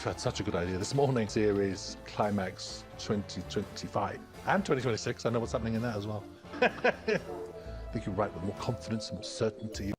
had such a good idea this morning. Series Climax 2025 and 2026. I know what's happening in that as well. I think you write with more confidence and more certainty.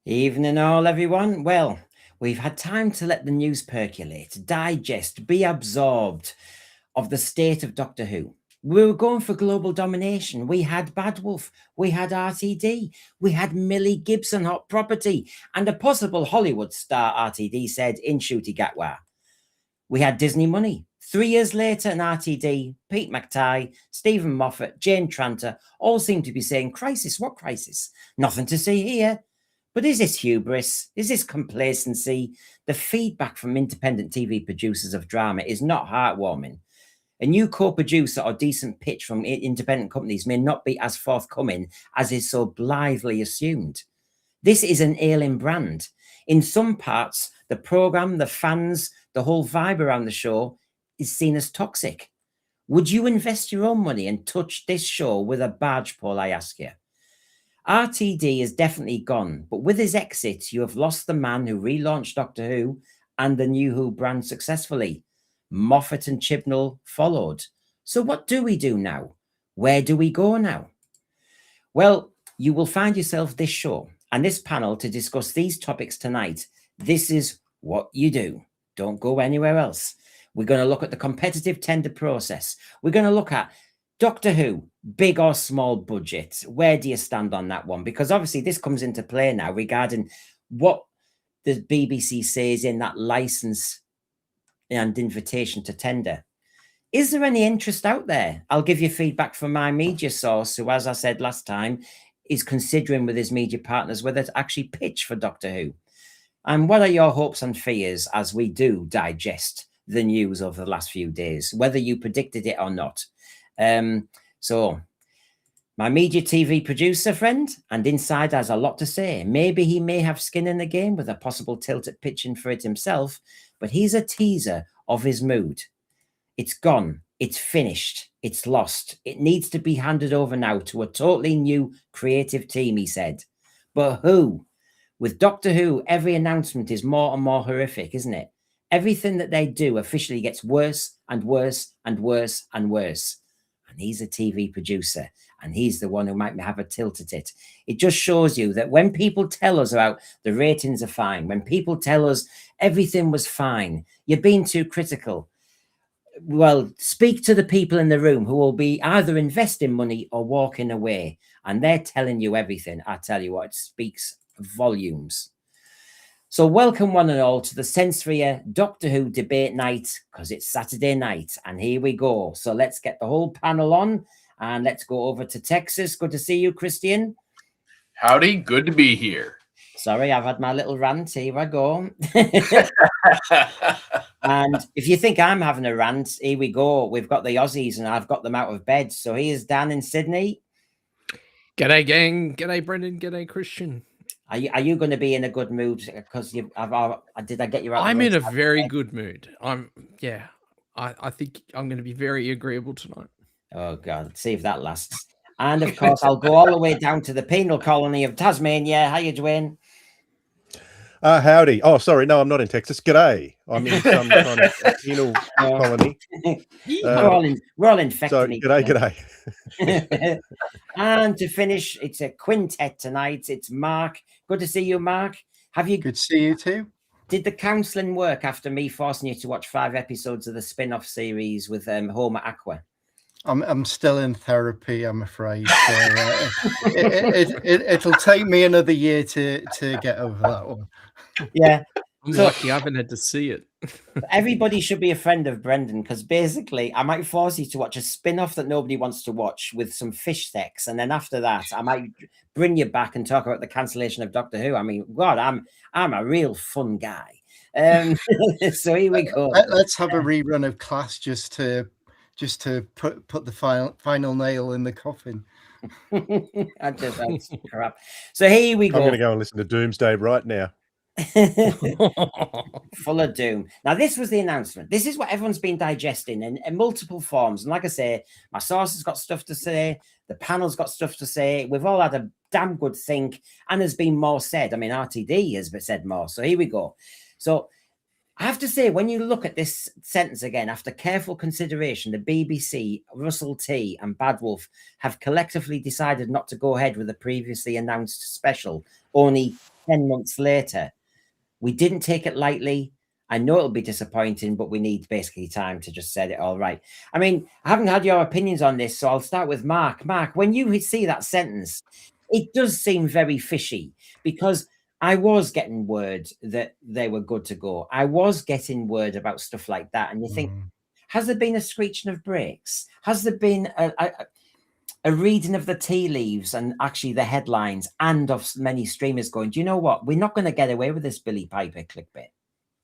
Evening all, everyone. Well, we've had time to let the news percolate, digest, be absorbed of the state of Doctor Who. We were going for global domination. We had Bad Wolf, we had RTD, we had Millie Gibson hot property, and a possible Hollywood star, RTD said, in Ncuti Gatwa. We had Disney money. 3 years later, an RTD, Pete McTighe, Stephen Moffat, Jane Tranter all seem to be saying, crisis, what crisis? Nothing to see here. But is this hubris? Is this complacency? The feedback from independent TV producers of drama is not heartwarming. A new co-producer or decent pitch from independent companies may not be as forthcoming as is so blithely assumed. This is an ailing brand. In some parts, the programme, the fans, the whole vibe around the show is seen as toxic. Would you invest your own money and touch this show with a barge pole, I ask you? RTD is definitely gone, but with his exit, you have lost the man who relaunched Doctor Who and the New Who brand successfully. Moffat and Chibnall followed. So what do we do now? Where do we go now? Well, you will find yourself this show and this panel to discuss these topics tonight. This is what you do. Don't go anywhere else. We're going to look at the competitive tender process. We're going to look at Doctor Who, big or small budget. Where do you stand on that one? Because obviously this comes into play now regarding what the BBC says in that license and invitation to tender. Is there any interest out there? I'll give you feedback from my media source, who, as I said last time, is considering with his media partners whether to actually pitch for Doctor Who. And what are your hopes and fears as we do digest the news over the last few days, whether you predicted it or not? So my media TV producer friend and inside has a lot to say. Maybe he may have skin in the game with a possible tilt at pitching for it himself, but he's a teaser of his mood. It's gone. It's finished. It's lost. It needs to be handed over now to a totally new creative team, he said. But who? With Doctor Who, every announcement is more and more horrific, isn't it? Everything that they do officially gets worse and worse and worse and worse. And he's a TV producer, and he's the one who might have a tilt at it. It just shows you that when people tell us about the ratings are fine, when people tell us everything was fine, you're being too critical. Well, speak to the people in the room who will be either investing money or walking away, and they're telling you everything. I tell you what, it speaks volumes. So welcome one and all to the Sensoria Doctor Who debate night, because it's Saturday night, and here we go. So let's get the whole panel on, and let's go over to Texas. Good to see you, Christian. Howdy, good to be here. Sorry, I've had my little rant. Here I go. And if you think I'm having a rant, here we go. We've got the Aussies, and I've got them out of bed. So here's Dan in Sydney. G'day, gang. G'day, Brendan. G'day, Christian. Are you going to be in a good mood? Because did I get you out? I'm in a very good mood. I think I'm going to be very agreeable tonight. Oh God, see if that lasts. And of course, I'll go all the way down to the penal colony of Tasmania. How you doing? Howdy. Oh, sorry. No, I'm not in Texas. G'day. I'm in some kind of penal colony. We're all infected. So, g'day. And to finish, it's a quintet tonight. It's Mark. Good to see you, Mark. Good to see you too. Did the counselling work after me forcing you to watch 5 episodes of the spin-off series with Homer Aqua? I'm still in therapy, I'm afraid. So, it'll take me another year to get over that one. Yeah. I'm So lucky I haven't had to see it. everybody should be a friend of Brendan, because basically I might force you to watch a spin-off that nobody wants to watch with some fish sex, and then after that I might bring you back and talk about the cancellation of Doctor Who. I mean, God, I'm a real fun guy. So here we go. Let's have a rerun of Class just to put the final nail in the coffin. That's crap. So here we go. I'm going to go and listen to Doomsday right now. Full of doom. Now, this was the announcement. This is what everyone's been digesting in multiple forms. And like I say, my source has got stuff to say. The panel's got stuff to say. We've all had a damn good think, and there's been more said. I mean, RTD has said more. So here we go. So I have to say, when you look at this sentence again, after careful consideration, the BBC, Russell T and Bad Wolf have collectively decided not to go ahead with the previously announced special only 10 months later. We didn't take it lightly. I know it'll be disappointing, but we need basically time to just set it all right. I mean, I haven't had your opinions on this, so I'll start with Mark. Mark, when you see that sentence, it does seem very fishy, because I was getting word that they were good to go. I was getting word about stuff like that. And you think, has there been a screeching of brakes? Has there been a reading of the tea leaves and actually the headlines, and of many streamers going, do you know what? We're not going to get away with this Billy Piper clickbait.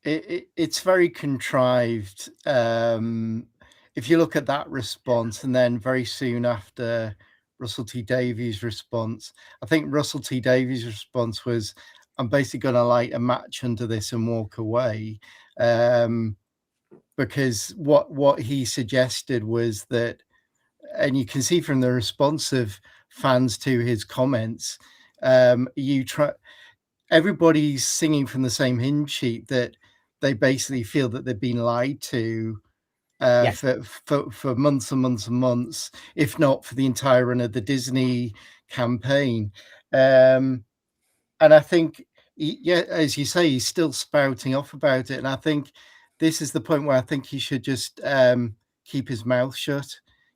It's very contrived. If you look at that response, and then very soon after Russell T Davies' response, I think Russell T Davies' response was, I'm basically going to light a match under this and walk away. Because what he suggested was that, and you can see from the response of fans to his comments, everybody's singing from the same hymn sheet, that they basically feel that they've been lied to for months and months and months, if not for the entire run of the Disney campaign. And I think, as you say, he's still spouting off about it. And I think this is the point where I think he should just keep his mouth shut,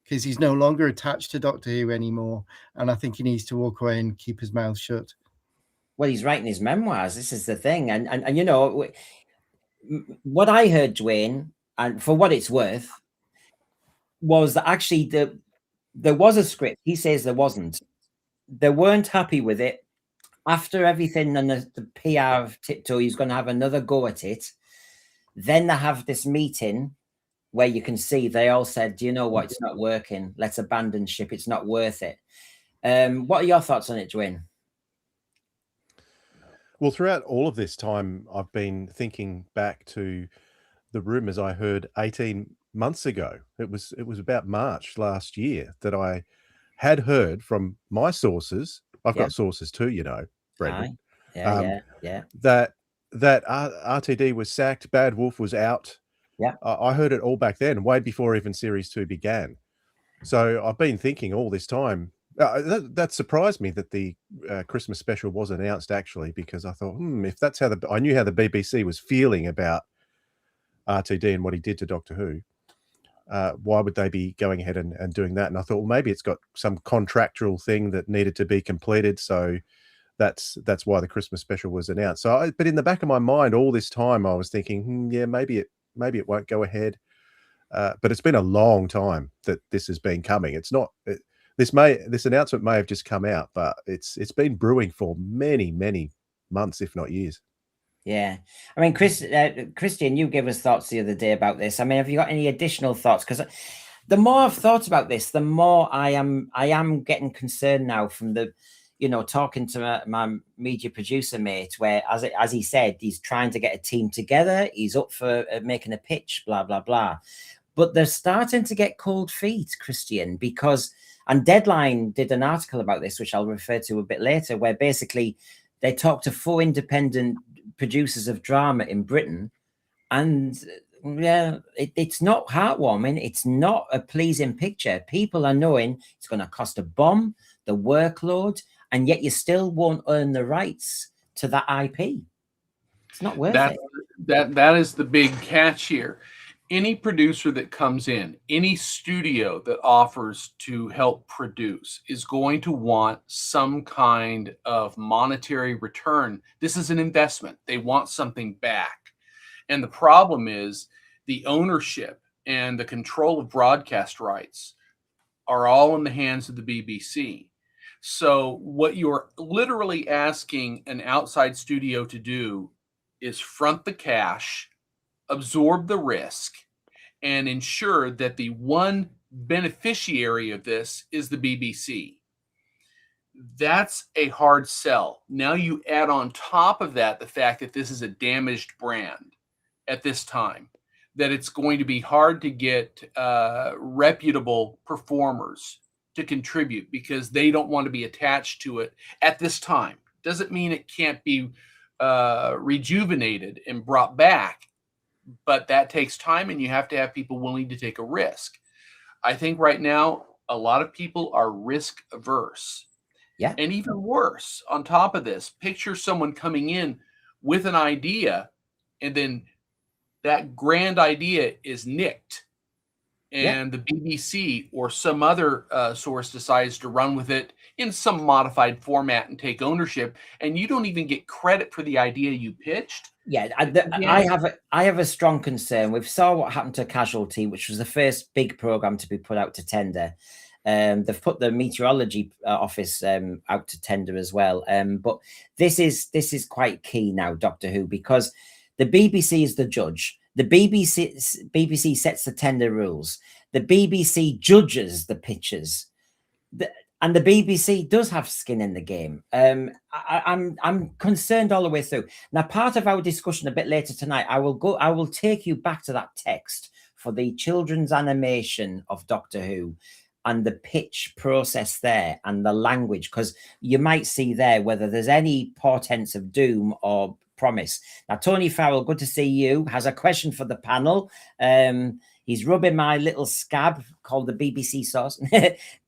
because he's no longer attached to Doctor Who anymore. And I think he needs to walk away and keep his mouth shut. Well, he's writing his memoirs. This is the thing. And you know, what I heard, Dwayne, and for what it's worth, was that actually there was a script. He says there wasn't. They weren't happy with it. After everything and the PR of Tiptoe, he's going to have another go at it. Then they have this meeting where you can see they all said, do you know what? It's not working. Let's abandon ship. It's not worth it. What are your thoughts on it, Dwayne? Well, throughout all of this time, I've been thinking back to the rumors I heard 18 months ago. It was about March last year that I had heard from my sources. I've got sources too, you know, Brendan. That RTD was sacked, Bad Wolf was out. Yeah, I heard it all back then, way before even Series 2 began. So I've been thinking all this time. That surprised me that the Christmas special was announced, actually, because I thought, if that's how I knew how the BBC was feeling about RTD and what he did to Doctor Who, why would they be going ahead and doing that? And I thought, well, maybe it's got some contractual thing that needed to be completed, so that's why the Christmas special was announced. So, but in the back of my mind, all this time, I was thinking, yeah, maybe it won't go ahead. But it's been a long time that this has been coming. It's not. This announcement may have just come out, but it's been brewing for many months, if not years. Yeah, I mean, Christian, you gave us thoughts the other day about this. I mean, have you got any additional thoughts? Because the more I've thought about this, the more I am getting concerned now from the, you know, talking to my media producer mate, where as he said, he's trying to get a team together. He's up for making a pitch, blah blah blah. But they're starting to get cold feet, Christian, because. And Deadline did an article about this, which I'll refer to a bit later, where basically they talked to 4 independent producers of drama in Britain. And yeah, it's not heartwarming. It's not a pleasing picture. People are knowing it's going to cost a bomb, the workload, and yet you still won't earn the rights to that IP. It's not worth it. That is the big catch here. Any producer that comes in, any studio that offers to help produce is going to want some kind of monetary return. This is an investment. They want something back. And the problem is the ownership and the control of broadcast rights are all in the hands of the BBC. So what you're literally asking an outside studio to do is front the cash, absorb the risk, and ensure that the one beneficiary of this is the BBC. That's a hard sell. Now you add on top of that the fact that this is a damaged brand at this time, that it's going to be hard to get reputable performers to contribute because they don't want to be attached to it at this time. Doesn't mean it can't be rejuvenated and brought back, but that takes time, and you have to have people willing to take a risk. I think right now a lot of people are risk averse. Yeah. And even worse, on top of this, picture someone coming in with an idea, and then that grand idea is nicked, and the BBC or some other source decides to run with it in some modified format and take ownership, and you don't even get credit for the idea you pitched. Yeah, I have a strong concern. We saw what happened to Casualty, which was the first big program to be put out to tender. They've put the meteorology office out to tender as well. But this is quite key now, Doctor Who, because the BBC is the judge. The BBC sets the tender rules. The BBC judges the pitches. And the BBC does have skin in the game. I'm concerned all the way through. Now, part of our discussion a bit later tonight, I will take you back to that text for the children's animation of Doctor Who and the pitch process there and the language, because you might see there whether there's any portents of doom or promise. Now, Tony Farrell, good to see you, has a question for the panel. He's rubbing my little scab called the BBC sauce.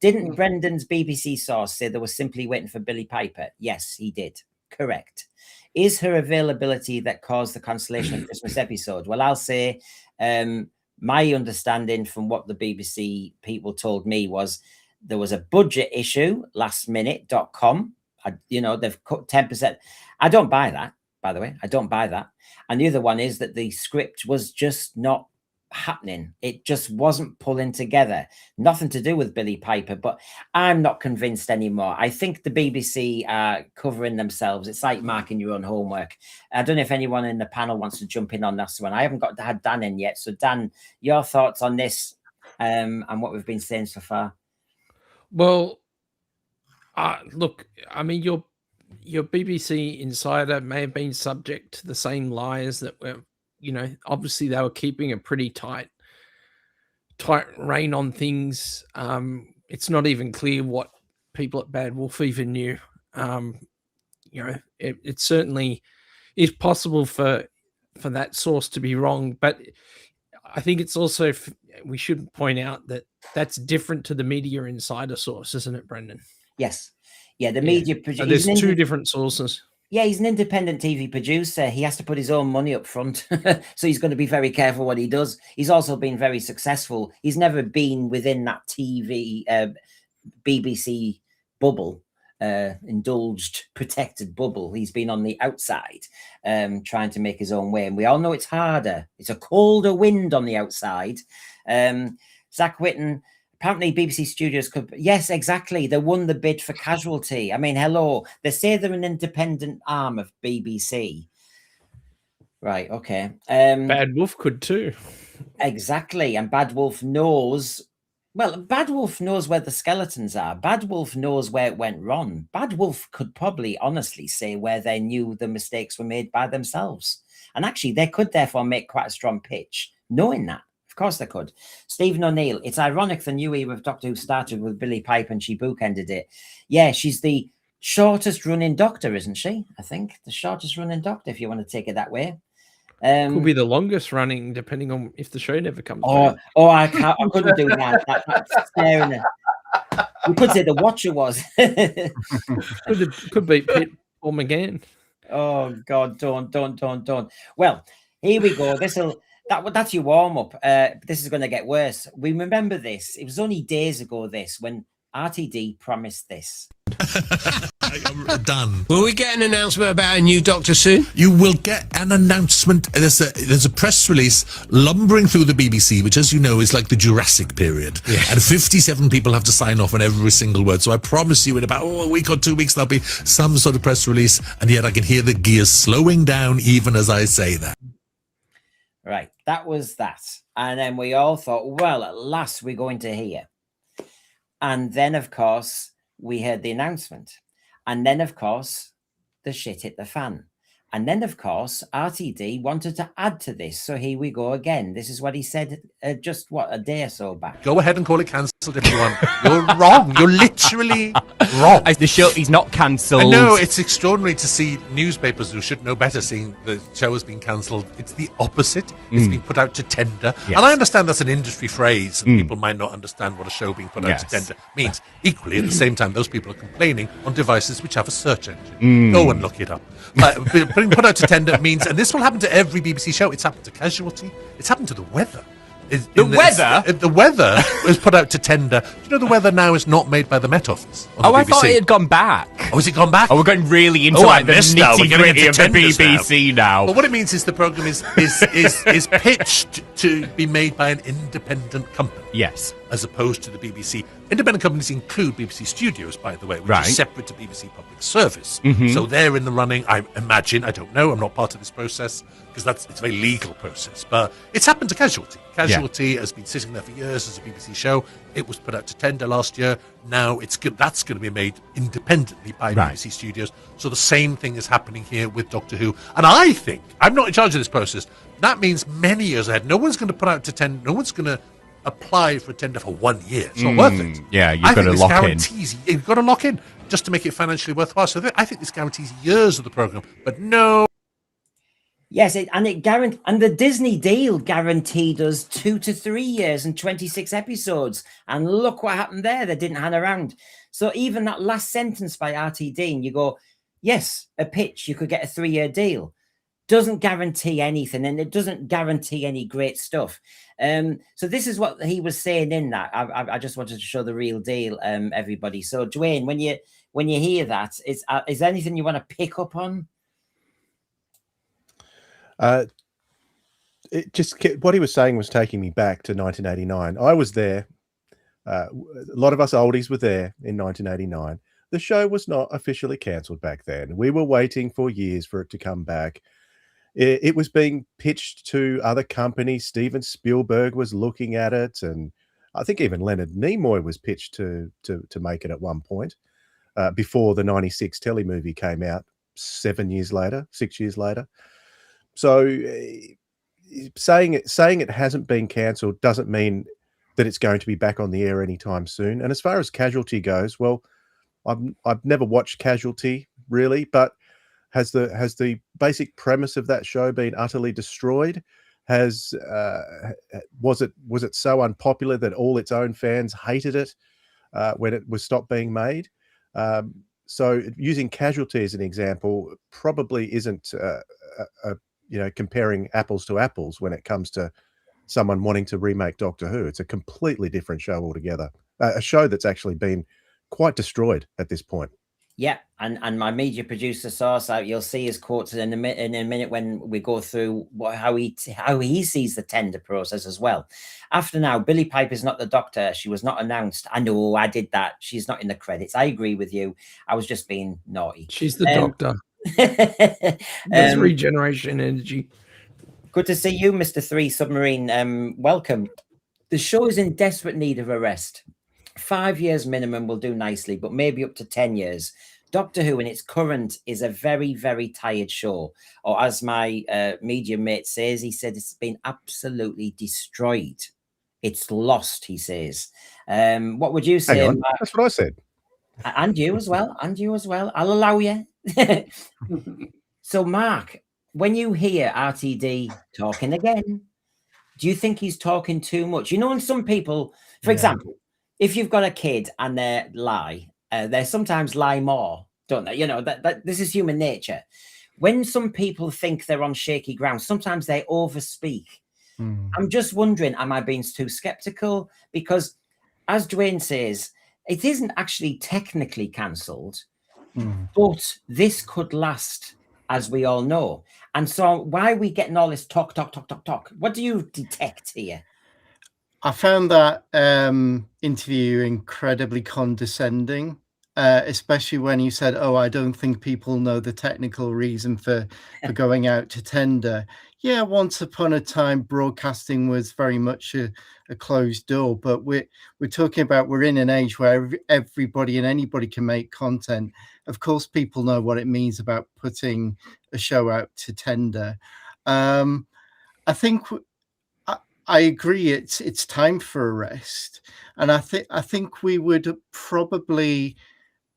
Didn't Brendan's BBC sauce say they were simply waiting for Billy Piper? Yes, he did. Correct. Is her availability that caused the cancellation of Christmas episode? Well, I'll say my understanding from what the BBC people told me was there was a budget issue, lastminute.com. They've cut 10%. I don't buy that, by the way. I don't buy that. And the other one is that the script was just not happening. It just wasn't pulling together. Nothing to do with Billy Piper, but I'm not convinced anymore. I think the BBC are covering themselves. It's like marking your own homework. I don't know if anyone in the panel wants to jump in on this one. I haven't had Dan in yet. So Dan, your thoughts on this and what we've been saying so far? Well, look, I mean, your BBC insider may have been subject to the same lies that were, obviously they were keeping a pretty tight rein on things. It's not even clear what people at Bad Wolf even knew. It certainly is possible for that source to be wrong, but I think it's also, we should point out that that's different to the media insider source, isn't it, Brendan? Yes. Yeah, the media producer. So there's two different sources. Yeah, he's an independent TV producer. He has to put his own money up front. So he's going to be very careful what he does. He's also been very successful. He's never been within that TV BBC bubble, indulged, protected bubble. He's been on the outside trying to make his own way. And we all know it's harder. It's a colder wind on the outside. Zach Whitten, apparently BBC Studios could... Yes, exactly. They won the bid for Casualty. I mean, hello. They say they're an independent arm of BBC. Right, okay. Bad Wolf could too. Exactly. And Bad Wolf knows... Well, Bad Wolf knows where the skeletons are. Bad Wolf knows where it went wrong. Bad Wolf could probably honestly say where they knew the mistakes were made by themselves. And actually, they could therefore make quite a strong pitch, knowing that. Of course they could. Stephen O'Neill, it's ironic the new era of Doctor Who started with Billy Piper and she bookended it. Yeah, she's the shortest running Doctor, isn't she? I think the shortest running Doctor, if you want to take it that way. Could be the longest running, depending on if the show never comes back. I couldn't do that. That's staring. You could say the Watcher was. could be Pete or McGann. Oh God, don't. Well, here we go. That's your warm up. This is going to get worse. We remember this. It was only days ago when RTD promised this. Done. Will we get an announcement about a new Doctor soon? You will get an announcement. There's a press release lumbering through the BBC, which, as you know, is like the Jurassic period. Yeah. And 57 people have to sign off on every single word. So I promise you in about a week or 2 weeks, there'll be some sort of press release. And yet I can hear the gears slowing down even as I say that. Right. That was that. And then we all thought, well, at last we're going to hear. And then, of course, we heard the announcement. And then, of course, the shit hit the fan. And then, of course, RTD wanted to add to this. So here we go again. This is what he said just, a day or so back. Go ahead and call it cancelled if you want. You're wrong. You're literally wrong. The show is not cancelled. I know, it's extraordinary to see newspapers who should know better saying the show has been cancelled. It's the opposite. It's been put out to tender. Yes. And I understand that's an industry phrase, and people might not understand what a show being put out to tender means. Equally, at the same time, those people are complaining on devices which have a search engine. Go and look it up. Being put out to tender means, and this will happen to every BBC show, it's happened to Casualty, it's happened to The Weather. The weather was put out to tender. Do you know the weather now is not made by the Met Office? On the I BBC? thought it had gone back. Oh, has it gone back? Oh, we're going really into I like the missed now. We're getting nitty-gritty into of the tenders BBC now. Well, what it means is the programme is pitched to be made by an independent company. Yes. As opposed to the BBC. Independent companies include BBC Studios, by the way, which is separate to BBC Public Service. So they're in the running, I imagine. I don't know. I'm not part of this process because it's a very legal process. But it's happened to Casualty. Casualty has been sitting there for years as a BBC show. It was put out to tender last year. Now that's going to be made independently by BBC Studios. So the same thing is happening here with Doctor Who. And I think, I'm not in charge of this process, that means many years ahead, no one's going to put out to tender, no one's going to apply for a tender for 1 year. It's not worth it. Yeah, you've got to lock in. You've got to lock in just to make it financially worthwhile. So I think this guarantees years of the program, but no. Yes, and the Disney deal guaranteed us 2 to 3 years and 26 episodes. And look what happened there. They didn't hang around. So even that last sentence by RTD, and you go, yes, a pitch, you could get a 3-year deal. Doesn't guarantee anything, and it doesn't guarantee any great stuff. So this is what he was saying in that. I just wanted to show the real deal, everybody. So Dwayne, when you hear that, is there anything you want to pick up on? It just what he was saying was taking me back to 1989. I was there. A lot of us oldies were there in 1989. The show was not officially cancelled back then. We were waiting for years for it to come back. It was being pitched to other companies. Steven Spielberg was looking at it, and I think even Leonard Nimoy was pitched to make it at one point before the '96 telly movie came out 6 years later. So saying it hasn't been cancelled doesn't mean that it's going to be back on the air anytime soon. And as far as Casualty goes, well, I've never watched Casualty really, but has the basic premise of that show been utterly destroyed? Was it so unpopular that all its own fans hated it when it was stopped being made? So using Casualty as an example probably isn't comparing apples to apples when it comes to someone wanting to remake Doctor Who. It's a completely different show altogether. A show that's actually been quite destroyed at this point. Yeah, and my media producer source out. You'll see his quotes in a minute when we go through how he sees the tender process as well. After now, Billie Piper is not the Doctor. She was not announced. I know I did that. She's not in the credits. I agree with you. I was just being naughty. She's the Doctor. There's regeneration energy. Good to see you, Mr. 3 Submarine. Welcome. The show is in desperate need of a rest. 5 years minimum will do nicely, but maybe up to 10 years. Doctor Who in its current is a very, very tired show. Or as my media mate says, he said it's been absolutely destroyed. It's lost, he says. What would you say? Mark? That's what I said. And you as well. I'll allow you. So, Mark, when you hear RTD talking again, do you think he's talking too much? You know, and some people, for example, if you've got a kid and they sometimes lie more, don't they? You know, that this is human nature. When some people think they're on shaky ground, sometimes they overspeak. I'm just wondering, am I being too skeptical? Because as Dwayne says, it isn't actually technically cancelled, but this could last, as we all know. And so why are we getting all this talk? What do you detect here? I found that interview incredibly condescending, especially when you said, "Oh, I don't think people know the technical reason for going out to tender." Yeah, once upon a time, broadcasting was very much a closed door, but we're talking about, we're in an age where everybody and anybody can make content. Of course, people know what it means about putting a show out to tender. I think. I agree. It's time for a rest, and I think we would probably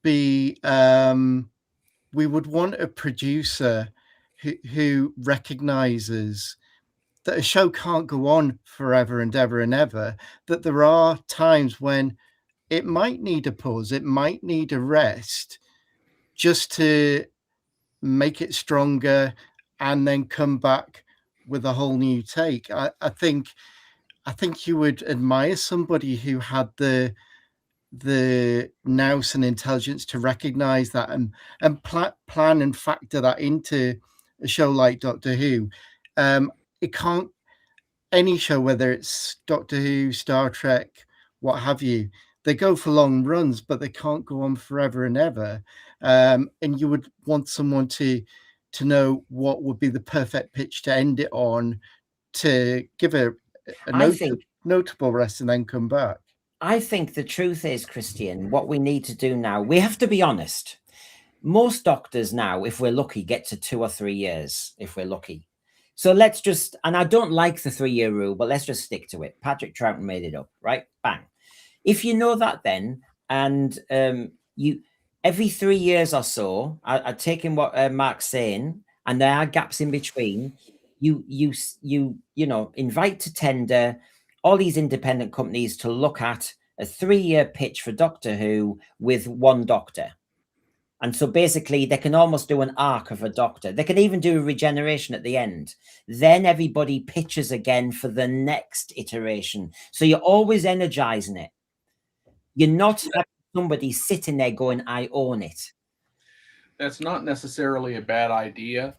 be we would want a producer who recognizes that a show can't go on forever and ever and ever. That there are times when it might need a pause, it might need a rest, just to make it stronger, and then come back with a whole new take. I think you would admire somebody who had the nous and intelligence to recognize that and plan and factor that into a show like Doctor Who. It can't, any show, whether it's Doctor Who, Star Trek, what have you, they go for long runs, but they can't go on forever and ever. And you would want someone to know what would be the perfect pitch to end it on, to give a notable rest and then come back. I think the truth is, Christian, what we need to do now, we have to be honest. Most doctors now, if we're lucky, get to 2 or 3 years, if we're lucky. So let's just, and I don't like the 3-year rule, but let's just stick to it. Patrick Troughton made it up, right? Bang. If you know that then, and you every 3 years or so, I taking what Mark's saying, and there are gaps in between, you know, invite to tender all these independent companies to look at a 3-year pitch for Doctor Who with one doctor. And so basically they can almost do an arc of a doctor. They can even do a regeneration at the end. Then everybody pitches again for the next iteration. So you're always energizing it. You're not having somebody sitting there going, I own it. That's not necessarily a bad idea,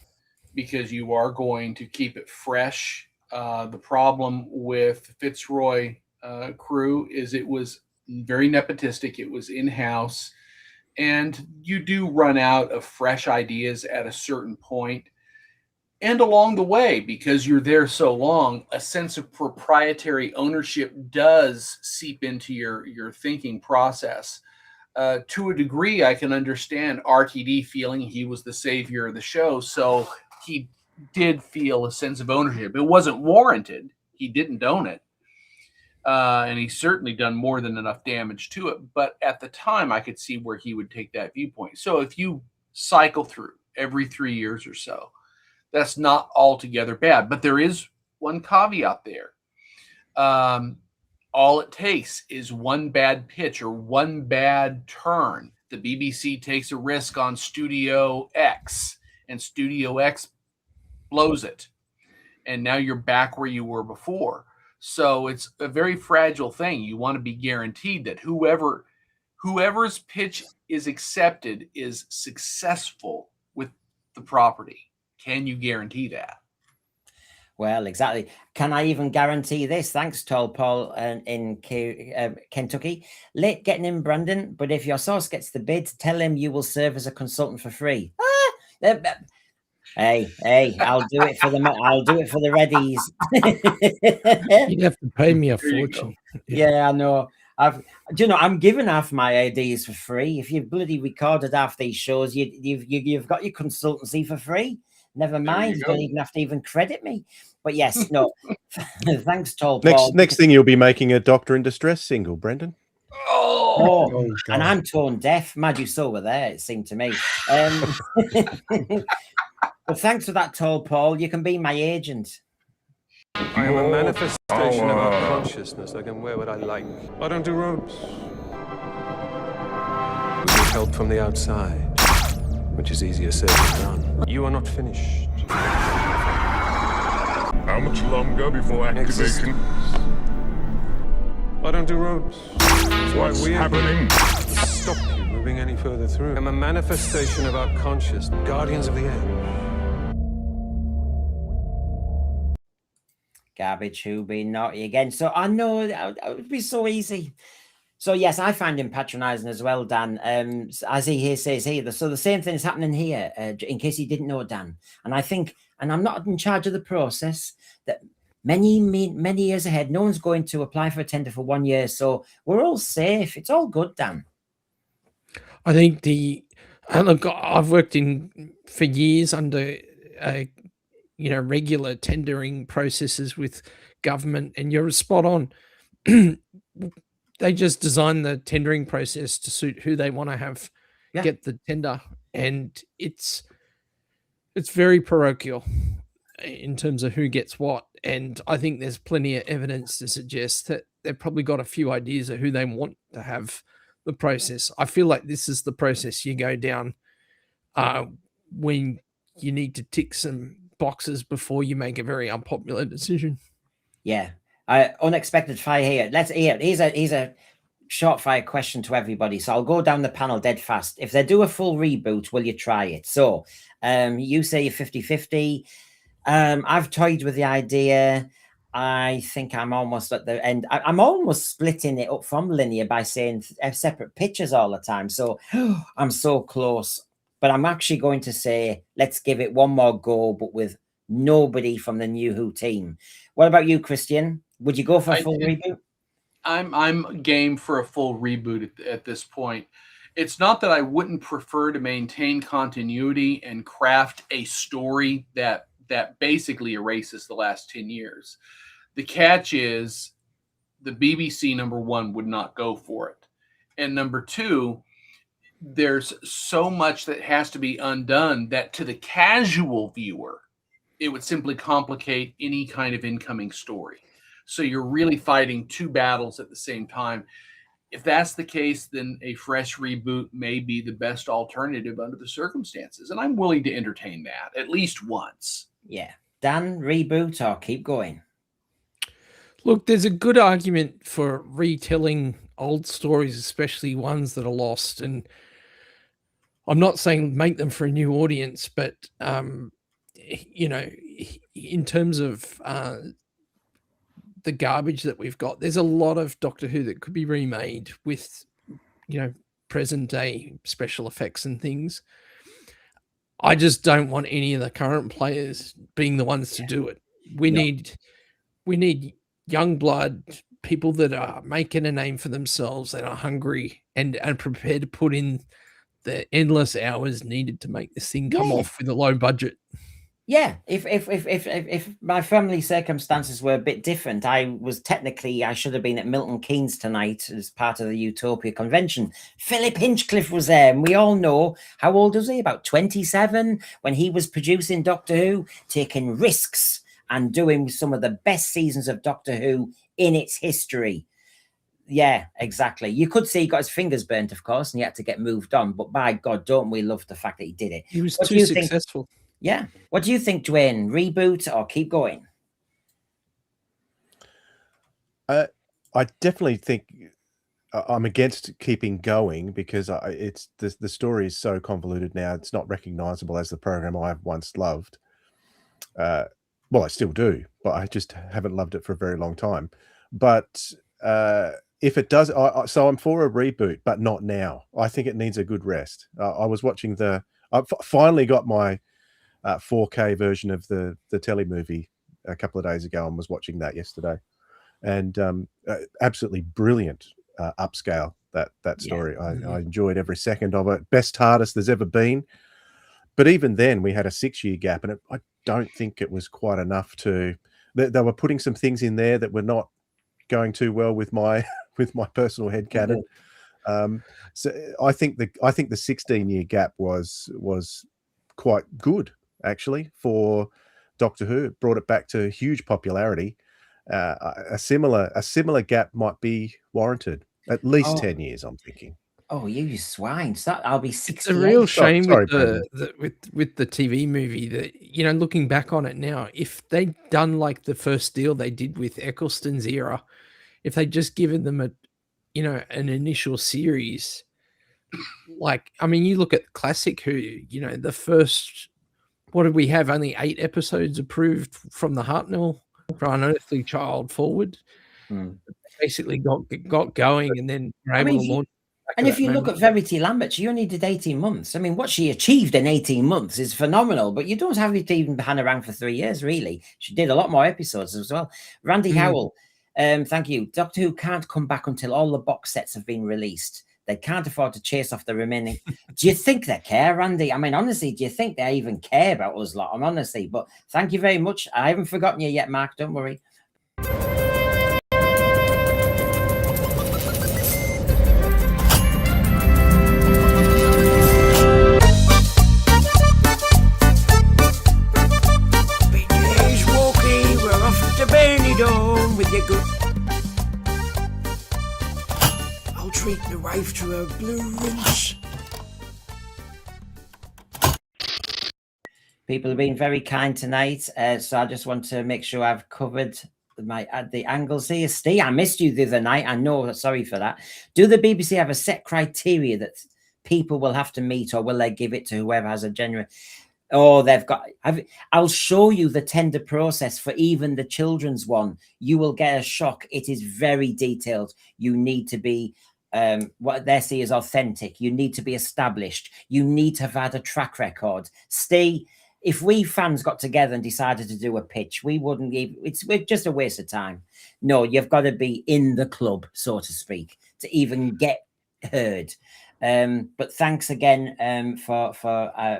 because you are going to keep it fresh. The problem with Fitzroy crew is it was very nepotistic. It was in-house. And you do run out of fresh ideas at a certain point. And along the way, because you're there so long, a sense of proprietary ownership does seep into your thinking process. To a degree, I can understand RTD feeling he was the savior of the show. So he did feel a sense of ownership. It wasn't warranted. He didn't own it. And he's certainly done more than enough damage to it. But at the time, I could see where he would take that viewpoint. So if you cycle through every 3 years or so, that's not altogether bad. But there is one caveat there. All it takes is one bad pitch or one bad turn. The BBC takes a risk on Studio X, and Studio X blows it. And now you're back where you were before. So it's a very fragile thing. You want to be guaranteed that whoever's pitch is accepted is successful with the property. Can you guarantee that? Well, exactly. Can I even guarantee this? Thanks, Tall Paul in Kentucky. Late getting in, Brandon, but if your source gets the bid, tell him you will serve as a consultant for free. Hey, I'll do it for the Reddies. You'd have to pay me a fortune. Yeah, I know. I'm giving half my ideas for free. If you've bloody recorded half these shows, you've got your consultancy for free. Never mind, you don't even have to even credit me. But yes, no. Thanks, Tall Paul. Next thing you'll be making a Doctor in Distress single, Brendan. Oh, and I'm tone deaf. Mad you so were there, it seemed to me. But thanks for that, Tall Paul. You can be my agent. I am a manifestation of our consciousness. I can wear what I like. I don't do robes. We need help from the outside, which is easier said than done. You are not finished. Our How much longer before activation? I don't do roads. What's happening? Stop you moving any further through. I'm a manifestation of our conscious guardians of the air. Garbage who be naughty again. So I know it would be so easy. So yes, I find him patronising as well, Dan. As he here says here, so the same thing is happening here. In case you didn't know, Dan, and I think, and I'm not in charge of the process, that many years ahead, no one's going to apply for a tender for 1 year, so we're all safe. It's all good, Dan. I think look, I've worked for years under regular tendering processes with government, and you're spot on. They just design the tendering process to suit who they want to have get the tender, and it's very parochial in terms of who gets what. And I think there's plenty of evidence to suggest that they've probably got a few ideas of who they want to have the process. I feel like this is the process you go down when you need to tick some boxes before you make a very unpopular decision. Yeah. Unexpected fire here. Here's a short fire question to everybody. So I'll go down the panel dead fast. If they do a full reboot, will you try it? So you say you're 50-50. I've toyed with the idea. I think I'm almost at the end. I'm almost splitting it up from linear by saying separate pictures all the time. So I'm so close. But I'm actually going to say, let's give it one more go, but with nobody from the New Who team. What about you, Christian? Would you go for a full reboot? I'm game for a full reboot at this point. It's not that I wouldn't prefer to maintain continuity and craft a story that basically erases the last 10 years. The catch is the BBC, number one, would not go for it. And number two, there's so much that has to be undone that to the casual viewer, it would simply complicate any kind of incoming story. So you're really fighting two battles at the same time. If that's the case, then a fresh reboot may be the best alternative under the circumstances. And I'm willing to entertain that at least once. Yeah. Dan, reboot or keep going? Look, there's a good argument for retelling old stories, especially ones that are lost. And I'm not saying make them for a new audience, but, in terms of the garbage that we've got, there's a lot of Doctor Who that could be remade with, present day special effects and things. I just don't want any of the current players being the ones to do it. We need young blood, people that are making a name for themselves, that are hungry and prepared to put in the endless hours needed to make this thing come off with a low budget. Yeah, if my family circumstances were a bit different, I should have been at Milton Keynes tonight as part of the Utopia convention. Philip Hinchcliffe was there, and we all know, how old was he? About 27 when he was producing Doctor Who, taking risks and doing some of the best seasons of Doctor Who in its history. Yeah, exactly. You could see he got his fingers burnt, of course, and he had to get moved on. But by God, don't we love the fact that he did it? He was too successful. Yeah. What do you think, Dwayne? Reboot or keep going? I definitely think I'm against keeping going because it's the story is so convoluted now. It's not recognizable as the program I've once loved. Well, I still do, but I just haven't loved it for a very long time. But if it does, so I'm for a reboot, but not now. I think it needs a good rest. I was watching I finally got my 4K version of the telly movie a couple of days ago and was watching that yesterday, and absolutely brilliant upscale that story. I enjoyed every second of it. Best TARDIS there's ever been. But even then, we had a 6-year gap, and I don't think it was quite enough to. They were putting some things in there that were not going too well with my personal headcanon. So I think the 16-year gap was quite good actually for Doctor Who. It brought it back to huge popularity. A similar gap might be warranted. At least 10 years, I'm thinking. Oh, you swine! So I'll be It's 68. a real shame Sorry, with the TV movie that, you know, looking back on it now, if they'd done like the first deal they did with Eccleston's era, if they'd just given them a, you know, an initial series, like, I mean, you look at classic Who, you know, the first, what did we have? Only 8 episodes approved from the Hartnell, from Unearthly Child forward. Basically got going and then were able to launch. And if you look at Verity Lambert, she only did 18 months. I mean, what she achieved in 18 months is phenomenal, but you don't have it even hang around for 3 years, really. She did a lot more episodes as well. Randy Howell, thank you. Doctor Who can't come back until all the box sets have been released. They can't afford to chase off the remaining. Do you think they care, Randy? I mean, honestly, do you think they even care about us lot? I'm honestly, but thank you very much. I haven't forgotten you yet, Mark. Don't worry. With your good, I'll treat the wife to a blue rinse. People have been very kind tonight, so I just want to make sure I've covered the angles here. Steve, I missed you the other night. I know, sorry for that. Do the BBC have a set criteria that people will have to meet, or will they give it to whoever has a genuine? Oh, they've got. I'll show you the tender process for even the children's one. You will get a shock. It is very detailed. You need to be what they see as authentic. You need to be established. You need to have had a track record. Steve, if we fans got together and decided to do a pitch, we wouldn't give. It's just a waste of time. No, you've got to be in the club, so to speak, to even get heard. But thanks again for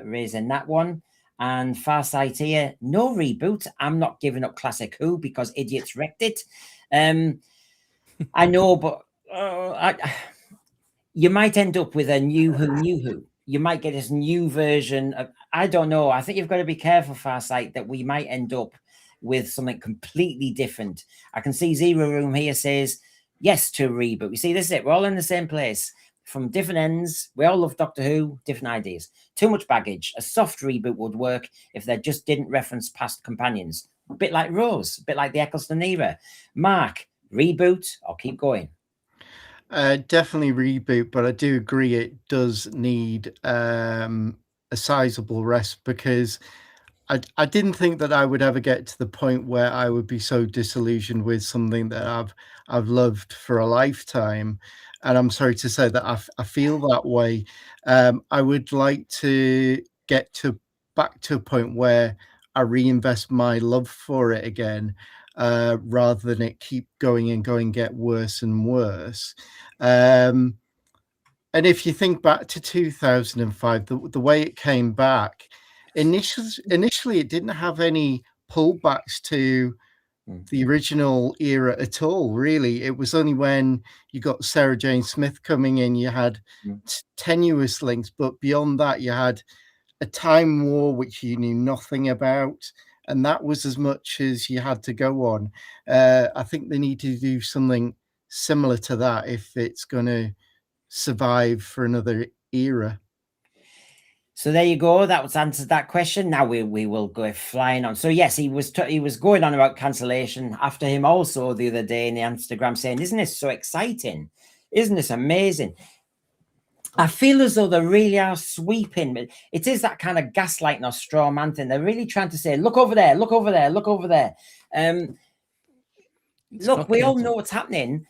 raising that one. And Farsight here, no reboot. I'm not giving up Classic Who because idiots wrecked it. I know, but you might end up with a new Who. You might get this new version of, I don't know. I think you've got to be careful, Farsight, that we might end up with something completely different. I can see Zero Room here says yes to a reboot. You see, this is it. We're all in the same place. From different ends. We all love Doctor Who, different ideas. Too much baggage. A soft reboot would work if they just didn't reference past companions. A bit like Rose, a bit like the Eccleston era. Mark, reboot or keep going? Definitely reboot, but I do agree it does need a sizable rest, because I didn't think that I would ever get to the point where I would be so disillusioned with something that I've loved for a lifetime. And I'm sorry to say that I feel that way. I would like to get back to a point where I reinvest my love for it again, rather than it keep going and get worse and worse. And if you think back to 2005, the way it came back, initially it didn't have any pullbacks to the original era at all, really. It was only when you got Sarah Jane Smith coming in, you had tenuous links, but beyond that you had a time war which you knew nothing about, and that was as much as you had to go on. I think they need to do something similar to that if it's going to survive for another era. So there you go. That was answered that question. Now we will go flying on. So yes, he was going on about cancellation after him also the other day in the Instagram saying, "Isn't this so exciting? Isn't this amazing?" I feel as though they really are sweeping. It is that kind of gaslighting or straw man thing. They're really trying to say, "Look over there, look over there, look over there." Look, we all know what's happening.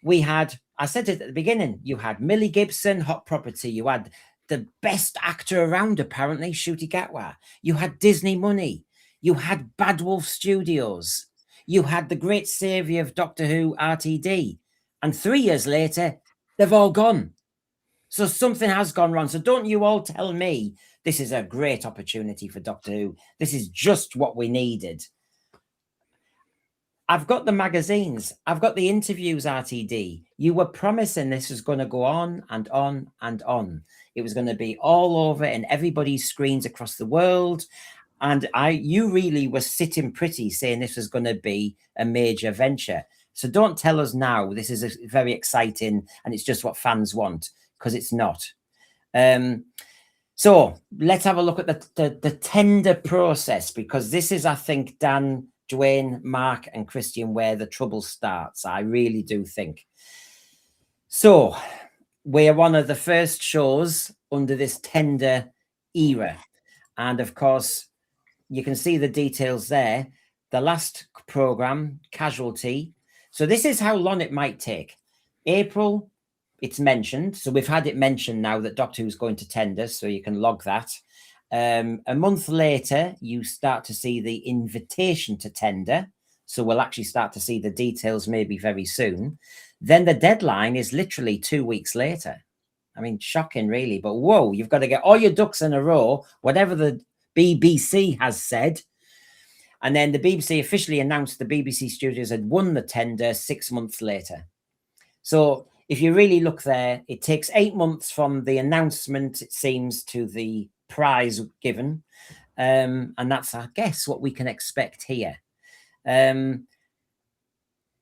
We had, I said it at the beginning, you had Millie Gibson, Hot Property. You had the best actor around, apparently, Ncuti Gatwa. You had Disney money. You had Bad Wolf Studios. You had the great saviour of Doctor Who, RTD. And 3 years later, they've all gone. So something has gone wrong. So don't you all tell me this is a great opportunity for Doctor Who. This is just what we needed. I've got the magazines. I've got the interviews, RTD. You were promising this was going to go on and on and on. It was going to be all over in everybody's screens across the world. And you really were sitting pretty saying this was going to be a major venture. So don't tell us now this is very exciting and it's just what fans want, because it's not. So let's have a look at the tender process, because this is, I think, Dan, Dwayne, Mark and Christian, where the trouble starts. I really do think. So we're one of the first shows under this tender era. And of course, you can see the details there. The last program, Casualty. So this is how long it might take. April, it's mentioned. So we've had it mentioned now that Doctor Who's going to tender, so you can log that. A month later, you start to see the invitation to tender. So we'll actually start to see the details maybe very soon. Then the deadline is literally 2 weeks later. I mean, shocking, really. But whoa, you've got to get all your ducks in a row, whatever the BBC has said. And then the BBC officially announced the BBC Studios had won the tender 6 months later. So if you really look there, it takes 8 months from the announcement, it seems, to the prize given. And that's, I guess, what we can expect here.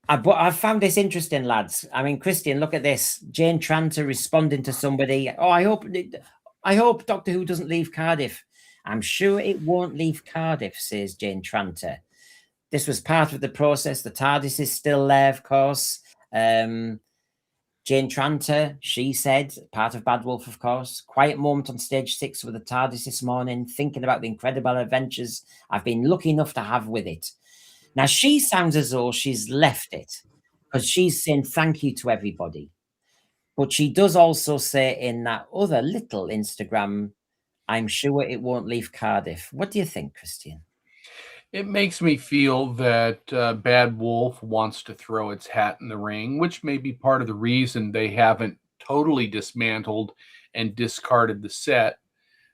I found this interesting, lads. I mean, Christian, look at this. Jane Tranter responding to somebody. Oh, I hope Doctor Who doesn't leave Cardiff. I'm sure it won't leave Cardiff, says Jane Tranter. This was part of the process. The TARDIS is still there, of course. Jane Tranter, she said, part of Bad Wolf, of course. Quiet moment on stage 6 with the TARDIS this morning, thinking about the incredible adventures I've been lucky enough to have with it. Now, she sounds as though she's left it, because she's saying thank you to everybody. But she does also say in that other little Instagram, I'm sure it won't leave Cardiff. What do you think, Christian? It makes me feel that Bad Wolf wants to throw its hat in the ring, which may be part of the reason they haven't totally dismantled and discarded the set.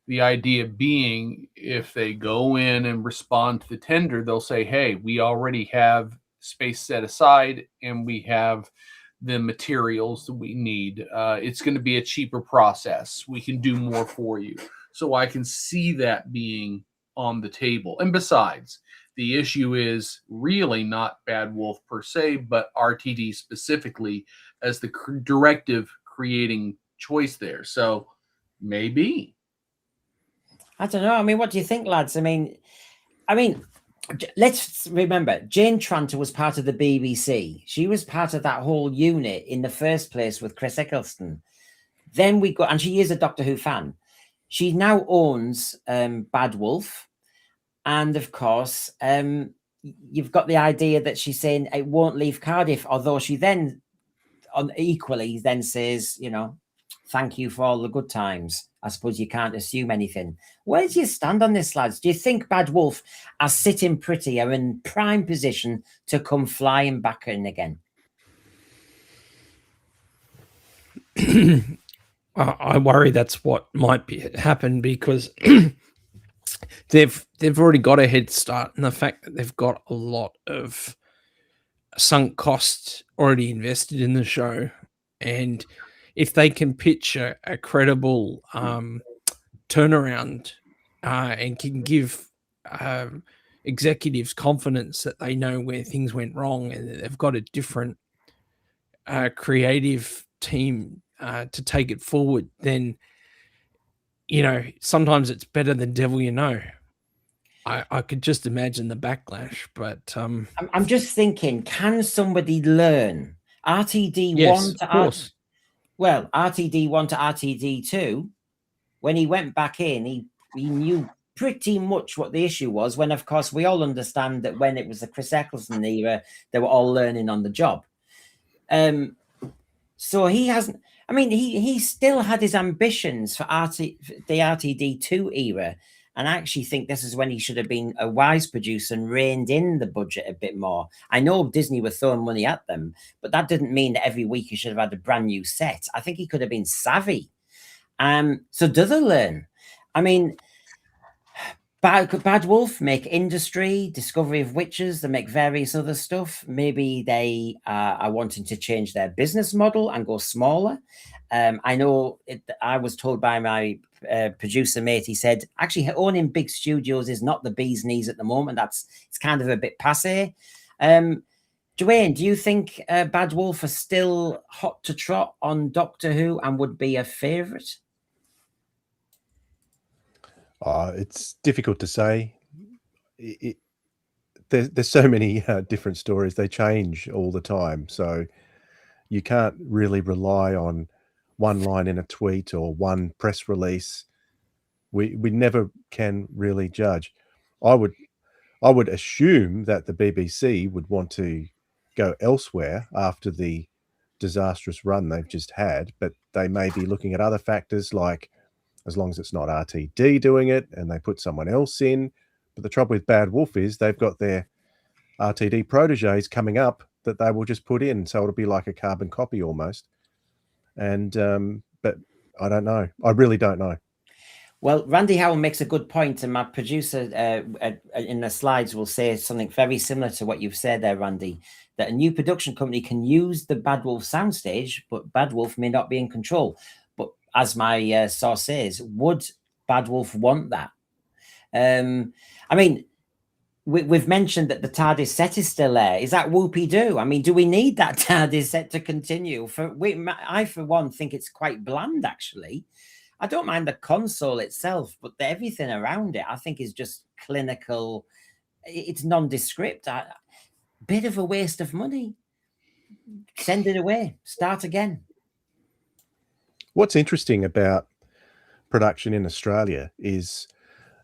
The idea being, if they go in and respond to the tender, they'll say, hey, we already have space set aside and we have the materials that we need. It's going to be a cheaper process. We can do more for you. So I can see that being on the table. And besides, the issue is really not Bad Wolf per se, but RTD specifically as the directive creating choice there. So maybe. I don't know. I mean, what do you think, lads? I mean, let's remember, Jane Tranter was part of the BBC. She was part of that whole unit in the first place with Chris Eccleston. Then we got, and she is a Doctor Who fan. She now owns Bad Wolf. And of course, you've got the idea that she's saying it won't leave Cardiff, although she then equally then says, you know, thank you for all the good times. I suppose you can't assume anything. Where do you stand on this, lads? Do you think Bad Wolf are sitting pretty, are in prime position to come flying back in again? I worry that's what might happen, because they've already got a head start, and the fact that they've got a lot of sunk costs already invested in the show, and if they can pitch a credible turnaround and can give executives confidence that they know where things went wrong and that they've got a different creative team to take it forward, then, you know, sometimes it's better than devil you know. I could just imagine the backlash, but I'm just thinking, can somebody learn? RTD1 yes, to of course. Well, RTD1 to RTD2, when he went back in, he knew pretty much what the issue was, when, of course, we all understand that when it was the Chris Eccleston era, they were all learning on the job. So he hasn't, I mean, he still had his ambitions for the RTD2 era, and I actually think this is when he should have been a wise producer and reined in the budget a bit more. I know Disney were throwing money at them, but that didn't mean that every week he should have had a brand new set. I think he could have been savvy. So do they learn? I mean, Bad Wolf make Industry, Discovery of Witches, they make various other stuff. Maybe they are wanting to change their business model and go smaller. I know I was told by my producer mate, he said, actually owning big studios is not the bee's knees at the moment. It's kind of a bit passe. Dwayne, do you think Bad Wolf are still hot to trot on Doctor Who and would be a favourite? It's difficult to say. There's so many different stories. They change all the time. So you can't really rely on one line in a tweet or one press release. We never can really judge. I would assume that the BBC would want to go elsewhere after the disastrous run they've just had, but they may be looking at other factors, like as long as it's not RTD doing it and they put someone else in. But the trouble with Bad Wolf is they've got their RTD proteges coming up that they will just put in, so it'll be like a carbon copy almost. And but I don't know. I really don't know. Well, Randy Howell makes a good point, and my producer in the slides will say something very similar to what you've said there, Randy, that a new production company can use the Bad Wolf soundstage, but Bad Wolf may not be in control. But as my source says, would Bad Wolf want that? I mean, we've mentioned that the TARDIS set is still there. Is that whoopee-doo? I mean, do we need that TARDIS set to continue? I, for one, think it's quite bland, actually. I don't mind the console itself, but everything around it, I think, is just clinical. It's nondescript. Bit of a waste of money. Send it away. Start again. What's interesting about production in Australia is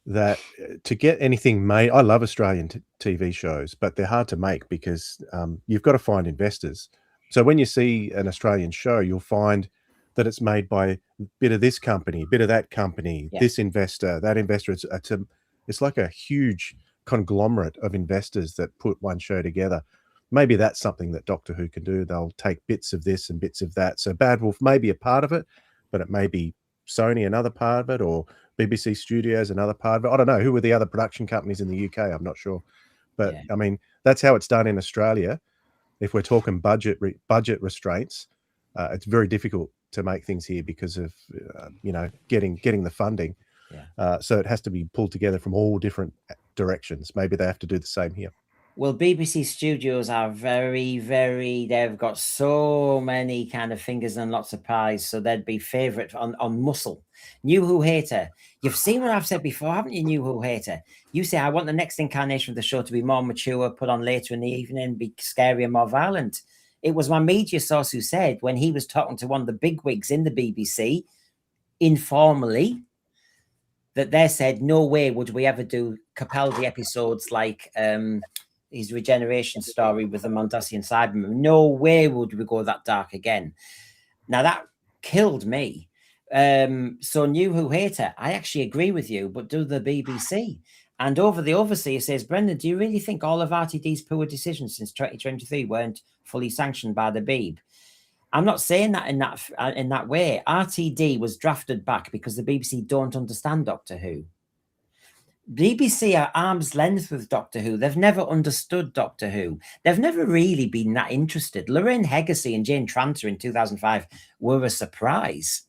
that to get anything made, I love Australian TV shows, but they're hard to make because you've got to find investors. So when you see an Australian show, you'll find that it's made by a bit of this company, bit of that company, this investor, that investor. It's like a huge conglomerate of investors that put one show together. Maybe that's something that Doctor Who can do. They'll take bits of this and bits of that. So Bad Wolf may be a part of it, but it may be Sony another part of it, or BBC Studios another part of it. I don't know. Who were the other production companies in the UK? I'm not sure. But I mean, that's how it's done in Australia. If we're talking budget restraints, it's very difficult to make things here because of getting the funding. So it has to be pulled together from all different directions. Maybe they have to do the same here. Well, BBC Studios are very, they've got so many kind of fingers and lots of pies, so they'd be favourite on muscle. New Who hater. You've seen what I've said before, haven't you, New Who hater? You say, I want the next incarnation of the show to be more mature, put on later in the evening, be scarier, more violent. It was my media source who said, when he was talking to one of the bigwigs in the BBC, informally, that they said, no way would we ever do Capaldi episodes like his regeneration story with the Mondasian Cybermen. No way would we go that dark again. Now, that killed me. So New Who hater, I actually agree with you, but do the BBC. And Over the Overseer says, Brendan, do you really think all of RTD's poor decisions since 2023 weren't fully sanctioned by the Beeb? I'm not saying that in that way. RTD was drafted back because the BBC don't understand Doctor Who. BBC are arm's length with Doctor Who. They've never understood Doctor Who. They've never really been that interested. Lorraine Heggessy and Jane Tranter in 2005 were a surprise.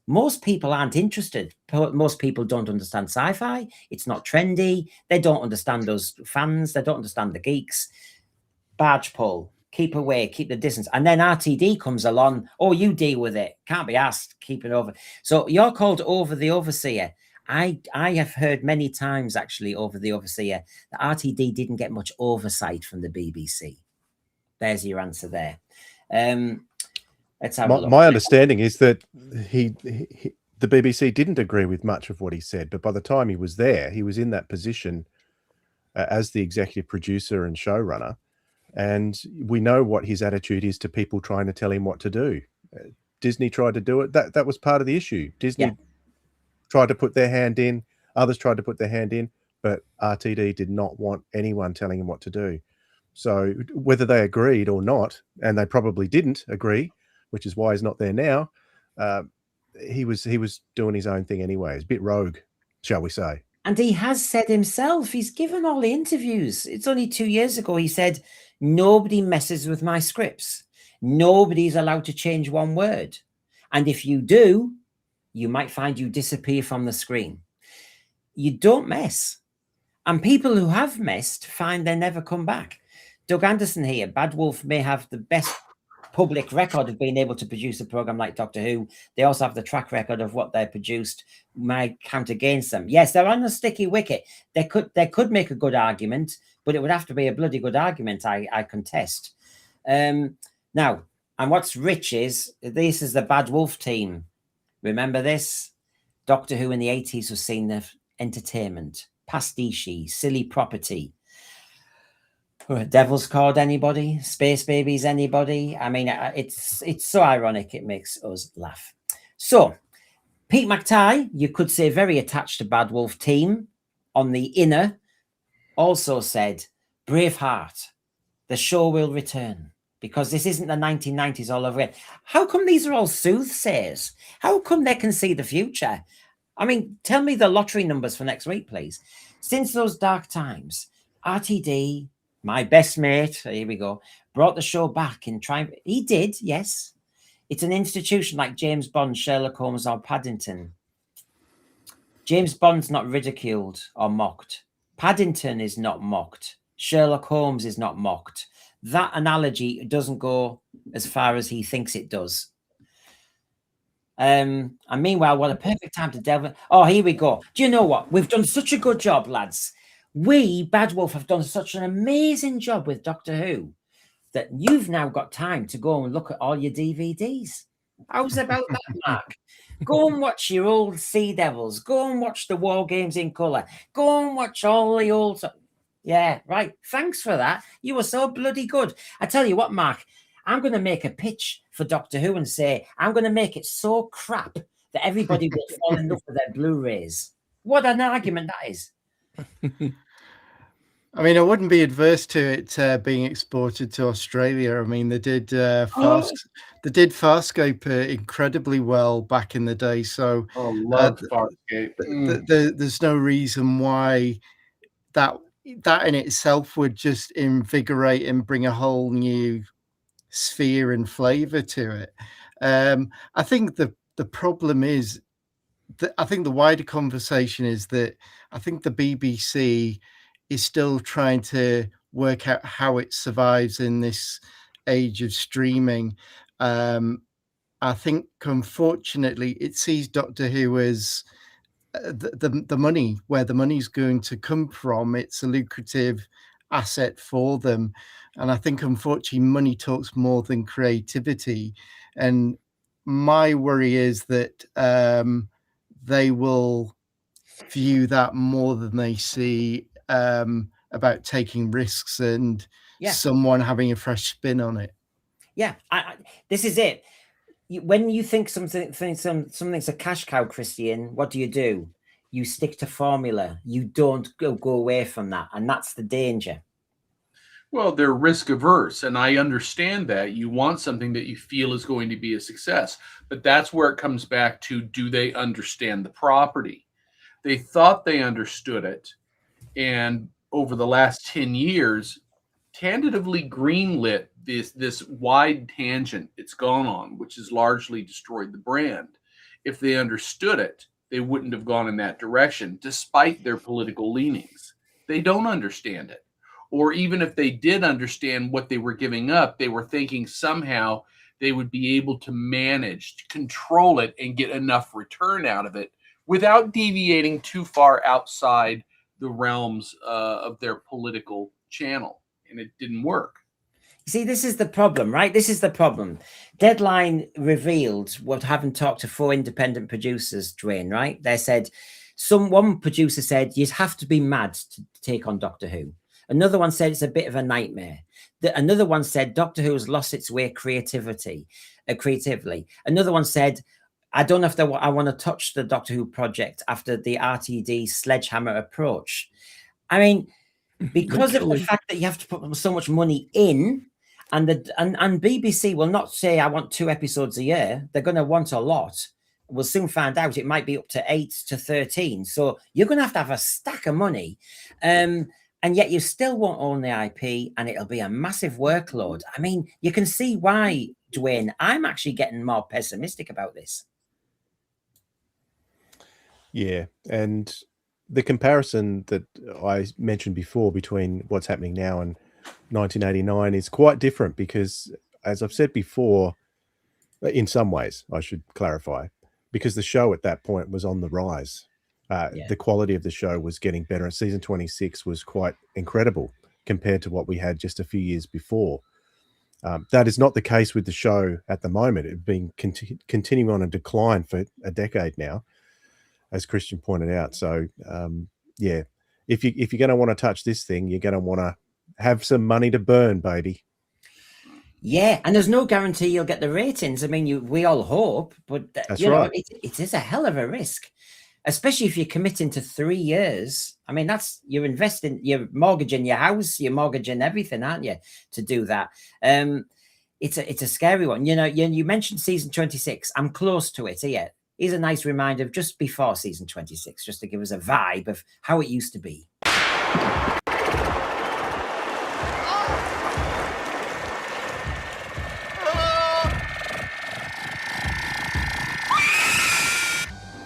Most people aren't interested. Most people don't understand sci-fi. It's not trendy. They don't understand those fans. They don't understand the geeks. Barge pull. Keep away. Keep the distance. And then RTD comes along. Oh, you deal with it. Can't be asked. Keep it over. So you're called Over the Overseer. I have heard many times, actually, Over the Overseer, that RTD didn't get much oversight from the BBC. There's your answer there. Let's have a look. My understanding is that the BBC didn't agree with much of what he said, but by the time he was there, he was in that position as the executive producer and showrunner, and we know what his attitude is to people trying to tell him what to do. Disney tried to do it. That was part of the issue. Disney tried to put their hand in, others tried to put their hand in, but RTD did not want anyone telling him what to do. So whether they agreed or not, and they probably didn't agree, which is why he's not there now, he was doing his own thing anyway. He's a bit rogue, shall we say. And he has said himself, he's given all the interviews. It's only 2 years ago he said, nobody messes with my scripts. Nobody's allowed to change one word. And if you do, you might find you disappear from the screen. You don't mess. And people who have messed find they never come back. Doug Anderson here. Bad Wolf may have the best public record of being able to produce a program like Doctor Who. They also have the track record of what they produced might count against them. Yes, they're on a sticky wicket. They could make a good argument, but it would have to be a bloody good argument. I contest. Now, and what's rich is this is the Bad Wolf team. Remember this? Doctor Who in the 80s was seen as entertainment, pastiche, silly property. Devil's Card, anybody? Space Babies, anybody? I mean, it's so ironic, it makes us laugh. So, Pete McTighe, you could say very attached to Bad Wolf team on the inner, also said, Braveheart, the show will return. Because this isn't the 1990s all over again. How come these are all soothsayers? How come they can see the future? I mean, tell me the lottery numbers for next week, please. Since those dark times, RTD, my best mate, here we go, brought the show back in trying. He did, yes. It's an institution like James Bond, Sherlock Holmes, or Paddington. James Bond's not ridiculed or mocked. Paddington is not mocked. Sherlock Holmes is not mocked. That analogy doesn't go as far as he thinks it does. And meanwhile, what a perfect time to delve. Oh, here we go. Do you know what? We've done such a good job, lads. We, Bad Wolf, have done such an amazing job with Doctor Who that you've now got time to go and look at all your DVDs. How's about that, Mark? Go and watch your old Sea Devils. Go and watch the War Games in colour. Go and watch all the old... Yeah, right. Thanks for that. You were so bloody good. I tell you what, Mark, I'm going to make a pitch for Doctor Who and say, I'm going to make it so crap that everybody will fall in love with their Blu-rays. What an argument that is. I mean, I wouldn't be adverse to it being exported to Australia. I mean, they did Farscape incredibly well back in the day. So love Farscape. There's no reason why that in itself would just invigorate and bring a whole new sphere and flavor to it. I think the problem is that I think the wider conversation is that I think the BBC is still trying to work out how it survives in this age of streaming. I think, unfortunately, it sees Doctor Who as the money, where the money's going to come from. It's a lucrative asset for them. And I think, unfortunately, money talks more than creativity. And my worry is that they will view that more than they see about taking risks and someone having a fresh spin on it. Yeah, this is it. When you think something's a cash cow, Christian, what do? You stick to formula. You don't go away from that, and that's the danger. Well, they're risk averse, and I understand that. You want something that you feel is going to be a success, but that's where it comes back to, do they understand the property? They thought they understood it, and over the last 10 years, tentatively greenlit this wide tangent it's gone on, which has largely destroyed the brand. If they understood it, they wouldn't have gone in that direction, despite their political leanings. They don't understand it. Or even if they did understand what they were giving up, they were thinking somehow they would be able to manage to control it and get enough return out of it without deviating too far outside the realms of their political channel. And it didn't work. See, this is the problem, right? This is the problem. Deadline revealed what, having talked to 4 independent producers, Dwayne, right? They said, one producer said, you'd have to be mad to take on Doctor Who. Another one said it's a bit of a nightmare. Another one said Doctor Who has lost its way creatively. Another one said, I don't know if I want to touch the Doctor Who project after the RTD sledgehammer approach. I mean, because of the fact that you have to put so much money in, and BBC will not say, I want 2 episodes a year. They're going to want a lot. We'll soon find out. It might be up to 8 to 13. So you're going to have a stack of money. And yet you still won't own the IP, and it'll be a massive workload. I mean, you can see why, Dwayne, I'm actually getting more pessimistic about this. Yeah, and the comparison that I mentioned before between what's happening now and 1989 is quite different because, as I've said before, in some ways, I should clarify, because the show at that point was on the rise. The quality of the show was getting better, and season 26 was quite incredible compared to what we had just a few years before. That is not the case with the show at the moment. It's been continuing on a decline for a decade now, as Christian pointed out. So, yeah, if you're going to want to touch this thing, you're going to want to have some money to burn, baby. Yeah, and there's no guarantee you'll get the ratings. I mean, we all hope, but you know, it is a hell of a risk, especially if you're committing to 3 years. I mean, you're investing, you're mortgaging your house, you're mortgaging everything, aren't you, to do that? It's a scary one. You know, you mentioned season 26. I'm close to it here. Here's a nice reminder of just before season 26, just to give us a vibe of how it used to be.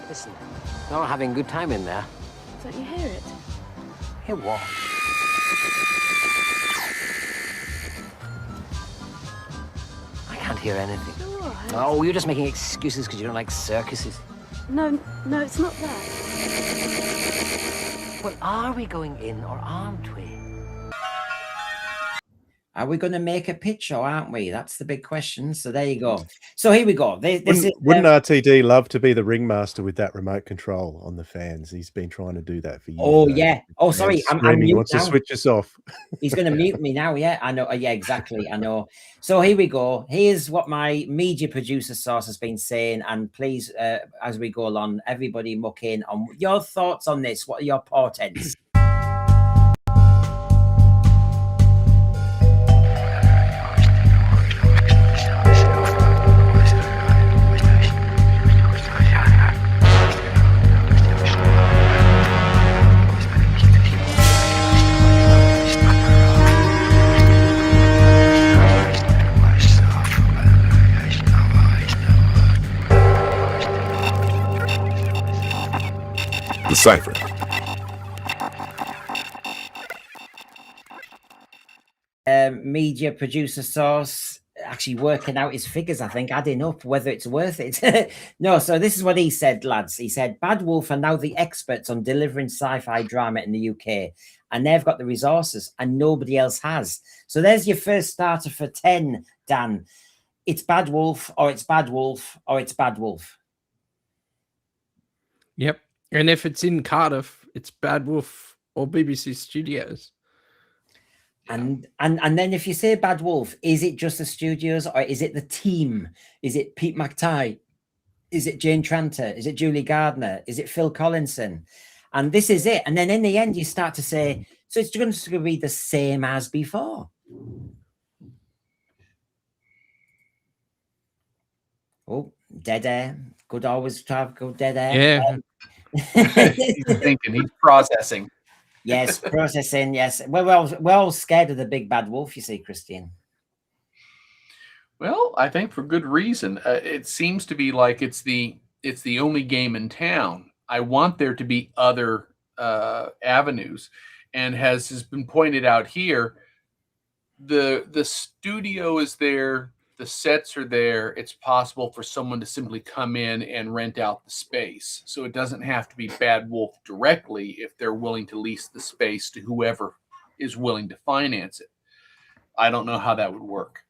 Listen, they're all having a good time in there. Don't you hear it? Hear what? I can't hear anything. All right. Oh, you're just making excuses because you don't like circuses. No, it's not that. Well, are we going in or aren't we? Are we going to make a pitch or aren't we? That's the big question. So there you go. So here we go. Wouldn't RTD love to be the ringmaster with that remote control on the fans? He's been trying to do that for years. Oh, yeah. Oh, sorry. I'm mute he wants now. to switch us off. He's going to mute me now. Yeah, I know. Yeah, exactly. I know. So here we go. Here's what my media producer source has been saying. And please, as we go along, everybody muck in on your thoughts on this. What are your portents? Decipher. Media producer source actually working out his figures, I think, adding up whether it's worth it. No, so this is what he said, lads. He said, Bad Wolf are now the experts on delivering sci-fi drama in the UK, and they've got the resources and nobody else has. So there's your first starter for 10, Dan. It's Bad Wolf, or it's Bad Wolf, or it's Bad Wolf. Yep. And if it's in Cardiff, it's Bad Wolf or BBC Studios. And then if you say Bad Wolf, is it just the studios or is it the team? Is it Pete McTighe? Is it Jane Tranter? Is it Julie Gardner? Is it Phil Collinson? And this is it. And then in the end, you start to say, so it's going to be the same as before. Oh, dead air. Could always have good dead air. Yeah. He's thinking, he's processing. Yes, processing. Yes, we're all scared of the big bad wolf. You see, Christian. Well, I think for good reason. It seems to be like it's the only game in town. I want there to be other avenues, and has been pointed out here, the studio is there. The sets are there. It's possible for someone to simply come in and rent out the space. So it doesn't have to be Bad Wolf directly if they're willing to lease the space to whoever is willing to finance it. I don't know how that would work.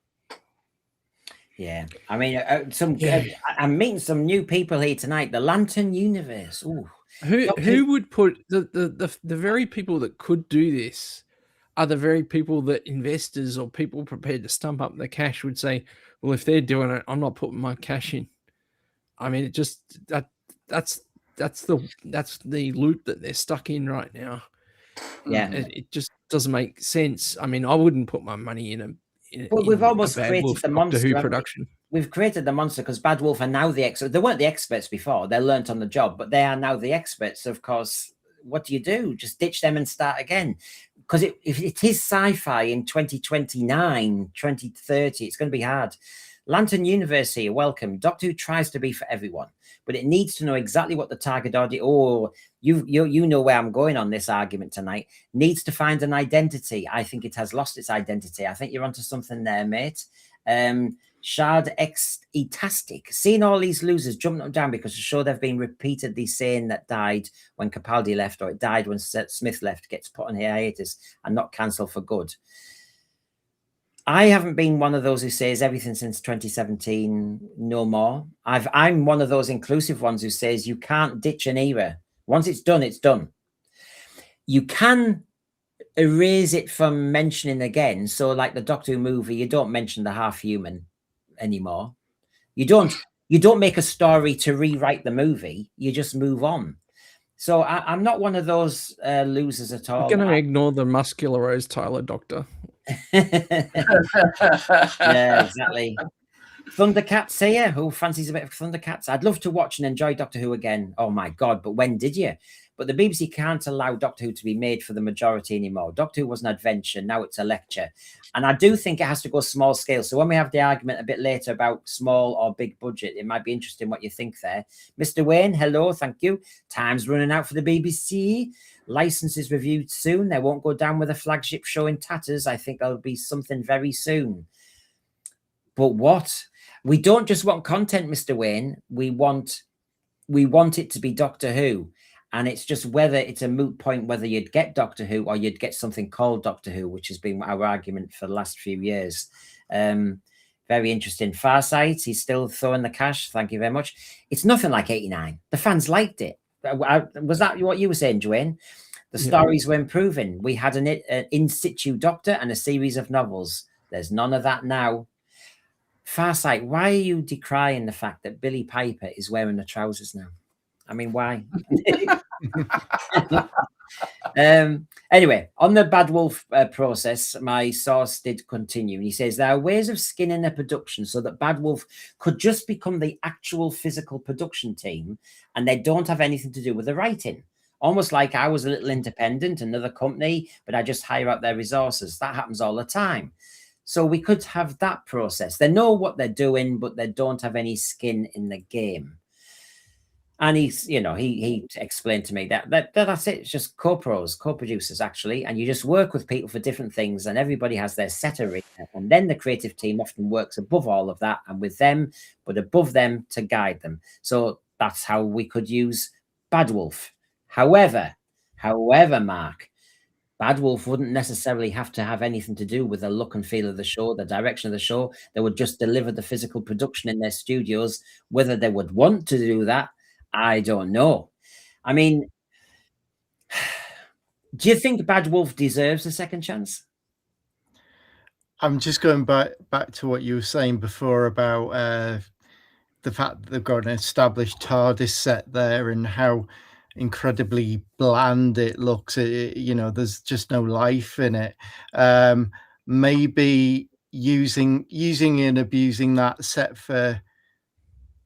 Yeah, I mean, I'm meeting some new people here tonight. The Lantern Universe. Ooh. Who would put the very people that could do this are the very people that investors or people prepared to stump up the cash would say, well, if they're doing it, I'm not putting my cash in. I mean, it just that's the loop that they're stuck in right now. Yeah, it just doesn't make sense. I mean, I wouldn't put my money in Well, we've almost created Wolf the monster. Who production. We've created the monster because Bad Wolf are now the experts. They weren't the experts before. They learnt on the job, but they are now the experts. Of course, what do? Just ditch them and start again. Because if it is sci-fi in 2029, 2030, it's going to be hard. Lantern Universe here, welcome. Doctor Who tries to be for everyone, but it needs to know exactly what the target audience. Oh, you know where I'm going on this argument tonight. Needs to find an identity. I think it has lost its identity. I think you're onto something there, mate. Shard Etastic. Seeing all these losers jumping up and down because the show they've been repeatedly saying that died when Capaldi left, or it died when Smith left, gets put on hiatus and not cancelled for good. I haven't been one of those who says everything since 2017, no more. I'm one of those inclusive ones who says you can't ditch an era. Once it's done, it's done. You can erase it from mentioning again. So like the Doctor Who movie, you don't mention the half human anymore. You don't make a story to rewrite the movie. You just move on. So I'm not one of those losers at all. I'm going to ignore the muscular Rose Tyler Doctor. Yeah, exactly. Thundercats here. Who fancies a bit of Thundercats? I'd love to watch and enjoy Doctor Who again. Oh my God, but when did you? But the BBC can't allow Doctor Who to be made for the majority anymore. Doctor Who was an adventure. Now it's a lecture. And I do think it has to go small scale. So when we have the argument a bit later about small or big budget, it might be interesting what you think there. Mr. Wayne, hello, thank you. Time's running out for the BBC. Licenses reviewed soon. They won't go down with a flagship show in tatters. I think there'll be something very soon. But what? We don't just want content, Mr. Wayne. We want it to be Doctor Who. And it's just whether it's a moot point, whether you'd get Doctor Who or you'd get something called Doctor Who, which has been our argument for the last few years. Very interesting. Farsight, he's still throwing the cash. Thank you very much. It's nothing like 89. The fans liked it. Was that what you were saying, Dwayne? The stories were improving. We had an in situ Doctor and a series of novels. There's none of that now. Farsight, why are you decrying the fact that Billy Piper is wearing the trousers now? I mean, why? Anyway, on the Bad Wolf process, my source did continue. And he says, there are ways of skinning a production so that Bad Wolf could just become the actual physical production team and they don't have anything to do with the writing. Almost like I was a little independent, another company, but I just hire out their resources. That happens all the time. So we could have that process. They know what they're doing, but they don't have any skin in the game. And he's, he explained to me that's it. It's just co-pros, co-producers, actually. And you just work with people for different things and everybody has their set arena. And then the creative team often works above all of that and with them, but above them to guide them. So that's how we could use Bad Wolf. However, Mark, Bad Wolf wouldn't necessarily have to have anything to do with the look and feel of the show, the direction of the show. They would just deliver the physical production in their studios. Whether they would want to do that, I don't know. I mean, do you think Bad Wolf deserves a second chance? I'm just going back to what you were saying before about the fact that they've got an established TARDIS set there and how incredibly bland it looks. There's just no life in it. Maybe using and abusing that set for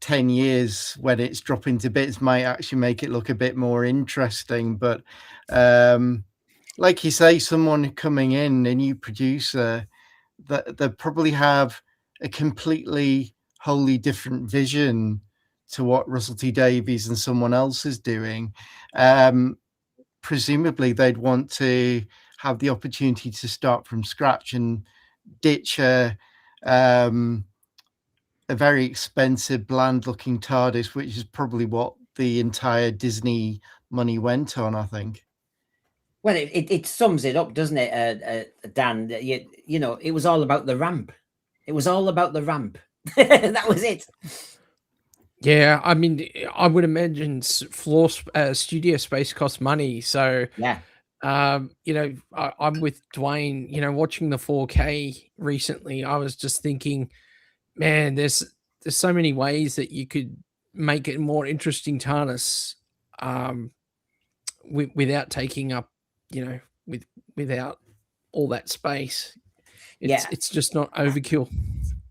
10 years when it's dropping to bits might actually make it look a bit more interesting. But like you say, someone coming in, a new producer, that they probably have a completely wholly different vision to what Russell T Davies and someone else is doing. Presumably they'd want to have the opportunity to start from scratch and ditch a very expensive, bland-looking TARDIS, which is probably what the entire Disney money went on, I think. Well, it sums it up, doesn't it, Dan? It was all about the ramp. It was all about the ramp. That was it. Yeah, I mean, I would imagine floor studio space costs money. So, yeah, I'm with Dwayne. Watching the 4K recently, I was just thinking, man, there's so many ways that you could make it more interesting TARDIS, without taking up, without all that space. It's just not overkill.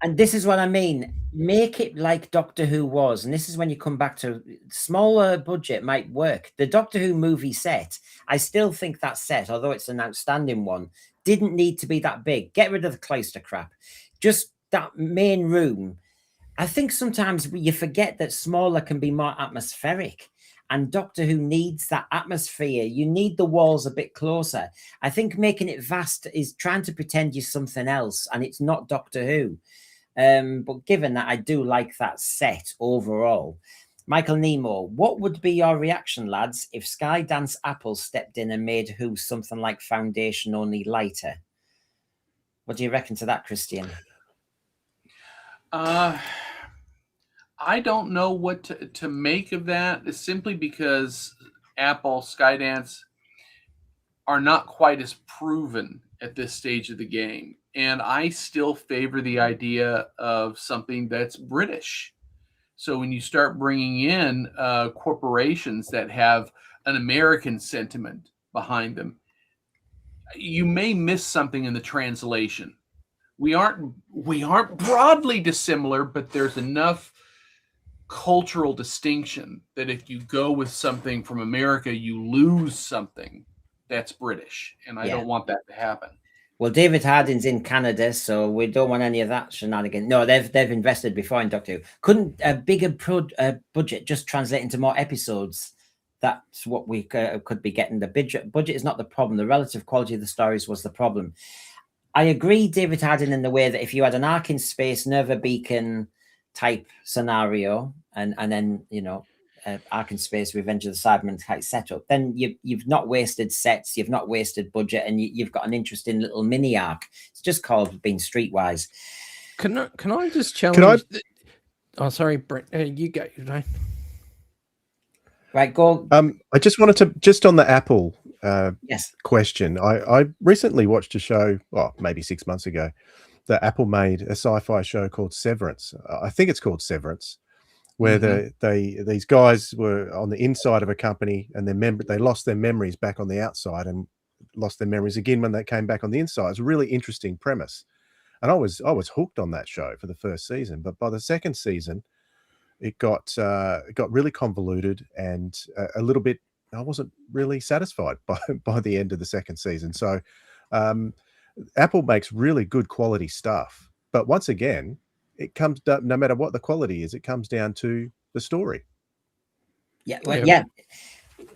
And this is what I mean. Make it like Doctor Who was. And this is when you come back to smaller budget might work. The Doctor Who movie set, I still think that set, although it's an outstanding one, didn't need to be that big. Get rid of the cloister crap. Just that main room, I think sometimes you forget that smaller can be more atmospheric. And Doctor Who needs that atmosphere. You need the walls a bit closer. I think making it vast is trying to pretend you're something else, and it's not Doctor Who. But given that, I do like that set overall. Michael Nemo, what would be your reaction, lads, if Skydance Apple stepped in and made Who something like Foundation, only lighter? What do you reckon to that, Christian? I don't know what to make of that, simply because Apple, Skydance are not quite as proven at this stage of the game. And I still favor the idea of something that's British. So when you start bringing in corporations that have an American sentiment behind them, you may miss something in the translation. We aren't broadly dissimilar, but there's enough cultural distinction that if you go with something from America, you lose something that's British, and I don't want that to happen. Well, David Harding's in Canada, so we don't want any of that shenanigans. No, they've invested before in Doctor Who. Couldn't a bigger budget just translate into more episodes? That's what we could be getting. The budget is not the problem. The relative quality of the stories was the problem. I agree, David Harding, in the way that if you had an Ark in Space, Nerva Beacon type scenario, and then, you know, Ark in Space, Revenge of the Cybermen type setup, then you've not wasted sets, you've not wasted budget, and you've got an interesting little mini arc. It's just called being streetwise. Can I just challenge? Oh, sorry, Brent. You go. Right, go. I just wanted to, just on the Apple yes question. I recently watched a show, maybe 6 months ago, that Apple made a sci-fi show called Severance. I think it's called Severance, where these guys were on the inside of a company, and they lost their memories back on the outside, and lost their memories again when they came back on the inside. It's a really interesting premise, and I was hooked on that show for the first season. But by the second season, it got really convoluted and a little bit. I wasn't really satisfied by the end of the second season. So Apple makes really good quality stuff, but once again, it comes down, no matter what the quality is, it comes down to the story. Yeah, well, yeah.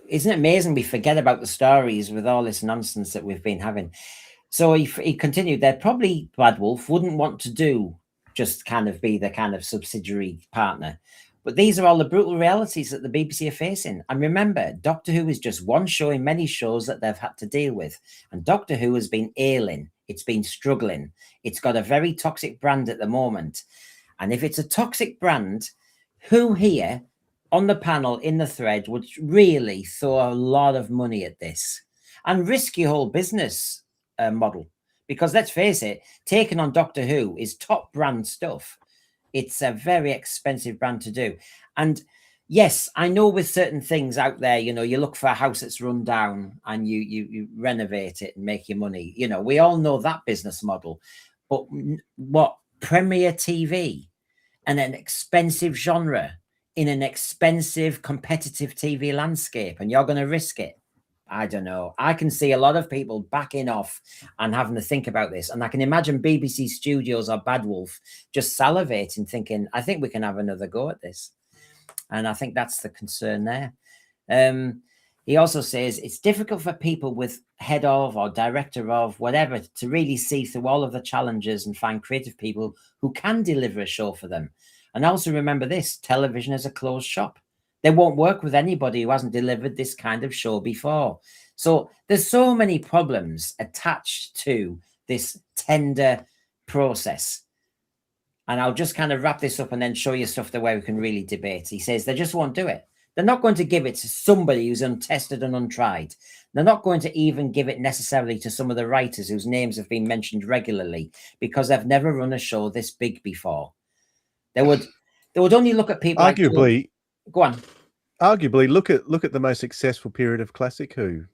Isn't it amazing we forget about the stories with all this nonsense that we've been having? So he continued, that probably Bad Wolf wouldn't want to do just kind of be the kind of subsidiary partner. But these are all the brutal realities that the BBC are facing. And remember, Doctor Who is just one show in many shows that they've had to deal with. And Doctor Who has been ailing. It's been struggling. It's got a very toxic brand at the moment. And if it's a toxic brand, who here on the panel in the thread would really throw a lot of money at this and risk your whole business model? Because let's face it, taking on Doctor Who is top brand stuff. It's a very expensive brand to do. And yes, I know with certain things out there, you know, you look for a house that's run down and you renovate it and make your money. You know, we all know that business model. But what Premier TV and an expensive genre in an expensive competitive TV landscape, and you're going to risk it? I don't know. I can see a lot of people backing off and having to think about this. And I can imagine BBC Studios or Bad Wolf just salivating, thinking, I think we can have another go at this. And I think that's the concern there. He also says it's difficult for people with head of or director of whatever to really see through all of the challenges and find creative people who can deliver a show for them. And also remember this, television is a closed shop. They won't work with anybody who hasn't delivered this kind of show before. So there's so many problems attached to this tender process. And I'll just kind of wrap this up and then show you stuff the way we can really debate. He says they just won't do it. They're not going to give it to somebody who's untested and untried. They're not going to even give it necessarily to some of the writers whose names have been mentioned regularly because they've never run a show this big before. They would only look at people arguably. Go on. Arguably, look at the most successful period of Classic Who,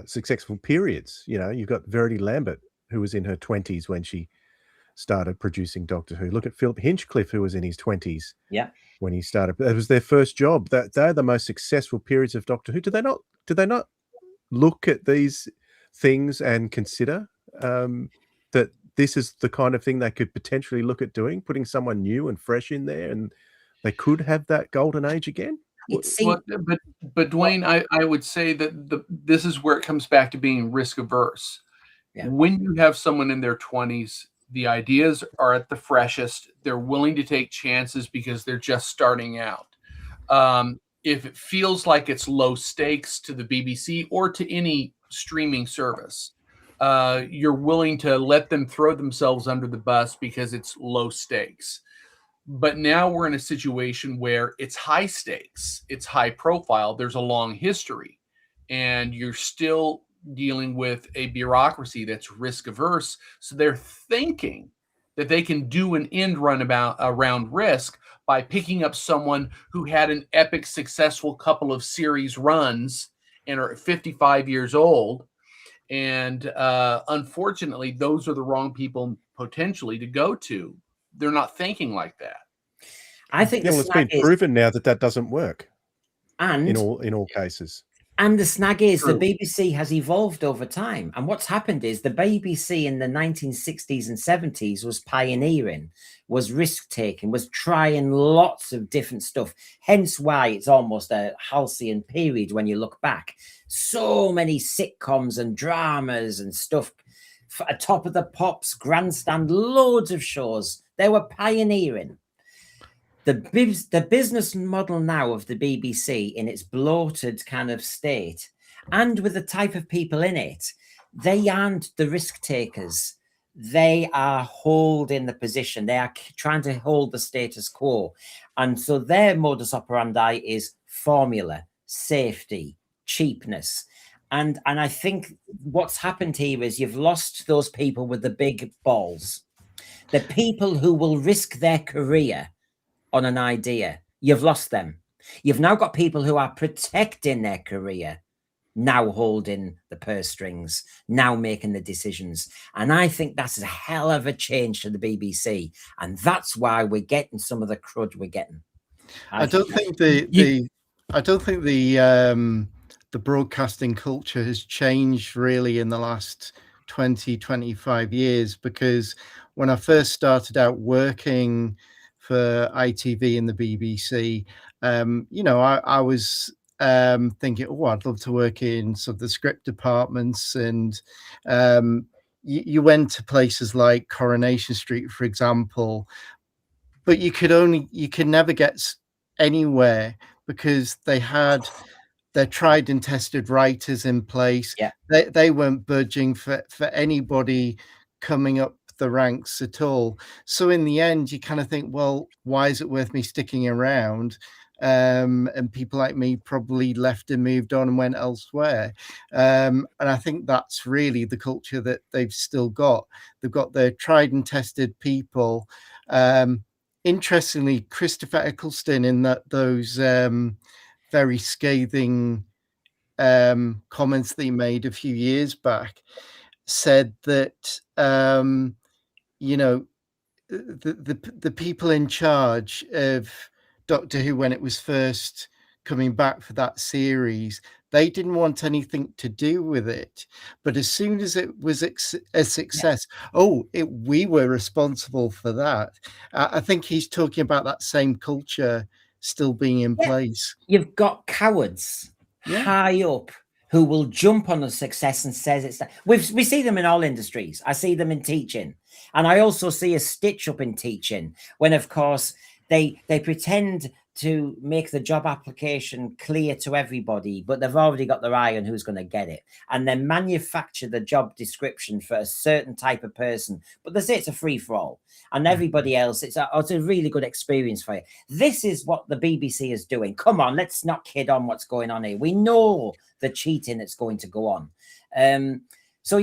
successful periods. You know, you've got Verity Lambert, who was in her 20s when she started producing Doctor Who. Look at Philip Hinchcliffe, who was in his 20s. Yeah. When he started. It was their first job. They're the most successful periods of Doctor Who. Do they not look at these things and consider that this is the kind of thing they could potentially look at doing, putting someone new and fresh in there, and they could have that golden age again? But Dwayne, I would say that this is where it comes back to being risk averse. Yeah. When you have someone in their 20s, the ideas are at the freshest. They're willing to take chances because they're just starting out. If it feels like it's low stakes to the BBC or to any streaming service, you're willing to let them throw themselves under the bus because it's low stakes. But now we're in a situation where it's high stakes, it's high profile, there's a long history, and you're still dealing with a bureaucracy that's risk averse. So they're thinking that they can do an end run around risk by picking up someone who had an epic, successful couple of series runs and are 55 years old. And unfortunately, those are the wrong people potentially to go to. They're not thinking like that. I think it's been proven now that doesn't work. And in all cases. And the snag is the BBC has evolved over time. And what's happened is the BBC in the 1960s and 70s was pioneering, was risk-taking, was trying lots of different stuff. Hence why it's almost a halcyon period when you look back. So many sitcoms and dramas and stuff. Top of the Pops, Grandstand, loads of shows. They were pioneering. The business model now of the BBC in its bloated kind of state, and with the type of people in it, they aren't the risk takers. They are holding the position. They are trying to hold the status quo. And so their modus operandi is formula, safety, cheapness. And I think what's happened here is you've lost those people with the big balls. The people who will risk their career on an idea, you've lost them. You've now got people who are protecting their career, now holding the purse strings, now making the decisions. And I think that's a hell of a change to the BBC. And that's why we're getting some of the crud we're getting. I don't think the broadcasting culture has changed really in the last 20, 25 years, because when I first started out working for ITV and the BBC, I was thinking, oh, I'd love to work in sort of the script departments, and you went to places like Coronation Street, for example, but you could never get anywhere because they had their tried and tested writers in place. Yeah. They weren't budging for anybody coming up the ranks at all. So in the end, you kind of think, well, why is it worth me sticking around? And people like me probably left and moved on and went elsewhere. And I think that's really the culture that they've still got. They've got their tried and tested people. Interestingly, Christopher Eccleston, in those very scathing comments that he made a few years back, said that the people in charge of Doctor Who when it was first coming back for that series, they didn't want anything to do with it. But as soon as it was a success, we were responsible for that. I think he's talking about that same culture still being in place. You've got cowards high up who will jump on a success and says it's that. We see them in all industries. I see them in teaching. And I also see a stitch up in teaching when, of course, they pretend to make the job application clear to everybody, but they've already got their eye on who's going to get it. And then manufacture the job description for a certain type of person. But they say it's a free-for-all. And everybody else, it's a really good experience for you. This is what the BBC is doing. Come on, let's not kid on what's going on here. We know the cheating that's going to go on. So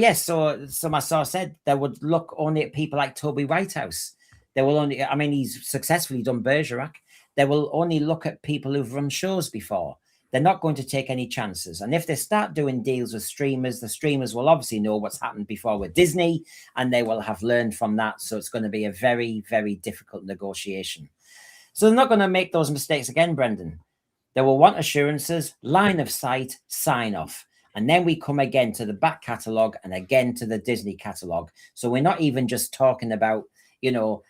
my source said they would look only at people like Toby Whitehouse. They will only, he's successfully done Bergerac. They will only look at people who've run shows before. They're not going to take any chances. And if they start doing deals with streamers, the streamers will obviously know what's happened before with Disney, and they will have learned from that. So it's going to be a very, very difficult negotiation. So they're not going to make those mistakes again, Brendan. They will want assurances, line of sight, sign off. And then we come again to the back catalogue and again to the Disney catalogue. So we're not even just talking about, you know,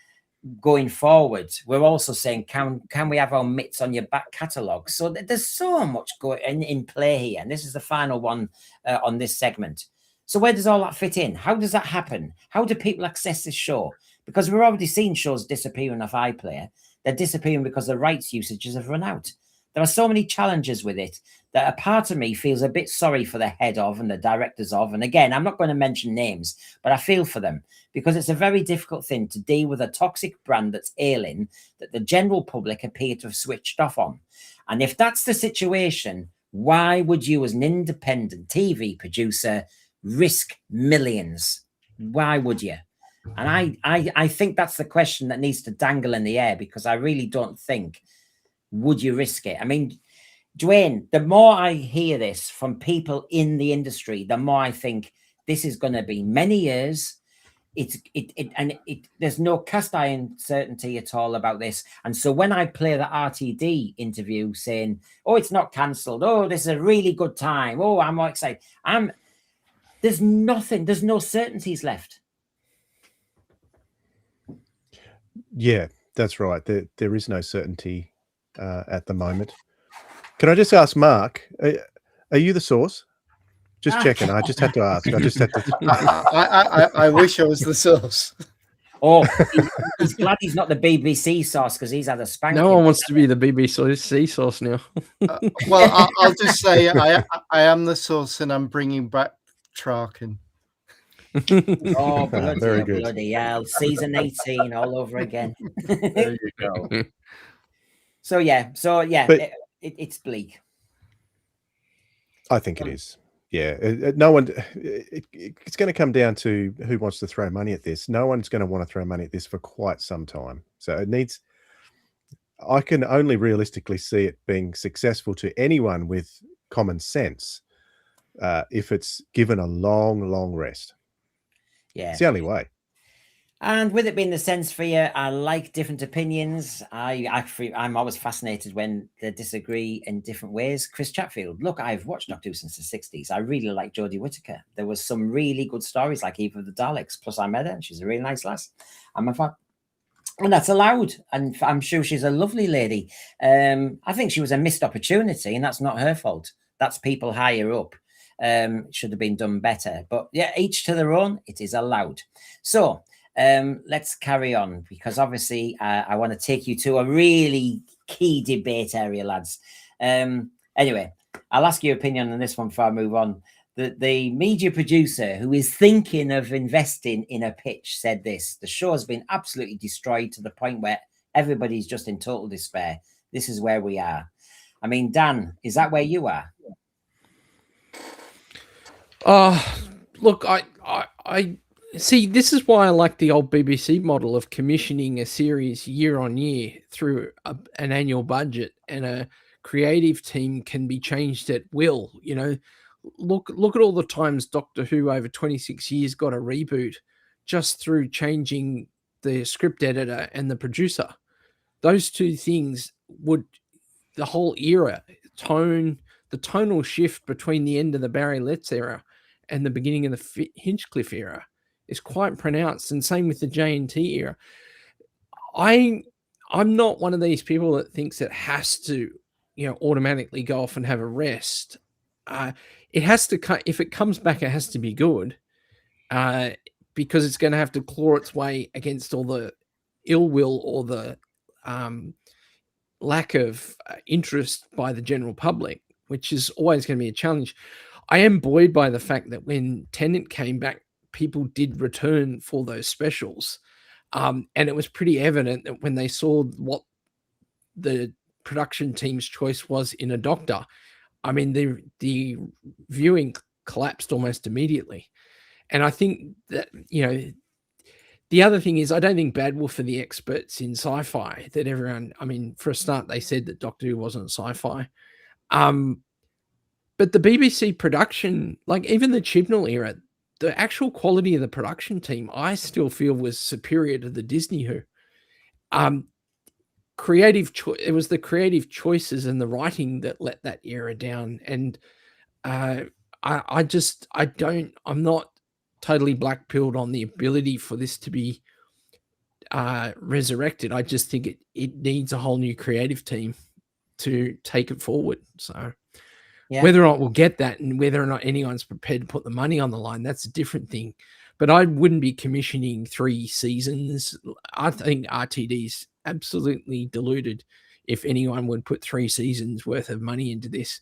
going forward. We're also saying, can we have our mitts on your back catalogue? So there's so much going in play here. And this is the final one on this segment. So where does all that fit in? How does that happen? How do people access this show? Because we're already seeing shows disappearing off iPlayer. They're disappearing because the rights usages have run out. There are so many challenges with it that a part of me feels a bit sorry for the head of and the directors of. And again, I'm not going to mention names, but I feel for them because it's a very difficult thing to deal with a toxic brand that's ailing that the general public appear to have switched off on. And if that's the situation, why would you as an independent TV producer risk millions? Why would you? And I think that's the question that needs to dangle in the air, because I really don't think, would you risk it? I mean, Dwayne, the more I hear this from people in the industry, the more I think this is going to be many years. There's no cast iron certainty at all about this. And so when I play the RTD interview saying, oh, it's not cancelled, oh, this is a really good time, oh, I'm more excited, there's nothing, there's no certainties left. Yeah, that's right. There is no certainty at the moment. Can I just ask Mark, are you the source? Just checking. I just had to ask. I just had to. I wish I was the source. Oh, he's glad he's not the BBC source because he's had a spanking. No one wants to be the BBC source now. Well, I'll just say I am the source, and I'm bringing back Traken. Oh, very good. Bloody hell. Season 18 all over again. There you go. So but it's bleak. I think it is. Yeah, no one. It's going to come down to who wants to throw money at this. No one's going to want to throw money at this for quite some time. So it needs. I can only realistically see it being successful to anyone with common sense if it's given a long, long rest. Yeah, it's the only way. And with it being the sense sphere, I like different opinions. I'm always fascinated when they disagree in different ways. Chris Chatfield, look, I've watched Doctor Who since the 60s. I really like Jodie Whittaker. There was some really good stories like Eve of the Daleks. Plus, I met her and she's a really nice lass. And that's allowed. And I'm sure she's a lovely lady. I think she was a missed opportunity, and that's not her fault. That's people higher up. Should have been done better. But yeah, each to their own. It is allowed. So let's carry on, because obviously I want to take you to a really key debate area, lads. Anyway, I'll ask your opinion on this one before I move on. The media producer who is thinking of investing in a pitch said this: the show has been absolutely destroyed to the point where everybody's just in total despair. This is where we are. I mean, Dan, is that where you are? Look, I see, this is why I like the old BBC model of commissioning a series year on year through an annual budget, and a creative team can be changed at will. You know, look at all the times Doctor Who over 26 years got a reboot just through changing the script editor and the producer. Those two things would, the whole era, the tonal shift between the end of the Barry Letts era and the beginning of the Hinchcliffe era is quite pronounced, and same with the JNT era. I'm not one of these people that thinks it has to, automatically go off and have a rest. It has to, if it comes back, it has to be good, because it's going to have to claw its way against all the ill will or the lack of interest by the general public, which is always going to be a challenge. I am buoyed by the fact that when Tennant came back, people did return for those specials. And it was pretty evident that when they saw what the production team's choice was in a Doctor, I mean, the viewing collapsed almost immediately. And I think that, the other thing is, I don't think Bad Wolf are the experts in sci-fi that everyone, I mean, for a start, they said that Doctor Who wasn't sci-fi. But the BBC production, like even the Chibnall era, the actual quality of the production team, I still feel was superior to the Disney Who. It was the creative choices and the writing that let that era down. And I'm not totally black-pilled on the ability for this to be resurrected. I just think it needs a whole new creative team to take it forward. So whether or not we'll get that and whether or not anyone's prepared to put the money on the line, that's a different thing. But I wouldn't be commissioning 3 seasons. I think RTD's absolutely deluded if anyone would put 3 seasons worth of money into this.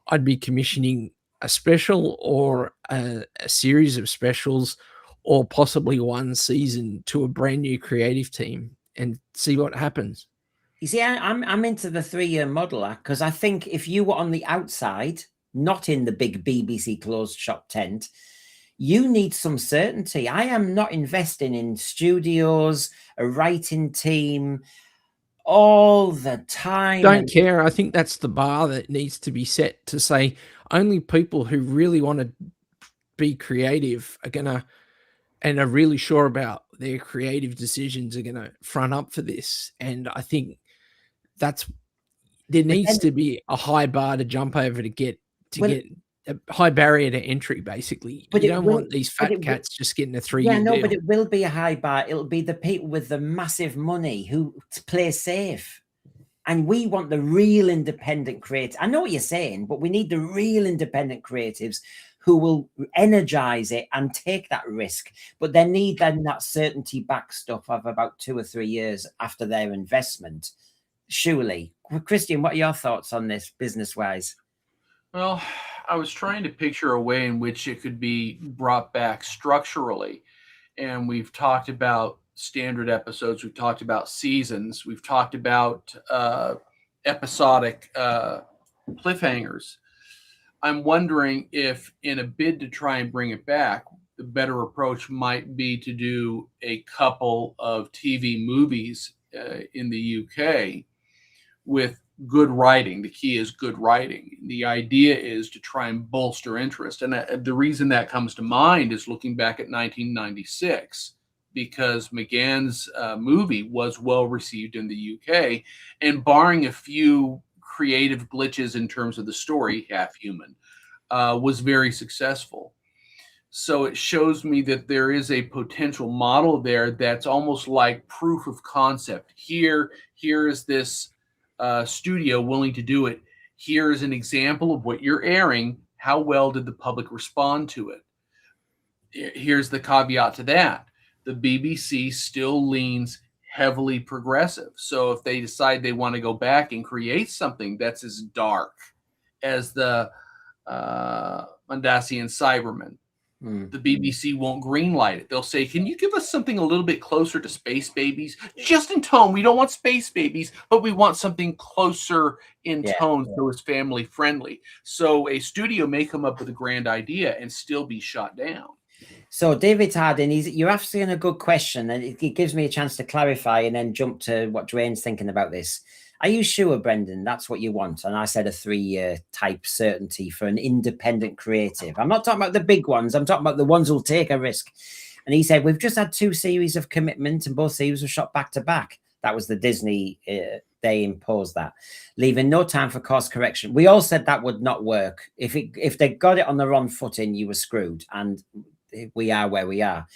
I'd be commissioning a special or a series of specials, or possibly 1 season to a brand new creative team and see what happens. You see, I'm into the 3-year model, because I think if you were on the outside, not in the big BBC closed shop tent, you need some certainty. I am not investing in studios, a writing team, all the time. Don't care. I think that's the bar that needs to be set, to say only people who really want to be creative are gonna, and are really sure about their creative decisions, are gonna front up for this. And I think there needs to be a high bar to jump over to get a high barrier to entry, basically. But you don't want these fat cats just getting a 3-year deal. But it will be a high bar. It'll be the people with the massive money who play safe. And we want the real independent creators. I know what you're saying, but we need the real independent creatives who will energize it and take that risk. But they need then that certainty backstop of about 2 or 3 years after their investment. Surely. Christian, what are your thoughts on this business-wise? Well, I was trying to picture a way in which it could be brought back structurally. And we've talked about standard episodes. We've talked about seasons. We've talked about episodic cliffhangers. I'm wondering if, in a bid to try and bring it back, the better approach might be to do a couple of TV movies in the UK with good writing. The key is good writing. The idea is to try and bolster interest. And the reason that comes to mind is looking back at 1996, because McGann's movie was well received in the UK, and barring a few creative glitches in terms of the story, Half Human, was very successful. So it shows me that there is a potential model there that's almost like proof of concept. Here is this studio willing to do it. Here is an example of what you're airing. How well did the public respond to it? Here's the caveat to that. The BBC still leans heavily progressive. So if they decide they want to go back and create something that's as dark as the Mondasian Cybermen, the BBC won't greenlight it. They'll say, can you give us something a little bit closer to Space Babies? Just in tone. We don't want Space Babies, but we want something closer in tone so it's family friendly. So a studio may come up with a grand idea and still be shot down. So David Harding, you're asking a good question, and it gives me a chance to clarify and then jump to what Dwayne's thinking about this. Are you sure, Brendan, that's what you want? And I said a 3-year type certainty for an independent creative. I'm not talking about the big ones. I'm talking about the ones who'll take a risk. And he said, we've just had 2 series of commitment and both series were shot back to back. That was the Disney, they imposed that, leaving no time for course correction. We all said that would not work. If they got it on the wrong footing, you were screwed. And we are where we are.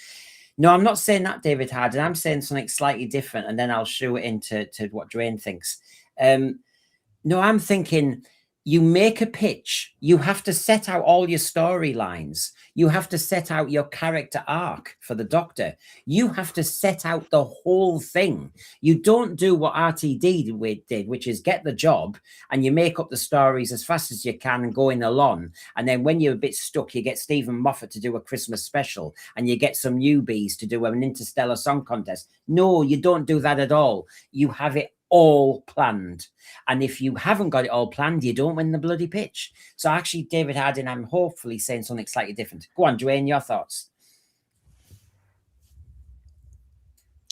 No, I'm not saying that, David Harding. I'm saying something slightly different, and then I'll show it into what Dwayne thinks. No, I'm thinking you make a pitch. You have to set out all your storylines. You have to set out your character arc for the Doctor. You have to set out the whole thing. You don't do what RTD did, which is get the job and you make up the stories as fast as you can and go in along. And then when you're a bit stuck, you get Stephen Moffat to do a Christmas special and you get some newbies to do an Interstellar Song Contest. No, you don't do that at all. You have it all planned. And if you haven't got it all planned, you don't win the bloody pitch. So actually, David Harding, I'm hopefully saying something slightly different. Go on, Dwayne, your thoughts.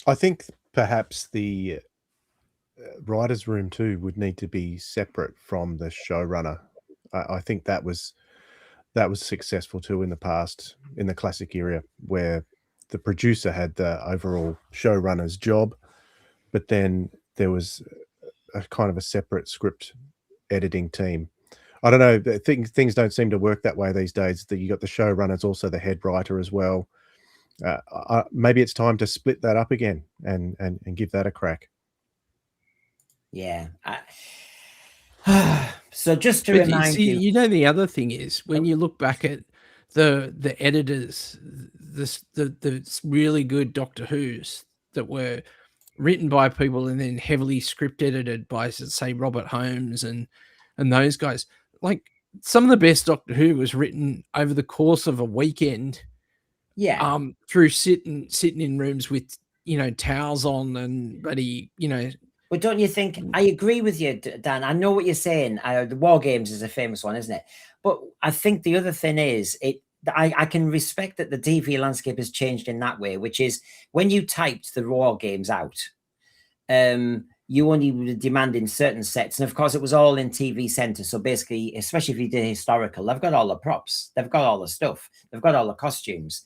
I think perhaps the writer's room too would need to be separate from the showrunner. I think that was successful too in the past, in the classic era, where the producer had the overall showrunner's job, but then there was a kind of a separate script editing team. I don't know. Things don't seem to work that way these days. You got the showrunners, also the head writer as well. Maybe it's time to split that up again and give that a crack. Yeah. So just to But remind see, you, you know, the other thing is when you look back at the editors, the really good Doctor Who's that were written by people and then heavily script edited by, say, Robert Holmes and those guys. Like some of the best Doctor Who was written over the course of a weekend. yeah. Through sitting in rooms with, you know, towels on and buddy, you know. But don't you think, I agree with you, Dan. I know what you're saying. The War Games is a famous one, isn't it? But I think the other thing is, I can respect that the TV landscape has changed in that way, which is when you typed the War Games out, you only were demanding certain sets. And of course, it was all in TV Centre. So basically, especially if you did historical, they've got all the props, they've got all the stuff, they've got all the costumes.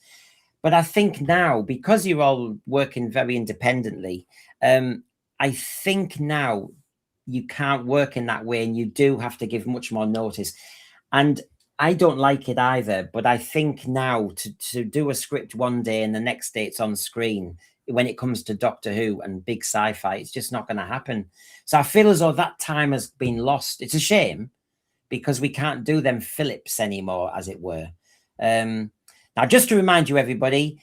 But I think now, because you're all working very independently, I think now you can't work in that way and you do have to give much more notice. And I don't like it either, but I think now to do a script one day and the next day it's on screen, when it comes to Doctor Who and big sci-fi, it's just not going to happen. So I feel as though that time has been lost. It's a shame because we can't do them Phillips anymore, as it were. Now, just to remind you, everybody,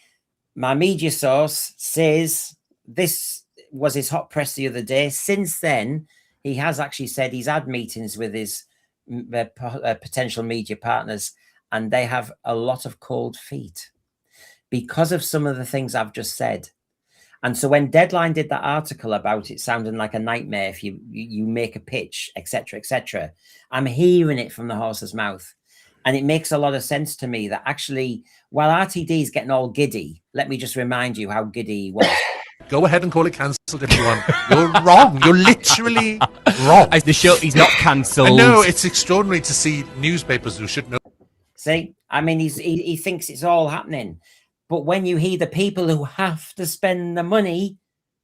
my media source says this was his hot press the other day. Since then, he has actually said he's had meetings with his potential media partners, and they have a lot of cold feet because of some of the things I've just said. And so when Deadline did that article about it sounding like a nightmare if you make a pitch, etc., I'm hearing it from the horse's mouth. And it makes a lot of sense to me that actually, while RTD is getting all giddy, let me just remind you how giddy he was. Go ahead and call it cancelled if you want. You're wrong. You're literally wrong. The show, he's not cancelled. I know, it's extraordinary to see newspapers who should know. See, I mean, he thinks it's all happening. But when you hear the people who have to spend the money,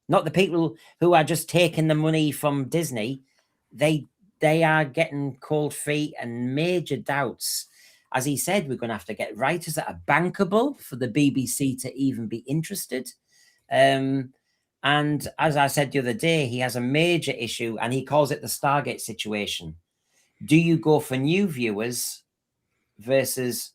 not the people who are just taking the money from Disney, they are getting cold feet and major doubts. As he said, we're going to have to get writers that are bankable for the BBC to even be interested. And as I said the other day, he has a major issue and he calls it the Stargate situation. Do you go for new viewers versus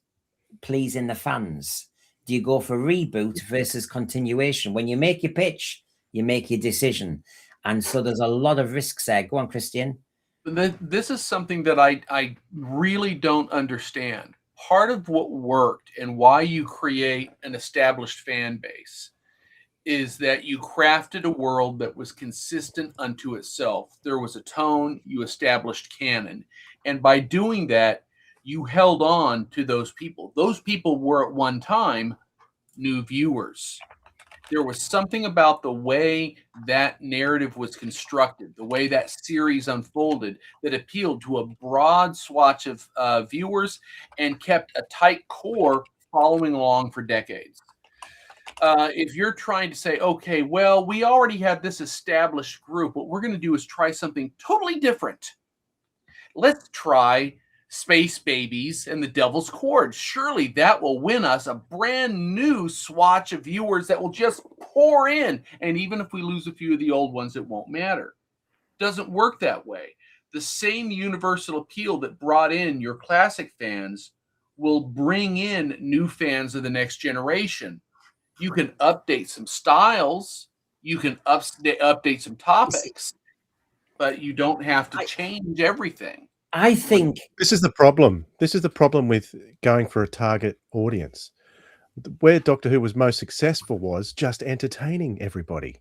pleasing the fans? Do you go for reboot versus continuation? When you make your pitch, you make your decision. And so there's a lot of risks there. Go on, Christian. This is something that I really don't understand. Part of what worked and why you create an established fan base is that you crafted a world that was consistent unto itself. There was a tone, you established canon. And by doing that, you held on to those people. Those people were at one time new viewers. There was something about the way that narrative was constructed, the way that series unfolded, that appealed to a broad swatch of viewers and kept a tight core following along for decades. If you're trying to say, okay, well, we already have this established group, what we're going to do is try something totally different. Let's try Space Babies and the Devil's Chord. Surely that will win us a brand new swatch of viewers that will just pour in. And even if we lose a few of the old ones, it won't matter. Doesn't work that way. The same universal appeal that brought in your classic fans will bring in new fans of the next generation. You can update some styles. You can update some topics, but you don't have to change everything. I think this is the problem. This is the problem with going for a target audience. Where Doctor Who was most successful was just entertaining everybody.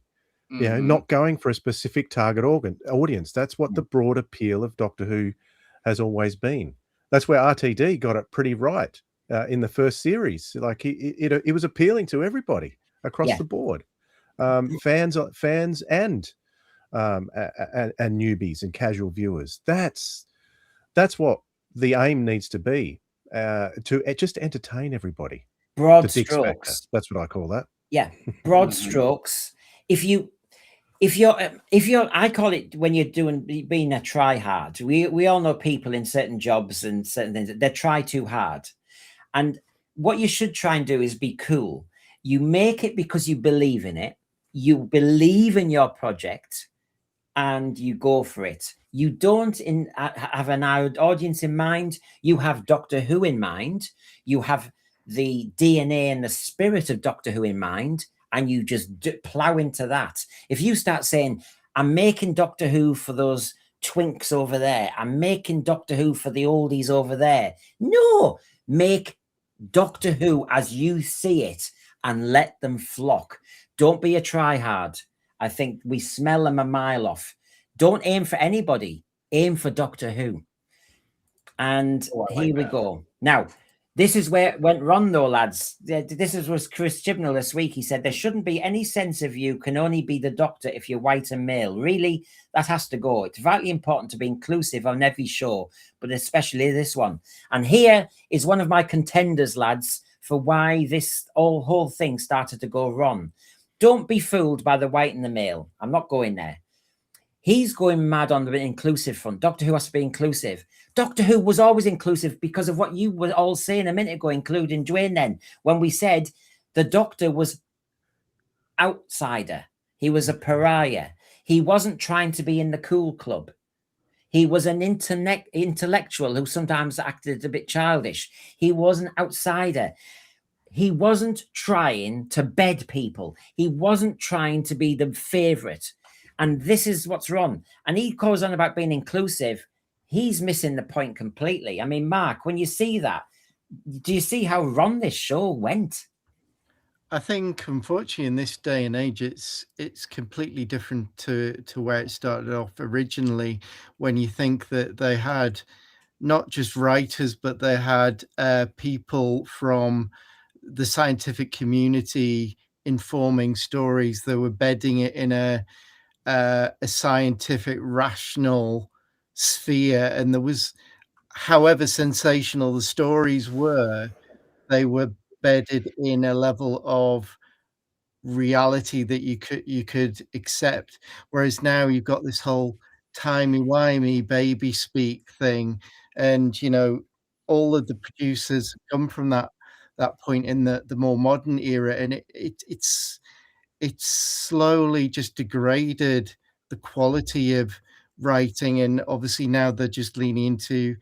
Mm-hmm. You know, not going for a specific target audience. That's what the broad appeal of Doctor Who has always been. That's where RTD got it pretty right in the first series. Like it was appealing to everybody across the board, fans and newbies and casual viewers. That's what the aim needs to be, to just entertain everybody. Broad strokes. That's what I call that. Yeah, broad strokes. If you if you're, I call it when you're being a try hard. We all know people in certain jobs and certain things, they try too hard. And what you should try and do is be cool. You make it because you believe in it. You believe in your project and you go for it. You don't have an audience in mind. You have Doctor Who in mind. You have the DNA and the spirit of Doctor Who in mind, and you just plow into that. If you start saying, I'm making Doctor Who for those twinks over there, I'm making Doctor Who for the oldies over there. No, make Doctor Who as you see it and let them flock. Don't be a try-hard. I think we smell them a mile off. Don't aim for anybody. Aim for Doctor Who. And here we go. Now, this is where it went wrong, though, lads. This was Chris Chibnall this week. He said, there shouldn't be any sense of you can only be the Doctor if you're white and male. Really, that has to go. It's vitally important to be inclusive on every show, but especially this one. And here is one of my contenders, lads, for why this whole thing started to go wrong. Don't be fooled by the white and the male. I'm not going there. He's going mad on the inclusive front. Doctor Who has to be inclusive. Doctor Who was always inclusive because of what you were all saying a minute ago, including Dwayne then, when we said the Doctor was outsider. He was a pariah. He wasn't trying to be in the cool club. He was an intellectual who sometimes acted a bit childish. He was an outsider. He wasn't trying to bed people. He wasn't trying to be the favorite. And this is what's wrong. And he goes on about being inclusive. He's missing the point completely. I mean, Mark, when you see that, do you see how wrong this show went? I think, unfortunately, in this day and age, it's completely different to where it started off originally, when you think that they had not just writers, but they had people from the scientific community informing stories. They were bedding it in a scientific, rational sphere, and there was, however sensational the stories were, they were bedded in a level of reality that you could accept. Whereas now you've got this whole timey-wimey baby speak thing, and all of the producers come from that point in the more modern era, and it's slowly just degraded the quality of writing. And obviously now they're just leaning into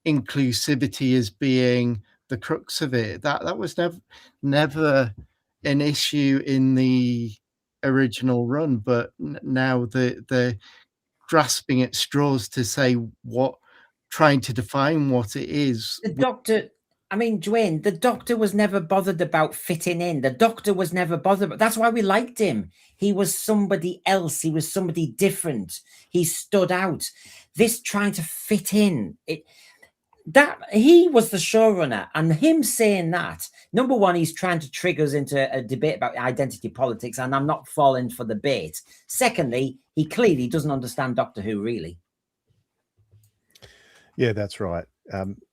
inclusivity as being the crux of it. That was never an issue in the original run, but now they're grasping at straws to say trying to define what it is. The Doctor, I mean, Dwayne, the Doctor was never bothered about fitting in. The Doctor was never bothered. That's why we liked him. He was somebody else. He was somebody different. He stood out. This trying to fit in, that he was the showrunner, and him saying that, number one, he's trying to trigger us into a debate about identity politics, and I'm not falling for the bait. Secondly, he clearly doesn't understand Doctor Who, really. Yeah, that's right.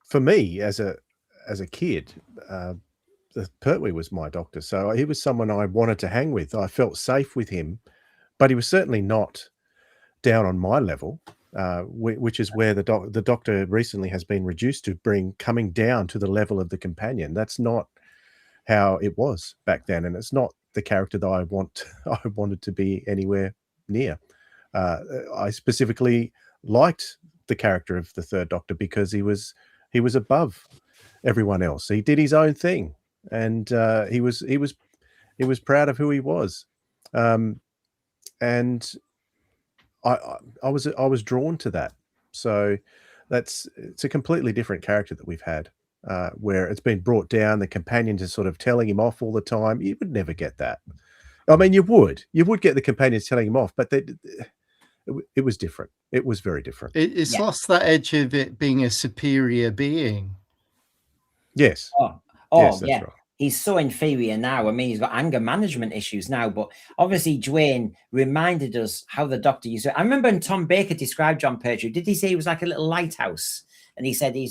For me, as a kid, Pertwee was my doctor, so he was someone I wanted to hang with. I felt safe with him, but he was certainly not down on my level. Which is where the Doctor recently has been reduced to, coming down to the level of the companion. That's not how it was back then, and it's not the character that I wanted to be anywhere near. I specifically liked the character of the Third Doctor because he was above everyone else. He did his own thing, and he was proud of who he was, and I was drawn to that. So it's a completely different character that we've had, where it's been brought down. The companions are sort of telling him off all the time. You would never get that. I mean, you would get the companions telling him off, but it was different. It was very different. It's lost that edge of it being a superior being. Yes. Yes, yeah. Right. He's so inferior now. I mean, he's got anger management issues now, but obviously Dwayne reminded us how the Doctor used to. I remember when Tom Baker described John Pertwee, did he say he was like a little lighthouse? And he said he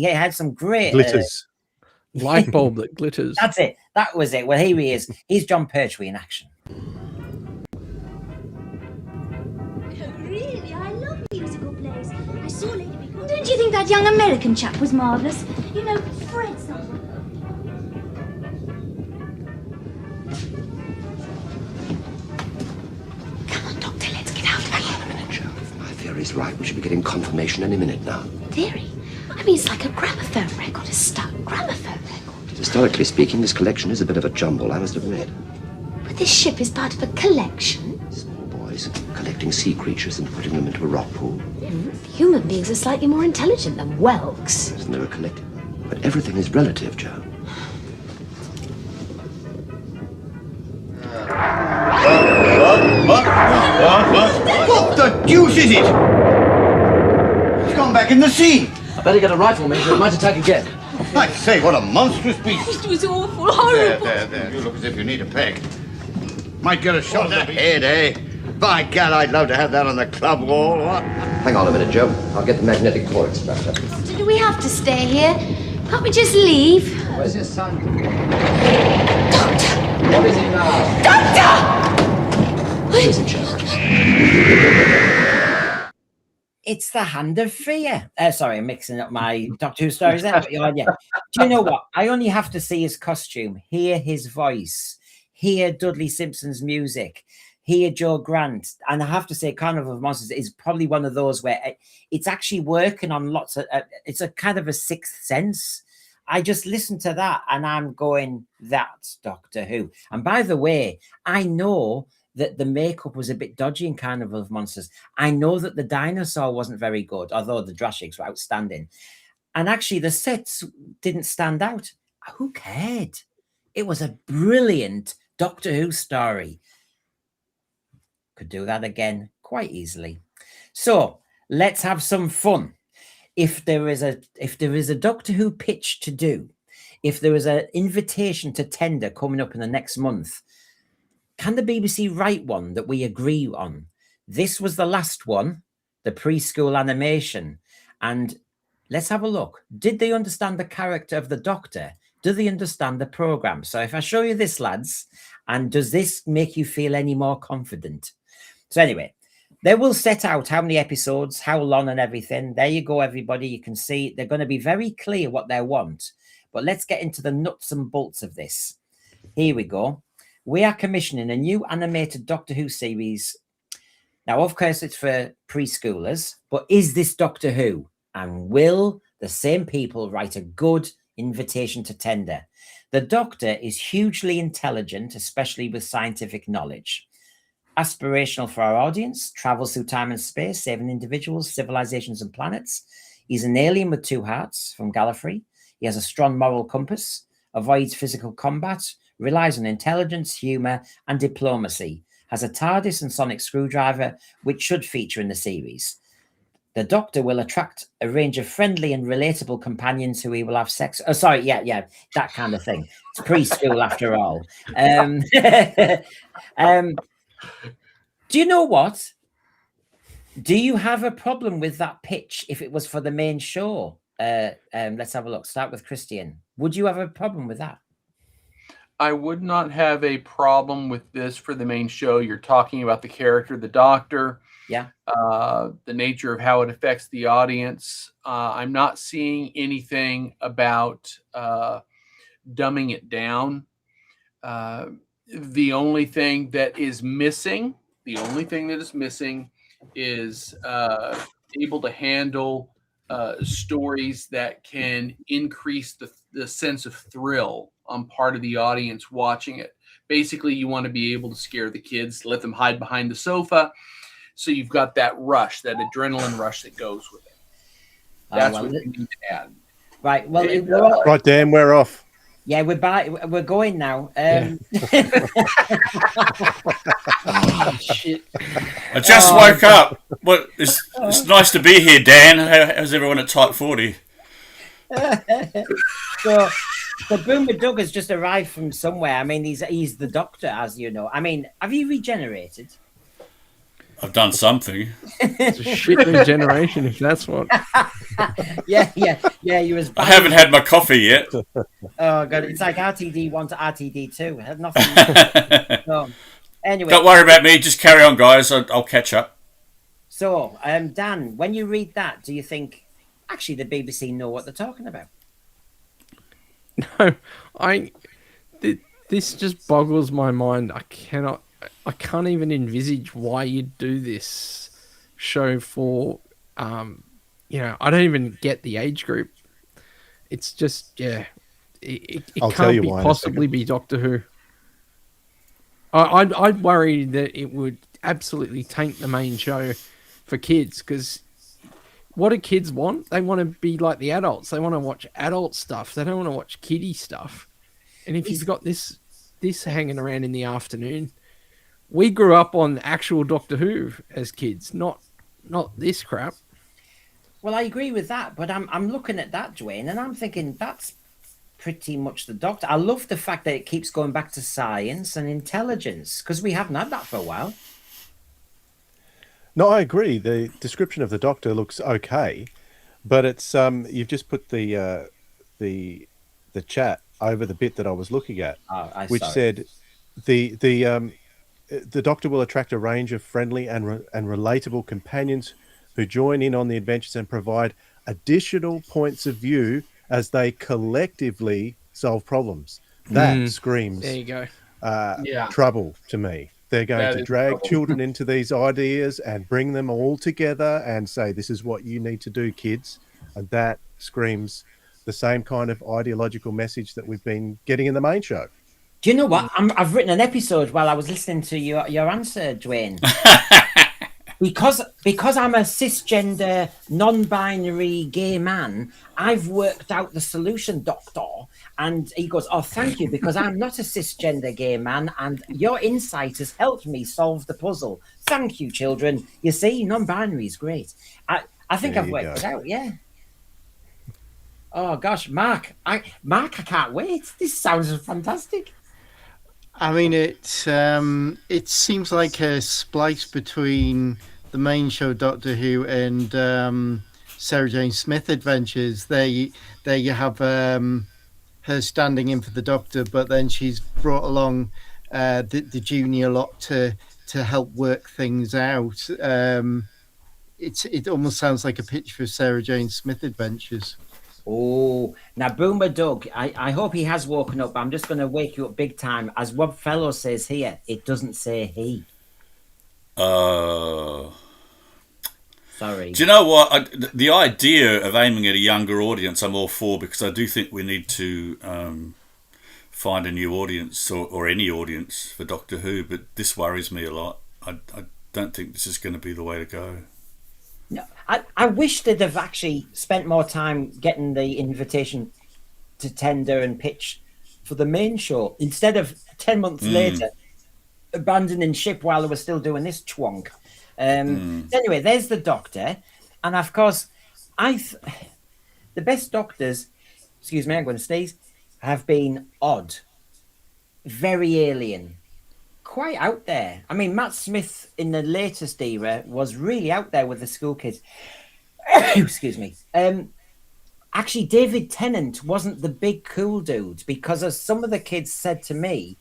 had some great glitters. Light bulb that glitters. That's it. That was it. Well, here he is. He's John Pertwee in action. that young American chap was marvellous. You know, Fred something. Come on, Doctor, let's get out of here. Hang on a minute, Joe. If my theory's right, we should be getting confirmation any minute now. Theory? I mean, it's like a gramophone record, a stuck gramophone record. Historically speaking, this collection is a bit of a jumble, I must admit. But this ship is part of a collection. Small boys collecting sea creatures and putting them into a rock pool. Human beings are slightly more intelligent than whelks. Isn't there a collective? But everything is relative, Joe. What the deuce is it? It's gone back in the sea. I better get a rifle, Major. It might attack again. I say, what a monstrous beast. It was awful, horrible. There. You look as if you need a peg. Might get a shot in the head, eh? By God, I'd love to have that on the club wall. What? Hang on a minute, Joe. I'll get the magnetic core extractor. Do we have to stay here? Can't we just leave? Where's your son? Doctor! What is it now? Doctor! What is it, Joe? It's the Hand of Fear. Sorry, I'm mixing up my Doctor Who stories there. But yeah. Do you know what? I only have to see his costume, hear his voice, hear Dudley Simpson's music, hear Joe Grant. And I have to say, Carnival of Monsters is probably one of those where it's actually working on lots of, it's a kind of a sixth sense. I just listen to that and I'm going, that's Doctor Who. And by the way, I know that the makeup was a bit dodgy in Carnival of Monsters. I know that the dinosaur wasn't very good, although the Drashigs were outstanding. And actually, the sets didn't stand out. Who cared? It was a brilliant Doctor Who story. Could do that again quite easily. So let's have some fun. If there is a Doctor Who pitch to do, if there is an invitation to tender coming up in the next month, can the BBC write one that we agree on? This was the last one, the preschool animation. And let's have a look. Did they understand the character of the Doctor? Do they understand the programme? So if I show you this, lads, and does this make you feel any more confident? So anyway, they will set out how many episodes, how long and everything. There you go, everybody. You can see they're going to be very clear what they want. But let's get into the nuts and bolts of this. Here we go. We are commissioning a new animated Doctor Who series. Now, of course, it's for preschoolers, but is this Doctor Who? And will the same people write a good invitation to tender? The Doctor is hugely intelligent, especially with scientific knowledge. Aspirational for our audience, travels through time and space, saving individuals, civilizations and planets. He's an alien with two hearts from Gallifrey. He has a strong moral compass, avoids physical combat, relies on intelligence, humour and diplomacy, has a TARDIS and sonic screwdriver, which should feature in the series. The Doctor will attract a range of friendly and relatable companions who he will have sex. Oh, sorry, yeah, that kind of thing. It's preschool after all. Do you know what? Do you have a problem with that pitch if it was for the main show? Let's have a look. Start with Christian. Would you have a problem with that? I would not have a problem with this for the main show. You're talking about the character, the Doctor. Yeah. The nature of how it affects the audience. I'm not seeing anything about dumbing it down. The only thing that is missing is able to handle stories that can increase the sense of thrill on part of the audience watching it. Basically, you want to be able to scare the kids, let them hide behind the sofa. So you've got that rush, that adrenaline rush that goes with it. That's what you need to add. Right. Well, right, Dan, we're off. Yeah, we're going now. Oh, shit. I just woke up. Well, it's nice to be here, Dan. How's everyone at Type 40? So Boomer Doug has just arrived from somewhere. I mean, he's the Doctor, as you know. I mean, have you regenerated? I've done something. It's a shit regeneration, if that's what. Yeah. You was. I haven't had my coffee yet. Oh god, it's like RTD1 to RTD2. Had nothing. So, anyway, don't worry about me. Just carry on, guys. I'll catch up. So, Dan, when you read that, do you think actually the BBC know what they're talking about. No, this just boggles my mind. I can't even envisage why you'd do this show for, I don't even get the age group. It's just, yeah, it can't possibly be Doctor Who. I'd worry that it would absolutely tank the main show for kids, because what do kids want? They want to be like the adults. They want to watch adult stuff. They don't want to watch kiddie stuff. And if you've got this hanging around in the afternoon, we grew up on actual Doctor Who as kids, not this crap. Well, I agree with that, but I'm looking at that, Dwayne, and I'm thinking that's pretty much the Doctor. I love the fact that it keeps going back to science and intelligence, because we haven't had that for a while. No, I agree. The description of the Doctor looks okay, but it's you've just put the chat over the bit that I was looking at, which said the Doctor will attract a range of friendly and relatable companions who join in on the adventures and provide additional points of view as they collectively solve problems. That screams there you go. Trouble to me. They're going to drag children into these ideas and bring them all together and say, this is what you need to do, kids. And that screams the same kind of ideological message that we've been getting in the main show. Do you know what? I've written an episode while I was listening to your answer, Dwayne. Because I'm a cisgender, non-binary gay man, I've worked out the solution, Doctor. And he goes, oh, thank you, because I'm not a cisgender gay man, and your insight has helped me solve the puzzle. Thank you, children. You see, non-binary is great. I think I've worked it out, yeah. Oh, gosh, Mark, I can't wait. This sounds fantastic. I mean, it seems like a splice between the main show Doctor Who and Sarah Jane Smith Adventures. There you have her standing in for the Doctor, but then she's brought along the junior lot to help work things out. It almost sounds like a pitch for Sarah Jane Smith Adventures. Oh, now Boomer Doug, I hope he has woken up. I'm just going to wake you up big time. As Rob Fellow says here, it doesn't say he. Sorry. Do you know what? The idea of aiming at a younger audience, I'm all for, because I do think we need to find a new audience or any audience for Doctor Who, but this worries me a lot. I don't think this is going to be the way to go. No, I wish they'd have actually spent more time getting the invitation to tender and pitch for the main show instead of 10 months later abandoning ship while they were still doing this chwonk. Anyway, there's the Doctor, and of course, the best Doctors, excuse me, I'm going to sneeze, have been odd, very alien, quite out there. I mean, Matt Smith in the latest era was really out there with the school kids. Excuse me. Actually, David Tennant wasn't the big cool dude, because as some of the kids said to me,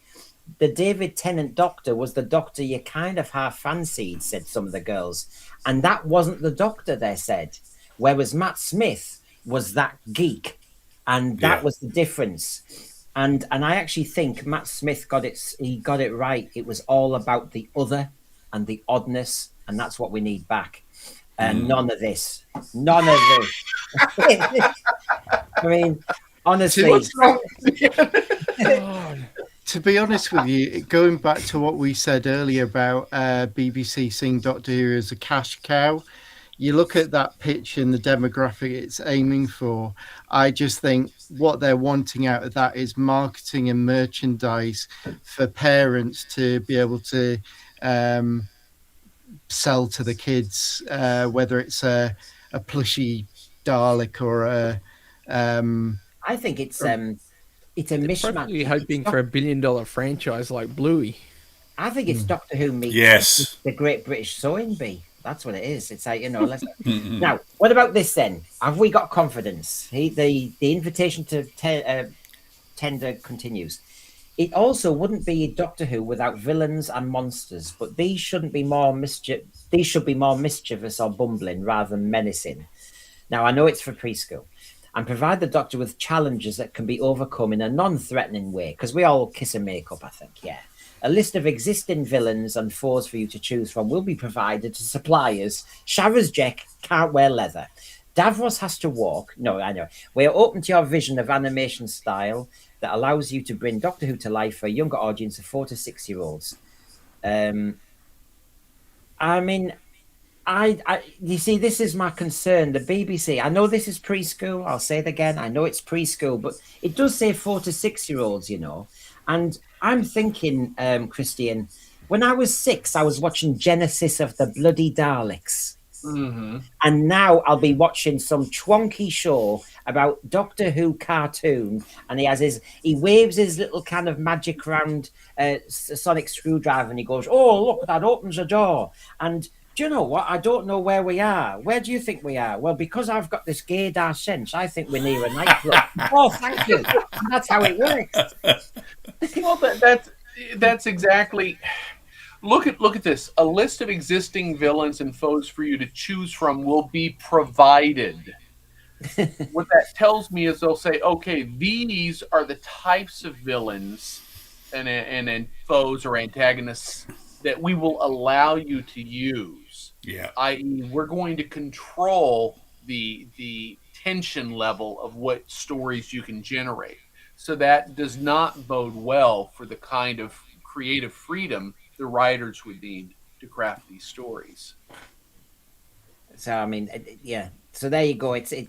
the David Tennant Doctor was the Doctor you kind of half fancied, said some of the girls. And that wasn't the Doctor, they said. Whereas Matt Smith was that geek. And that was the difference. And I actually think Matt Smith got it right. It was all about the other and the oddness, and that's what we need back. And none of this. None of this. I mean, honestly. What's wrong? To be honest with you, going back to what we said earlier about BBC seeing Doctor Who as a cash cow, you look at that pitch and the demographic it's aiming for, I just think what they're wanting out of that is marketing and merchandise for parents to be able to sell to the kids, whether it's a plushy Dalek or a... I think it's a mishmash. Probably hoping for $1 billion franchise like Bluey. I think it's Doctor Who meets the Great British Sewing Bee. That's what it is. It's like, let's... Now, what about this then? Have we got confidence? The invitation to tender continues. It also wouldn't be Doctor Who without villains and monsters, but these shouldn't be more mischievous or bumbling rather than menacing. Now, I know it's for preschool. And provide the Doctor with challenges that can be overcome in a non-threatening way. Because we all kiss and make up, I think, yeah. A list of existing villains and foes for you to choose from will be provided to suppliers. Shara's Jack can't wear leather. Davros has to walk. No, I know. We're open to your vision of animation style that allows you to bring Doctor Who to life for a younger audience of 4 to 6-year-olds. I mean, you see, this is my concern. The BBC, I know this is preschool. I'll say it again. I know it's preschool, but it does say 4 to 6-year-olds, you know. And I'm thinking, Christian, when I was 6, I was watching Genesis of the Bloody Daleks. Mm-hmm. And now I'll be watching some chwonky show about Doctor Who cartoon, and he waves his little kind of magic round sonic screwdriver, and he goes, "Oh, look, that opens a door." And do you know what? I don't know where we are. Where do you think we are? Well, because I've got this gaydar sense, I think we're near a nightclub. Oh, thank you. And that's how it works. Well, that's exactly. Look at this. A list of existing villains and foes for you to choose from will be provided. What that tells me is they'll say, okay, these are the types of villains and foes or antagonists that we will allow you to use. Yeah. I.e., we're going to control the tension level of what stories you can generate. So that does not bode well for the kind of creative freedom the writers would need to craft these stories. So, I mean, yeah. So there you go. I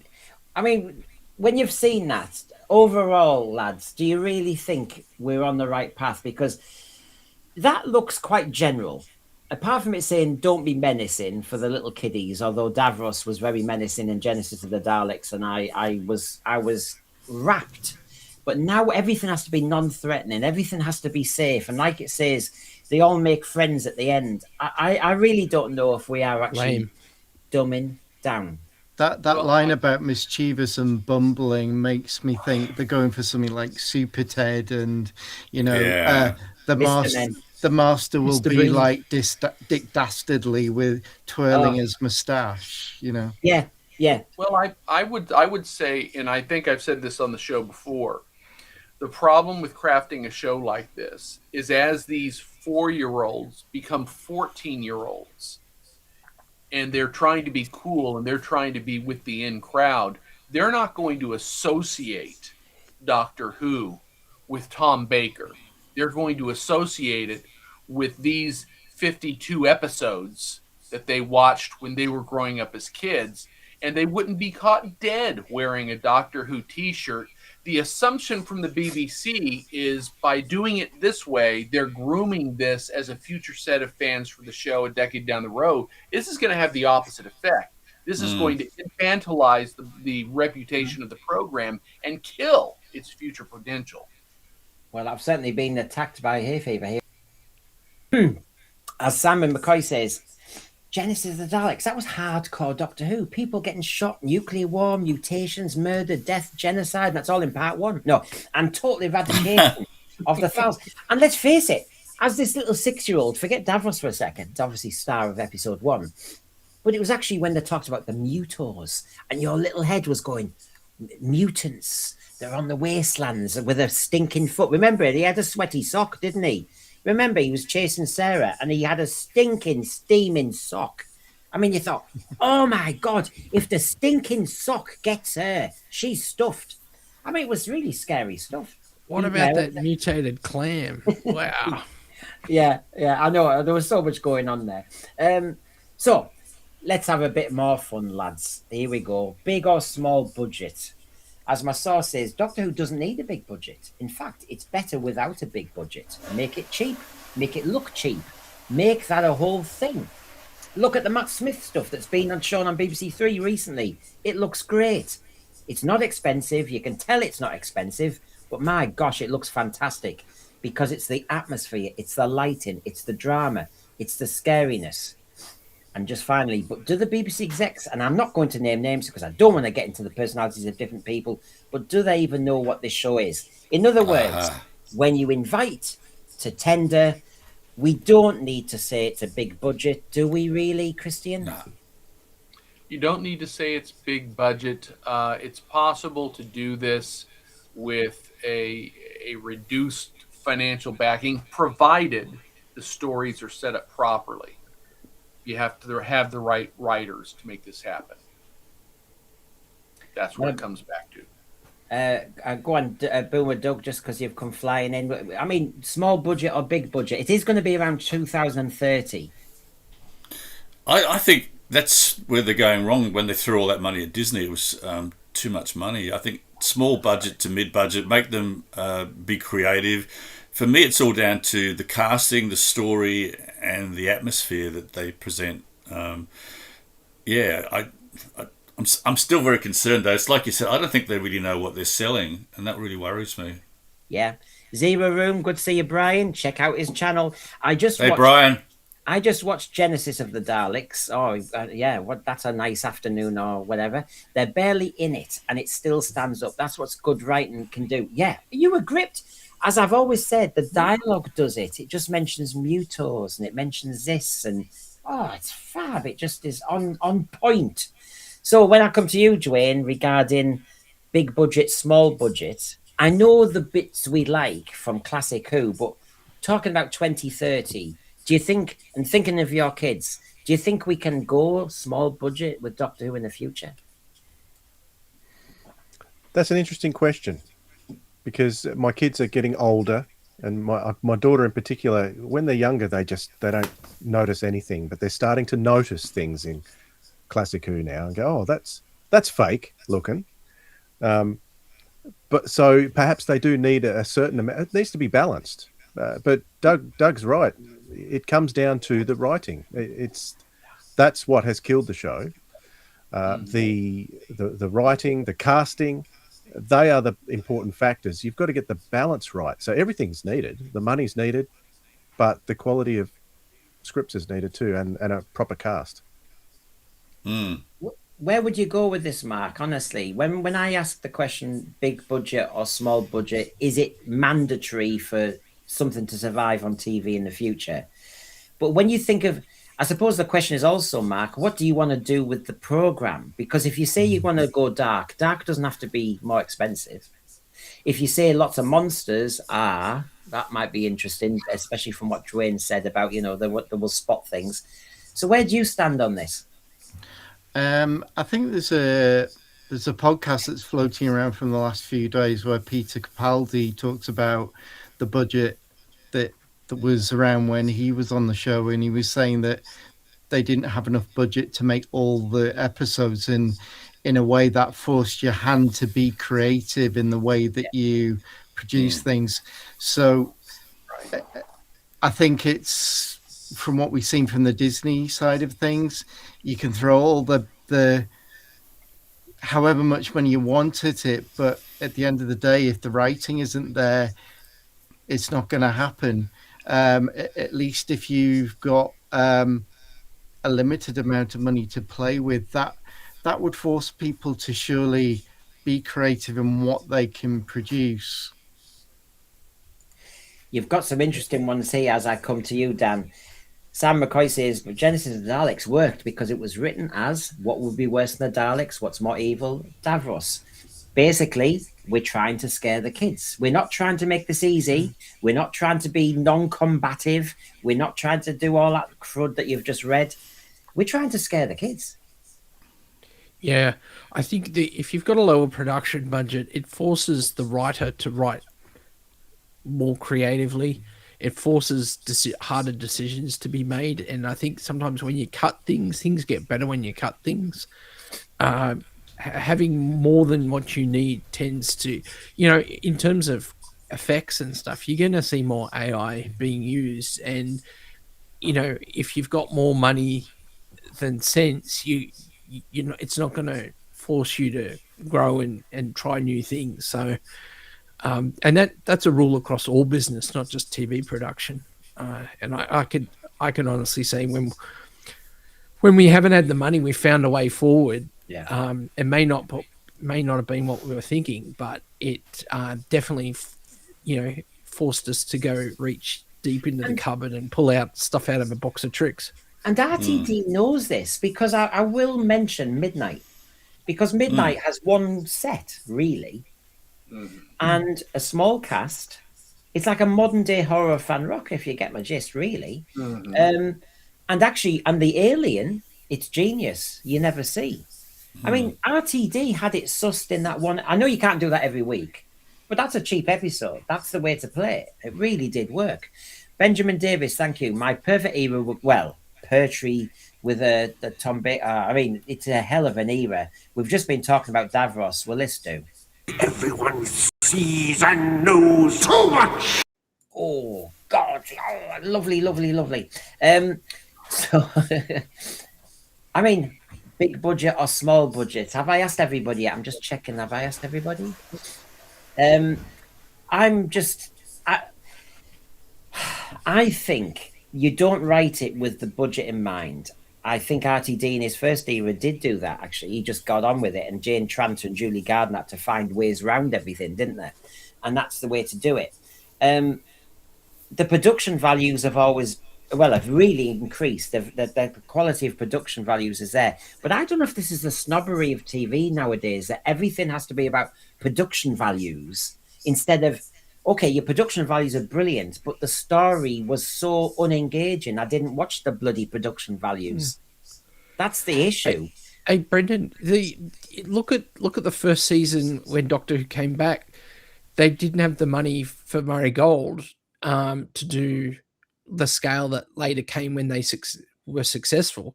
mean, when you've seen that, overall, lads, do you really think we're on the right path? Because that looks quite general. Apart from it saying, don't be menacing for the little kiddies, although Davros was very menacing in Genesis of the Daleks, and I was rapt. But now everything has to be non-threatening. Everything has to be safe. And like it says, they all make friends at the end. I really don't know if we are actually dumbing down. That line about mischievous and bumbling makes me think they're going for something like Super Ted, and the master will be like Dick Dastardly with twirling his moustache. You know. Yeah. Well, I would say, and I think I've said this on the show before, the problem with crafting a show like this is as these 4-year-olds become 14-year-olds and they're trying to be cool and they're trying to be with the in crowd, they're not going to associate Doctor Who with Tom Baker. They're going to associate it with these 52 episodes that they watched when they were growing up as kids, and they wouldn't be caught dead wearing a Doctor Who t-shirt. The assumption from the BBC is by doing it this way, they're grooming this as a future set of fans for the show a decade down the road. This is going to have the opposite effect. This is going to infantilize the reputation of the program and kill its future potential. Well, I've certainly been attacked by hay fever here. As Simon McCoy says, Genesis of the Daleks, that was hardcore Doctor Who. People getting shot, nuclear war, mutations, murder, death, genocide. That's all in part 1. No, and total eradication of the fouls. And let's face it, as this little 6-year-old, forget Davros for a second, it's obviously star of episode 1, but it was actually when they talked about the mutors, and your little head was going, mutants, they're on the wastelands with a stinking foot. Remember, he had a sweaty sock, didn't he? Remember, he was chasing Sarah and he had a stinking, steaming sock. I mean, you thought, oh my God, if the stinking sock gets her, she's stuffed. I mean, it was really scary stuff. What about that mutated clam? Wow. Yeah, I know. There was so much going on there. So let's have a bit more fun, lads. Here we go. Big or small budget. As my source says, Doctor Who doesn't need a big budget. In fact, it's better without a big budget. Make it cheap. Make it look cheap. Make that a whole thing. Look at the Matt Smith stuff that's been shown on BBC 3 recently. It looks great. It's not expensive. You can tell it's not expensive. But my gosh, it looks fantastic. Because it's the atmosphere. It's the lighting. It's the drama. It's the scariness. And just finally, but do the BBC execs, and I'm not going to name names because I don't want to get into the personalities of different people, but do they even know what this show is? In other words, when you invite to tender, we don't need to say it's a big budget, do we really, Christian? No. You don't need to say it's big budget. It's possible to do this with a reduced financial backing, provided the stories are set up properly. You have to have the right writers to make this happen. That's what it comes back to. Go on, Boomer Doug, just because you've come flying in. I mean, small budget or big budget, it is going to be around 2030. I think that's where they're going wrong when they threw all that money at Disney. It was too much money. I think small budget to mid-budget, make them be creative. For me, it's all down to the casting, the story, and the atmosphere that they present. I'm still very concerned, though. It's like you said, I don't think they really know what they're selling, and that really worries me. Yeah. Zero Room, good to see you, Brian. Check out his channel. Brian. I just watched Genesis of the Daleks. That's a nice afternoon or whatever. They're barely in it, and it still stands up. That's what good writing can do. Yeah, you were gripped. As I've always said, the dialogue does it. It just mentions Mutos, and it mentions this, and it's fab. It just is on point. So when I come to you, Dwayne, regarding big budget, small budget, I know the bits we like from Classic Who, but talking about 2030, do you think, and thinking of your kids, do you think we can go small budget with Doctor Who in the future? That's an interesting question, because my kids are getting older, and my daughter in particular, when they're younger, they don't notice anything, but they're starting to notice things in Classic Who now and go, oh, that's fake looking. But so perhaps they do need a certain amount. It needs to be balanced. But Doug's right. It comes down to the writing. That's what has killed the show. The writing, the casting, they are the important factors. You've got to get the balance right. So everything's needed. The money's needed, but the quality of scripts is needed too, and a proper cast. Where would you go with this, Mark? Honestly, when I ask the question, big budget or small budget, is it mandatory for something to survive on TV in the future? But when you think of, I suppose the question is also, Mark, what do you want to do with the program? Because if you say you want to go dark doesn't have to be more expensive. If you say lots of monsters, that might be interesting, especially from what Dwayne said about, they will spot things. So where do you stand on this? I think there's a podcast that's floating around from the last few days where Peter Capaldi talks about the budget that was around when he was on the show, and he was saying that they didn't have enough budget to make all the episodes in a way that forced your hand to be creative in the way that you produce things. So I think it's, from what we've seen from the Disney side of things, you can throw all the however much money you want at it, but at the end of the day, if the writing isn't there, it's not going to happen. At least if you've got a limited amount of money to play with, that would force people to surely be creative in what they can produce. You've got some interesting ones here as I come to you, Dan. Sam McCoy says, Genesis of the Daleks worked because it was written as what would be worse than the Daleks, what's more evil, Davros. Basically, we're trying to scare the kids. We're not trying to make this easy. We're not trying to be non-combative. We're not trying to do all that crud that you've just read. We're trying to scare the kids. Yeah, I think if you've got a lower production budget, it forces the writer to write more creatively. It forces harder decisions to be made. And I think sometimes when you cut things get better when you cut things. Having more than what you need tends to, in terms of effects and stuff, you're going to see more AI being used. And, if you've got more money than sense, it's not going to force you to grow and try new things. So, and that's a rule across all business, not just TV production. And I can honestly say when we haven't had the money, we found a way forward. Yeah. It may not have been what we were thinking, but it definitely, forced us to go reach deep into the cupboard and pull out stuff out of a box of tricks. And RTD knows this, because I will mention Midnight, because Midnight has one set, really, and a small cast. It's like a modern day horror fan rock, if you get my gist, really. And actually, and the alien, it's genius. You never see. I mean, RTD had it sussed in that one. I know you can't do that every week, but that's a cheap episode. That's the way to play it. It really did work. Benjamin Davis, thank you. My perfect era, well, Pertwee with the Tom Baker. I mean, it's a hell of an era. We've just been talking about Davros. Well, let's do. Everyone sees and knows too much. Oh God! Oh, lovely, lovely, lovely. So, I mean, big budget or small budget? Have I asked everybody? I'm just checking. Have I asked everybody? I think you don't write it with the budget in mind. I think RTD in his first era did do that, actually. He just got on with it, and Jane Tranter and Julie Gardner had to find ways around everything, didn't they? And that's the way to do it. The production values have really increased. The quality of production values is there. But I don't know if this is the snobbery of TV nowadays, that everything has to be about production values instead of, okay, your production values are brilliant, but the story was so unengaging. I didn't watch the bloody production values. That's the issue. Hey, Brendan, look at the first season when Doctor Who came back. They didn't have the money for Murray Gold to do the scale that later came when they were successful.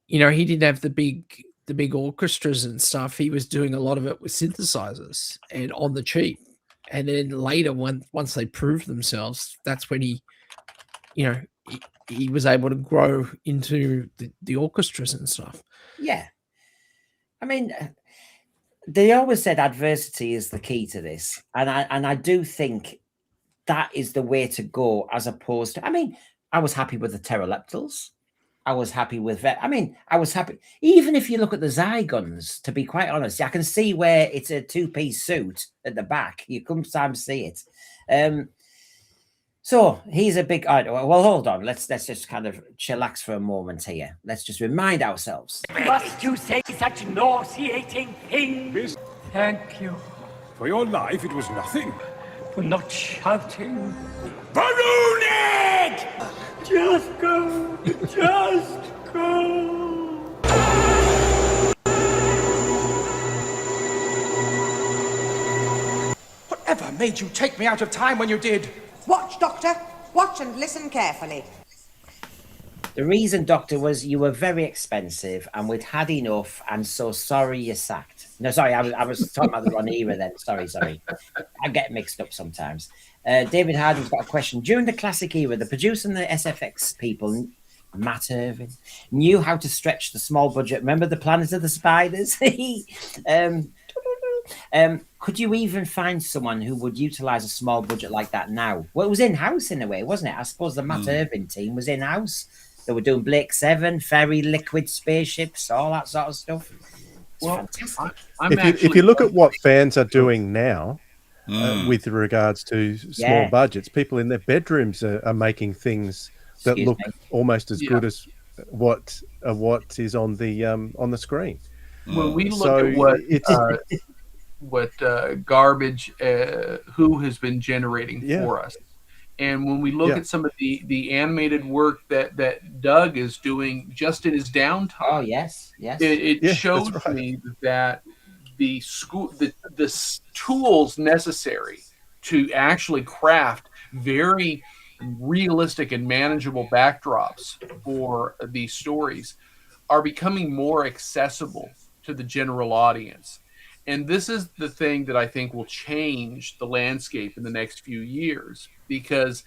You know, he didn't have the big orchestras and stuff. He was doing a lot of it with synthesizers and on the cheap. And then later, once they proved themselves, that's when he was able to grow into the orchestras and stuff. Yeah. I mean, they always said adversity is the key to this. And I do think that is the way to go, as opposed to, I mean, I was happy with the pteroleptals. I was happy with that. I mean, I was happy. Even if you look at the Zygons, to be quite honest, I can see where it's a two-piece suit at the back. You sometimes see it. So he's a big. Well, hold on. Let's just kind of chillax for a moment here. Let's just remind ourselves. Must you say such nauseating things? Thank you. For your life, it was nothing. For not shouting. Balloon it! Just go. Just go. Whatever made you take me out of time when you did? Watch, Doctor. Watch and listen carefully. The reason, Doctor, was you were very expensive and we'd had enough, and so sorry you sacked. No, sorry, I was talking about the wrong era then. Sorry. I get mixed up sometimes. David Harding's got a question. During the classic era, the producer and the SFX people, Matt Irving, knew how to stretch the small budget. Remember the Planet of the Spiders? Could you even find someone who would utilize a small budget like that now? Well, it was in-house in a way, wasn't it? I suppose the Matt Irving team was in-house. They were doing Blake 7, Ferry, Liquid Spaceships, all that sort of stuff. Well, if you look at what fans are doing now with regards to small budgets, people in their bedrooms are making things that look almost as good as what is on the screen. When we look at what garbage Who has been generating for us, and when we look at some of the animated work that Doug is doing just in his downtime, it shows me that the tools necessary to actually craft very realistic and manageable backdrops for these stories are becoming more accessible to the general audience. And this is the thing that I think will change the landscape in the next few years, because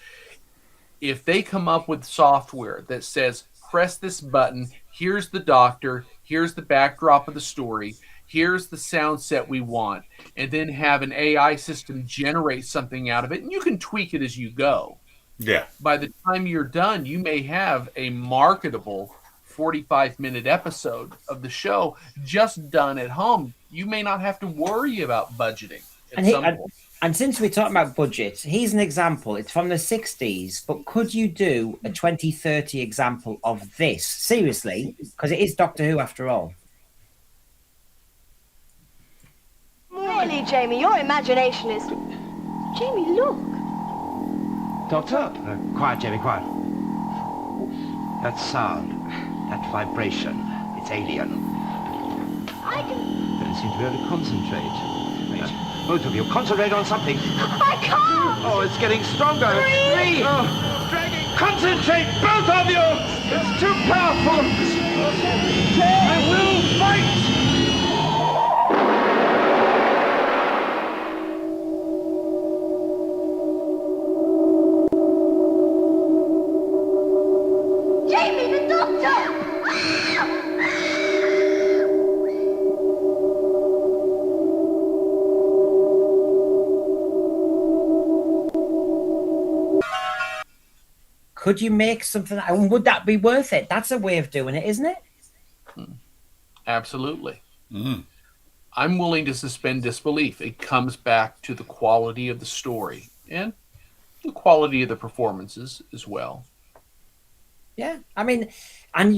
if they come up with software that says, press this button, here's the Doctor, here's the backdrop of the story, here's the sound set we want, and then have an AI system generate something out of it, and you can tweak it as you go. Yeah. By the time you're done, you may have a marketable 45-minute episode of the show just done at home. You may not have to worry about budgeting And since we're talking about budget, here's an example. It's from the 60s, but could you do a 2030 example of this? Seriously, because it is Doctor Who after all. Really, Jamie, your imagination is... Jamie, look. Doctor? Quiet, Jamie, quiet. That sound, that vibration, it's alien. I can... Don't seem to be able to concentrate. Both of you, concentrate on something. I can't! Oh, it's getting stronger. Three! Oh, dragging. Concentrate, both of you! It's too powerful. I will fight! Jamie, the doctor! Could you make something, and would that be worth it? That's a way of doing it, isn't it? Absolutely. I'm willing to suspend disbelief. It comes back to the quality of the story and the quality of the performances as well. Yeah, I mean, and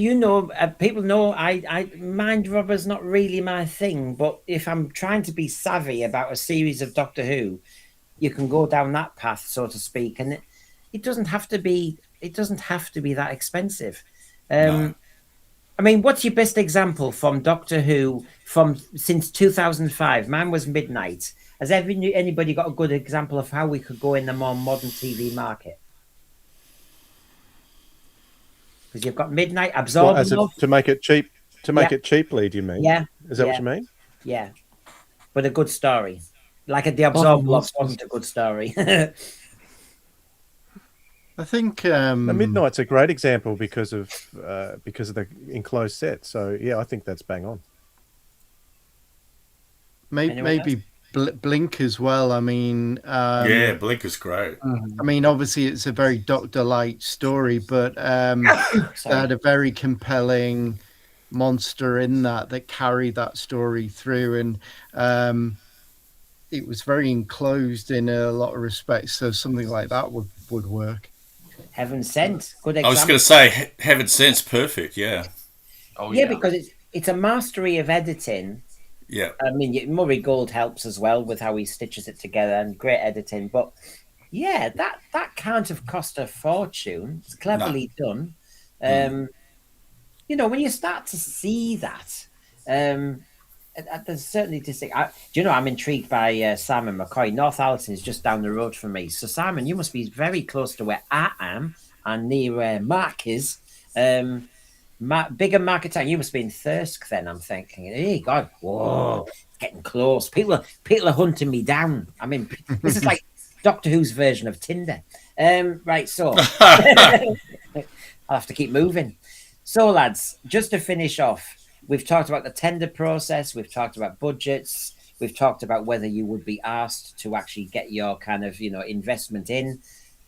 people know I mind robber's not really my thing, but if I'm trying to be savvy about a series of Doctor Who, you can go down that path, so to speak, and it doesn't have to be that expensive. No. I mean, what's your best example from Doctor Who since 2005? Mine was Midnight. Has anybody got a good example of how we could go in the more modern TV market? Because you've got Midnight, Absorb Love. To make it cheap, it cheaply, do you mean? Yeah. Is that what you mean? Yeah. But a good story. Like the Absorb Love wasn't a good story. I think Midnight's a great example because of the enclosed set. So yeah, I think that's bang on. Maybe Blink as well. I mean, yeah, Blink is great. I mean, obviously it's a very Doctor Light story, but they had a very compelling monster in that carried that story through, and it was very enclosed in a lot of respects. So something like that would work. Heaven Sent, good example. I was going to say Heaven Sent's perfect. Yeah. Oh yeah, because it's a mastery of editing. Yeah. I mean, Murray Gold helps as well with how he stitches it together, and great editing. But yeah, that can't have cost a fortune. It's cleverly done. You know, when you start to see that, there's certainly distinct. I'm intrigued by Simon McCoy. Northallerton is just down the road from me. So Simon, you must be very close to where I am and near where Mark is. Bigger market town. You must be in Thirsk then, I'm thinking. Hey, God, whoa, it's getting close. People are hunting me down. I mean, this is like Doctor Who's version of Tinder. Right, so I'll have to keep moving. So, lads, just to finish off, we've talked about the tender process. We've talked about budgets. We've talked about whether you would be asked to actually get your kind of, investment in.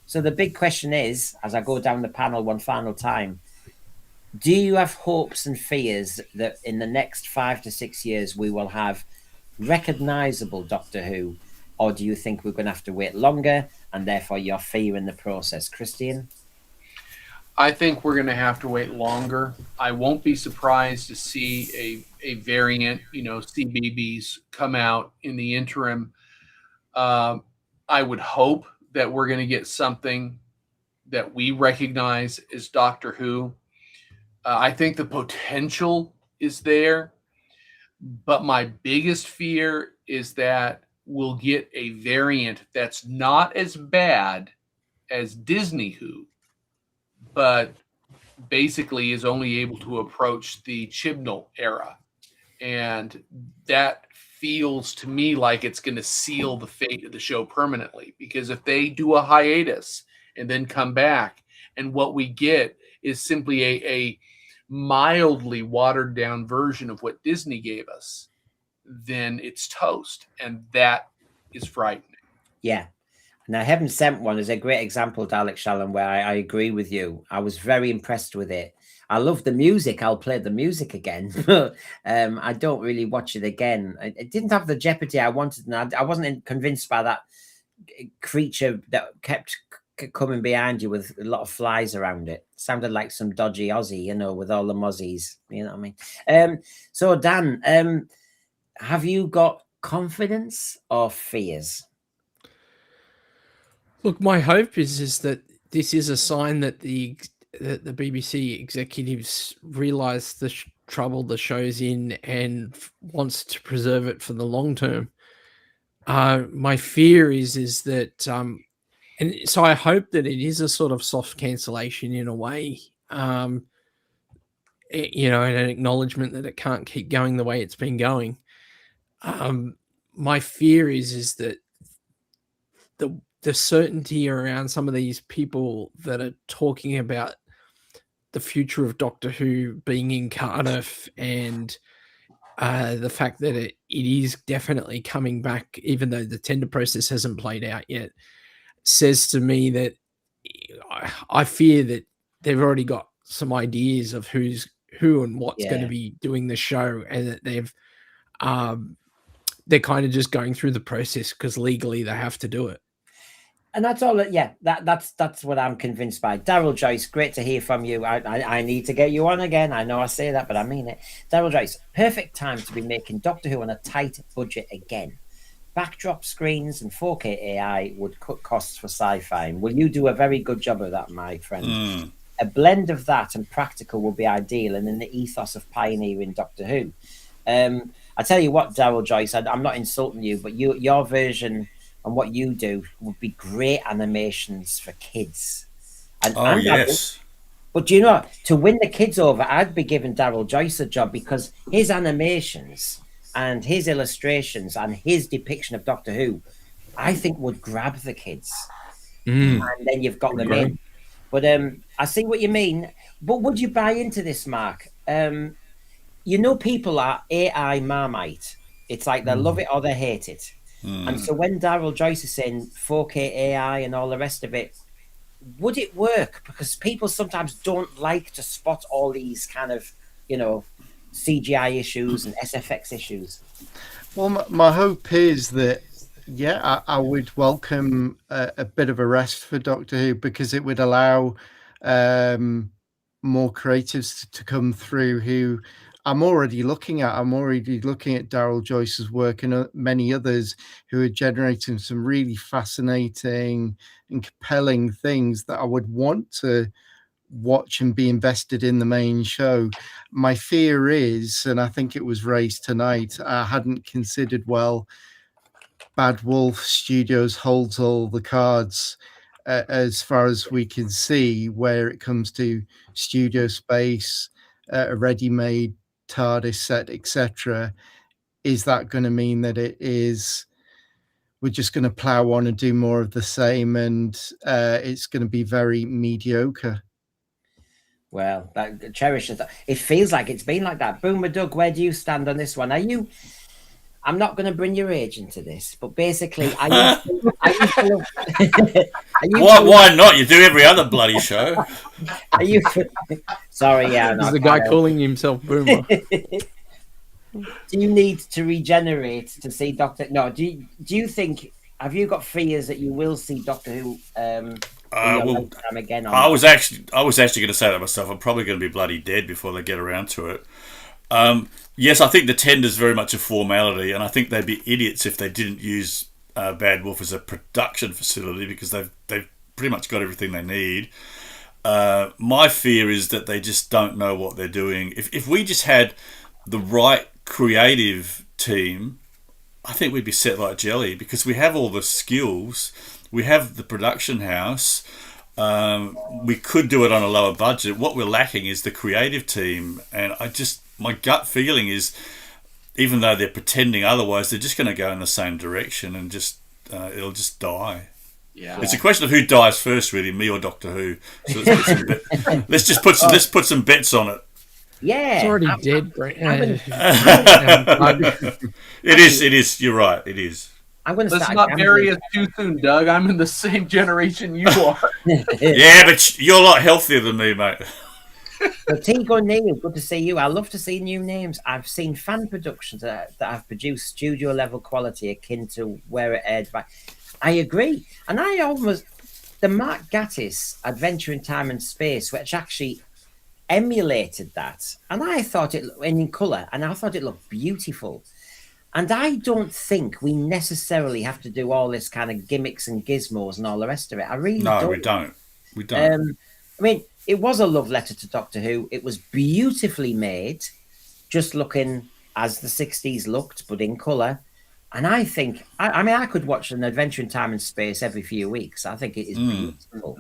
So the big question is, as I go down the panel one final time, do you have hopes and fears that in the next 5 to 6 years we will have recognizable Doctor Who, or do you think we're going to have to wait longer and therefore you're fearing the process? Christian? I think we're going to have to wait longer. I won't be surprised to see a variant, CBBS come out in the interim. I would hope that we're going to get something that we recognize as Doctor Who. I think the potential is there, but my biggest fear is that we'll get a variant that's not as bad as Disney Who, but basically is only able to approach the Chibnall era. And that feels to me like it's going to seal the fate of the show permanently, because if they do a hiatus and then come back and what we get is simply a mildly watered down version of what Disney gave us, then it's toast. And that is frightening. Yeah. Now, Heaven Sent one is a great example, Dalek Shalom, where I agree with you. I was very impressed with it. I love the music. I'll play the music again. But I don't really watch it again. It didn't have the jeopardy I wanted, and I wasn't convinced by that creature that kept coming behind you with a lot of flies around it. Sounded like some dodgy Aussie, you know, with all the mozzies. You know what I mean? So Dan, have you got confidence or fears? Look, my hope is that this is a sign that the BBC executives realise the trouble the show's in and wants to preserve it for the long term. My fear is that, and so I hope that it is a sort of soft cancellation in a way, you know, and an acknowledgement that it can't keep going the way it's been going. My fear is that the certainty around some of these people that are talking about the future of Doctor Who being in Cardiff and the fact that it is definitely coming back, even though the tender process hasn't played out yet, says to me that I fear that they've already got some ideas of who's who and what's going to be doing the show, and that they're kind of just going through the process because legally they have to do it. And that's all. That's what I'm convinced by. Daryl Joyce, great to hear from you. I need to get you on again. I know I say that, but I mean it. Daryl Joyce, perfect time to be making Doctor Who on a tight budget again. Backdrop screens and 4K AI would cut costs for sci-fi. Will you do a very good job of that, my friend? A blend of that and practical will be ideal, and in the ethos of pioneering Doctor Who. I tell you what, Daryl Joyce, I'm not insulting you, but your version and what you do would be great animations for kids. And yes. But you know, to win the kids over, I'd be giving Daryl Joyce a job, because his animations and his illustrations and his depiction of Doctor Who, I think would grab the kids. And then you've got them in. But I see what you mean. But would you buy into this, Mark? You know, people are AI Marmite. It's like they love it or they hate it. And so when Daryl Joyce is saying 4K AI and all the rest of it, would it work? Because people sometimes don't like to spot all these kind of, you know, CGI issues and SFX issues. Well, my hope is that, I would welcome a bit of a rest for Doctor Who, because it would allow more creatives to come through who I'm already looking at. I'm already looking at Daryl Joyce's work and many others who are generating some really fascinating and compelling things that I would want to watch and be invested in the main show. My fear is, and I think it was raised tonight, I hadn't considered, well, Bad Wolf Studios holds all the cards as far as we can see, where it comes to studio space, a ready-made TARDIS set, etc. Is that going to mean that we're just going to plow on and do more of the same, and it's going to be very mediocre? Well, cherish it. It feels like it's been like that. Boomer Doug, where do you stand on this one? I'm not going to bring your age into this, but basically, why not? You do every other bloody show. Sorry, There's the guy calling himself Boomer. Do you need to regenerate to see Doctor? No. Do you think? Have you got fears that you will see Doctor Who in your lifetime again? I was actually going to say that myself. I'm probably going to be bloody dead before they get around to it. Yes, I think the tender's very much a formality, and I think they'd be idiots if they didn't use Bad Wolf as a production facility, because they've pretty much got everything they need. My fear is that they just don't know what they're doing. If we just had the right creative team, I think we'd be set like jelly, because we have all the skills, we have the production house, we could do it on a lower budget. What we're lacking is the creative team, and my gut feeling is, even though they're pretending otherwise, they're just going to go in the same direction, and it'll just die. Yeah, it's a question of who dies first, really, me or Doctor Who. So let's put some bets on it. Yeah, it's already dead, Brent. It is. You're right. It is. I'm going to Let's not bury us too soon, Doug. I'm in the same generation you are. Yeah, but you're a lot healthier than me, mate. So Teague O'Neill, good to see you. I love to see new names. I've seen fan productions that have produced studio level quality akin to where it aired. I agree. And the Mark Gatiss Adventure in Time and Space, which actually emulated that. And I thought in colour, and I thought it looked beautiful. And I don't think we necessarily have to do all this kind of gimmicks and gizmos and all the rest of it. I really don't. No, we don't. We don't. I mean, it was a love letter to Doctor Who. It was beautifully made, just looking as the 60s looked, but in colour. And I think, I could watch an Adventure in Time and Space every few weeks. I think it is beautiful.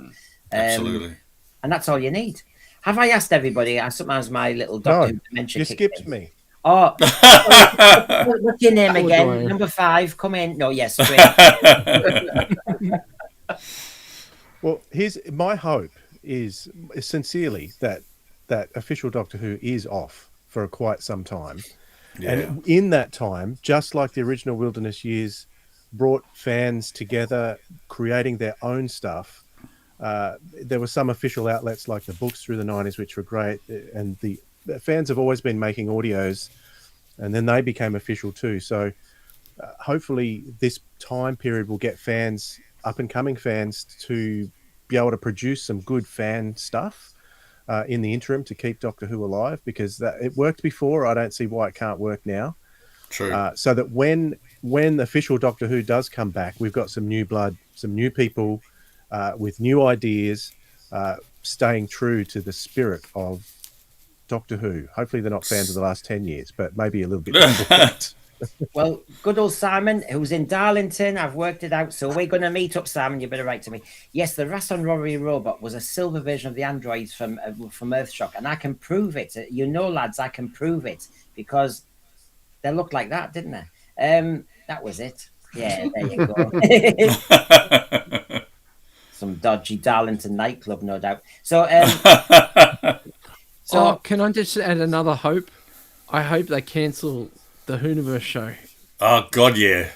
Absolutely. And that's all you need. Have I asked everybody? Sometimes my little Doctor Who dementia you kicked skipped in. me. Oh, what's your name again? Number 5, come in. No, yes, great. Well, my hope is sincerely that official Doctor Who is off for quite some time. Yeah. And in that time, just like the original Wilderness Years brought fans together, creating their own stuff, there were some official outlets like the books through the 90s, which were great. And the fans have always been making audios, and then they became official too. So hopefully this time period will get fans, up-and-coming fans, to be able to produce some good fan stuff in the interim to keep Doctor Who alive, because it worked before. I don't see why it can't work now. True. So that when the official Doctor Who does come back, we've got some new blood, some new people with new ideas, staying true to the spirit of Doctor Who. Hopefully they're not fans of the last 10 years, but maybe a little bit before. Well, good old Simon, who's in Darlington. I've worked it out. So we're going to meet up, Simon. You better write to me. Yes, the Rasson Rory robot was a silver version of the androids from Earthshock, and I can prove it. You know, lads, I can prove it, because they looked like that, didn't they? That was it. Yeah, there you go. Some dodgy Darlington nightclub, no doubt. So, can I just add another hope? I hope they cancel the Whoniverse show. Oh God, yeah.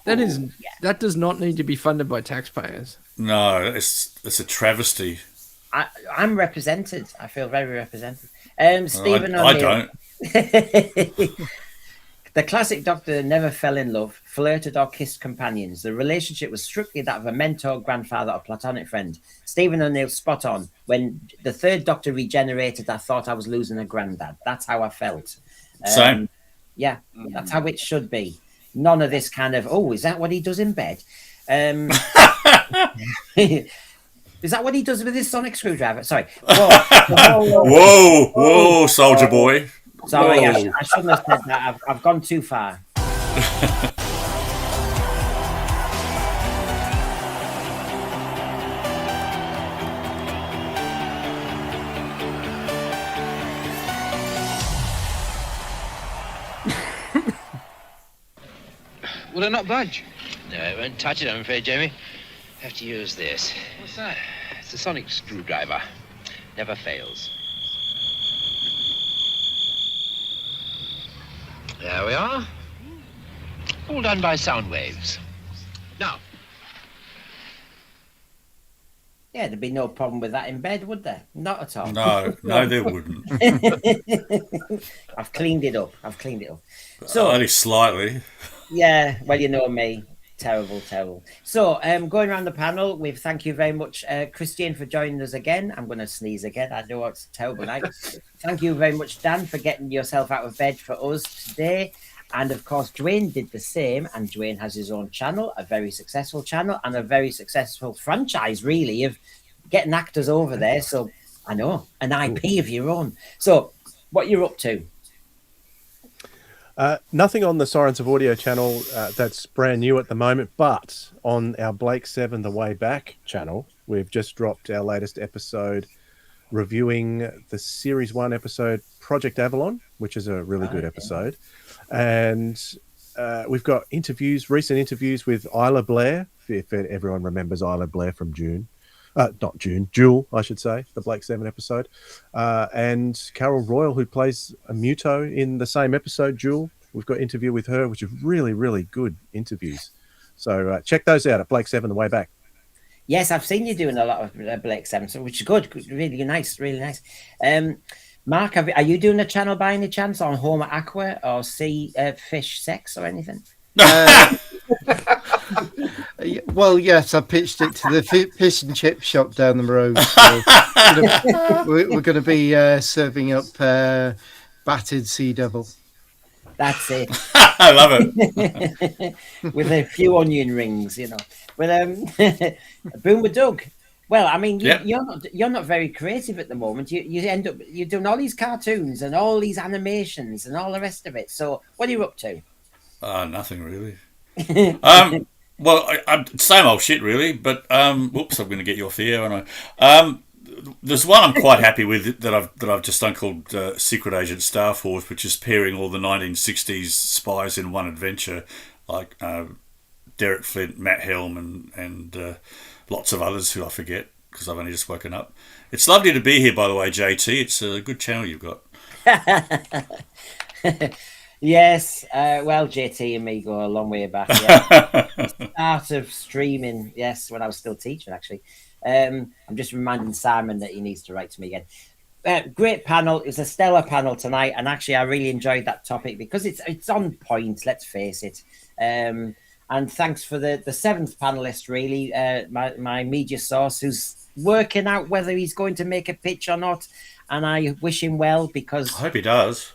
That does not need to be funded by taxpayers. No, it's a travesty. I'm represented. I feel very represented. Stephen I don't. The classic Doctor never fell in love, flirted or kissed companions. The relationship was strictly that of a mentor, grandfather, or platonic friend. Stephen O'Neill spot on. When the third Doctor regenerated, I thought I was losing a granddad. That's how I felt. Same. Yeah, that's how it should be. None of this kind of, is that what he does in bed? Is that what he does with his sonic screwdriver? Sorry. Whoa, soldier boy. Sorry, I shouldn't have said that. I've gone too far. Will it not budge? No, it won't touch it, I'm afraid, Jamie. Have to use this. What's that? It's a sonic screwdriver. Never fails. There we are. All done by sound waves. Now. Yeah, there'd be no problem with that in bed, would there? Not at all. No, there wouldn't. I've cleaned it up. So only slightly. Yeah, well, you know me. Terrible. So, going around the panel, we thank you very much, Christian, for joining us again. I'm going to sneeze again. I know it's a terrible night. Thank you very much, Dan, for getting yourself out of bed for us today. And of course, Dwayne did the same. And Dwayne has his own channel, a very successful channel, and a very successful franchise, really, of getting actors over there. So, I know, an IP of your own. So, what you're up to? Nothing on the Sirens of Audio channel that's brand new at the moment, but on our Blake 7 The Way Back channel, we've just dropped our latest episode reviewing the Series 1 episode, Project Avalon, which is a really good episode. And we've got recent interviews with Isla Blair, if everyone remembers Isla Blair from Jewel, I should say, the Blake 7 episode, and Carol Royal, who plays a Muto in the same episode, Jewel. We've got an interview with her, which is really, really good interviews. So check those out at Blake 7 The Way Back. Yes, I've seen you doing a lot of Blake Seven, which is good. Really nice, really nice. Mark, are you doing a channel by any chance on Homer Aqua or Sea Fish Sex or anything? Well, yes, I pitched it to the fish and chip shop down the road. So we're going to be serving up battered sea devil. That's it. I love it. With a few onion rings, you know. But Boomer Doug. Well, I mean, you're not very creative at the moment. You end up you're doing all these cartoons and all these animations and all the rest of it. So what are you up to? Nothing really. Well, I'm same old shit really. But whoops, I'm going to get you off the air, aren't I? There's one I'm quite happy with that I've just done called Secret Agent Star Force, which is pairing all the 1960s spies in one adventure, like Derek Flint, Matt Helm, and lots of others who I forget because I've only just woken up. It's lovely to be here, by the way, JT. It's a good channel you've got. Yes, well, JT and me go a long way back. Yeah. Start of streaming, yes, when I was still teaching, actually. I'm just reminding Simon that he needs to write to me again. Great panel. It was a stellar panel tonight, and actually, I really enjoyed that topic because it's on point. Let's face it. And thanks for the seventh panelist, really, my media source, who's working out whether he's going to make a pitch or not. And I wish him well because I hope he does.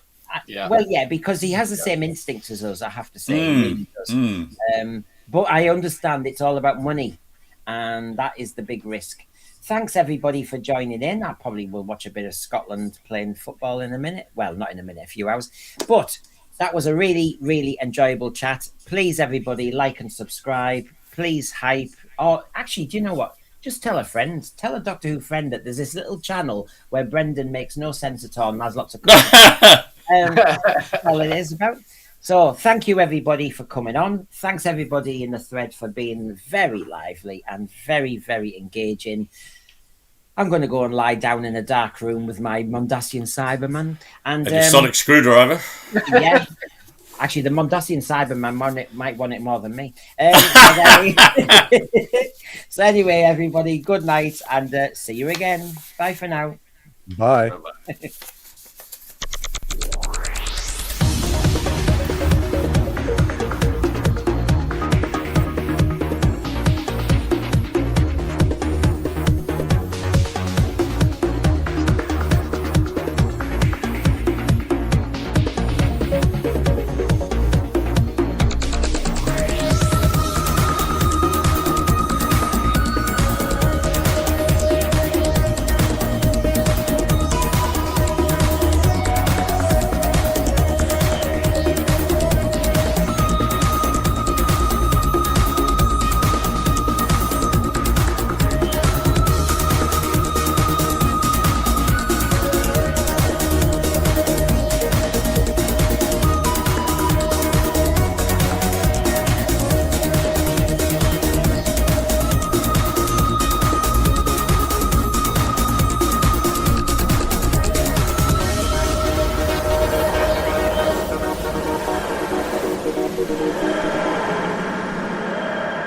Well, yeah, because he has the same instincts as us, I have to say. He really does. But I understand it's all about money, and that is the big risk. Thanks, everybody, for joining in. I probably will watch a bit of Scotland playing football in a minute. Well, not in a minute, a few hours. But that was a really, really enjoyable chat. Please, everybody, like and subscribe. Please hype. Or actually, do you know what? Just tell a friend. Tell a Doctor Who friend that there's this little channel where Brendan makes no sense at all and has lots of that's all it is about. So thank you, everybody, for coming on. Thanks, everybody in the thread, for being very lively and very, very engaging. I'm going to go and lie down in a dark room with my Mondasian Cyberman. And your sonic screwdriver. Yeah. Actually, the Mondasian Cyberman might want it more than me. So anyway, everybody, good night and see you again. Bye for now. Bye. Bye-bye.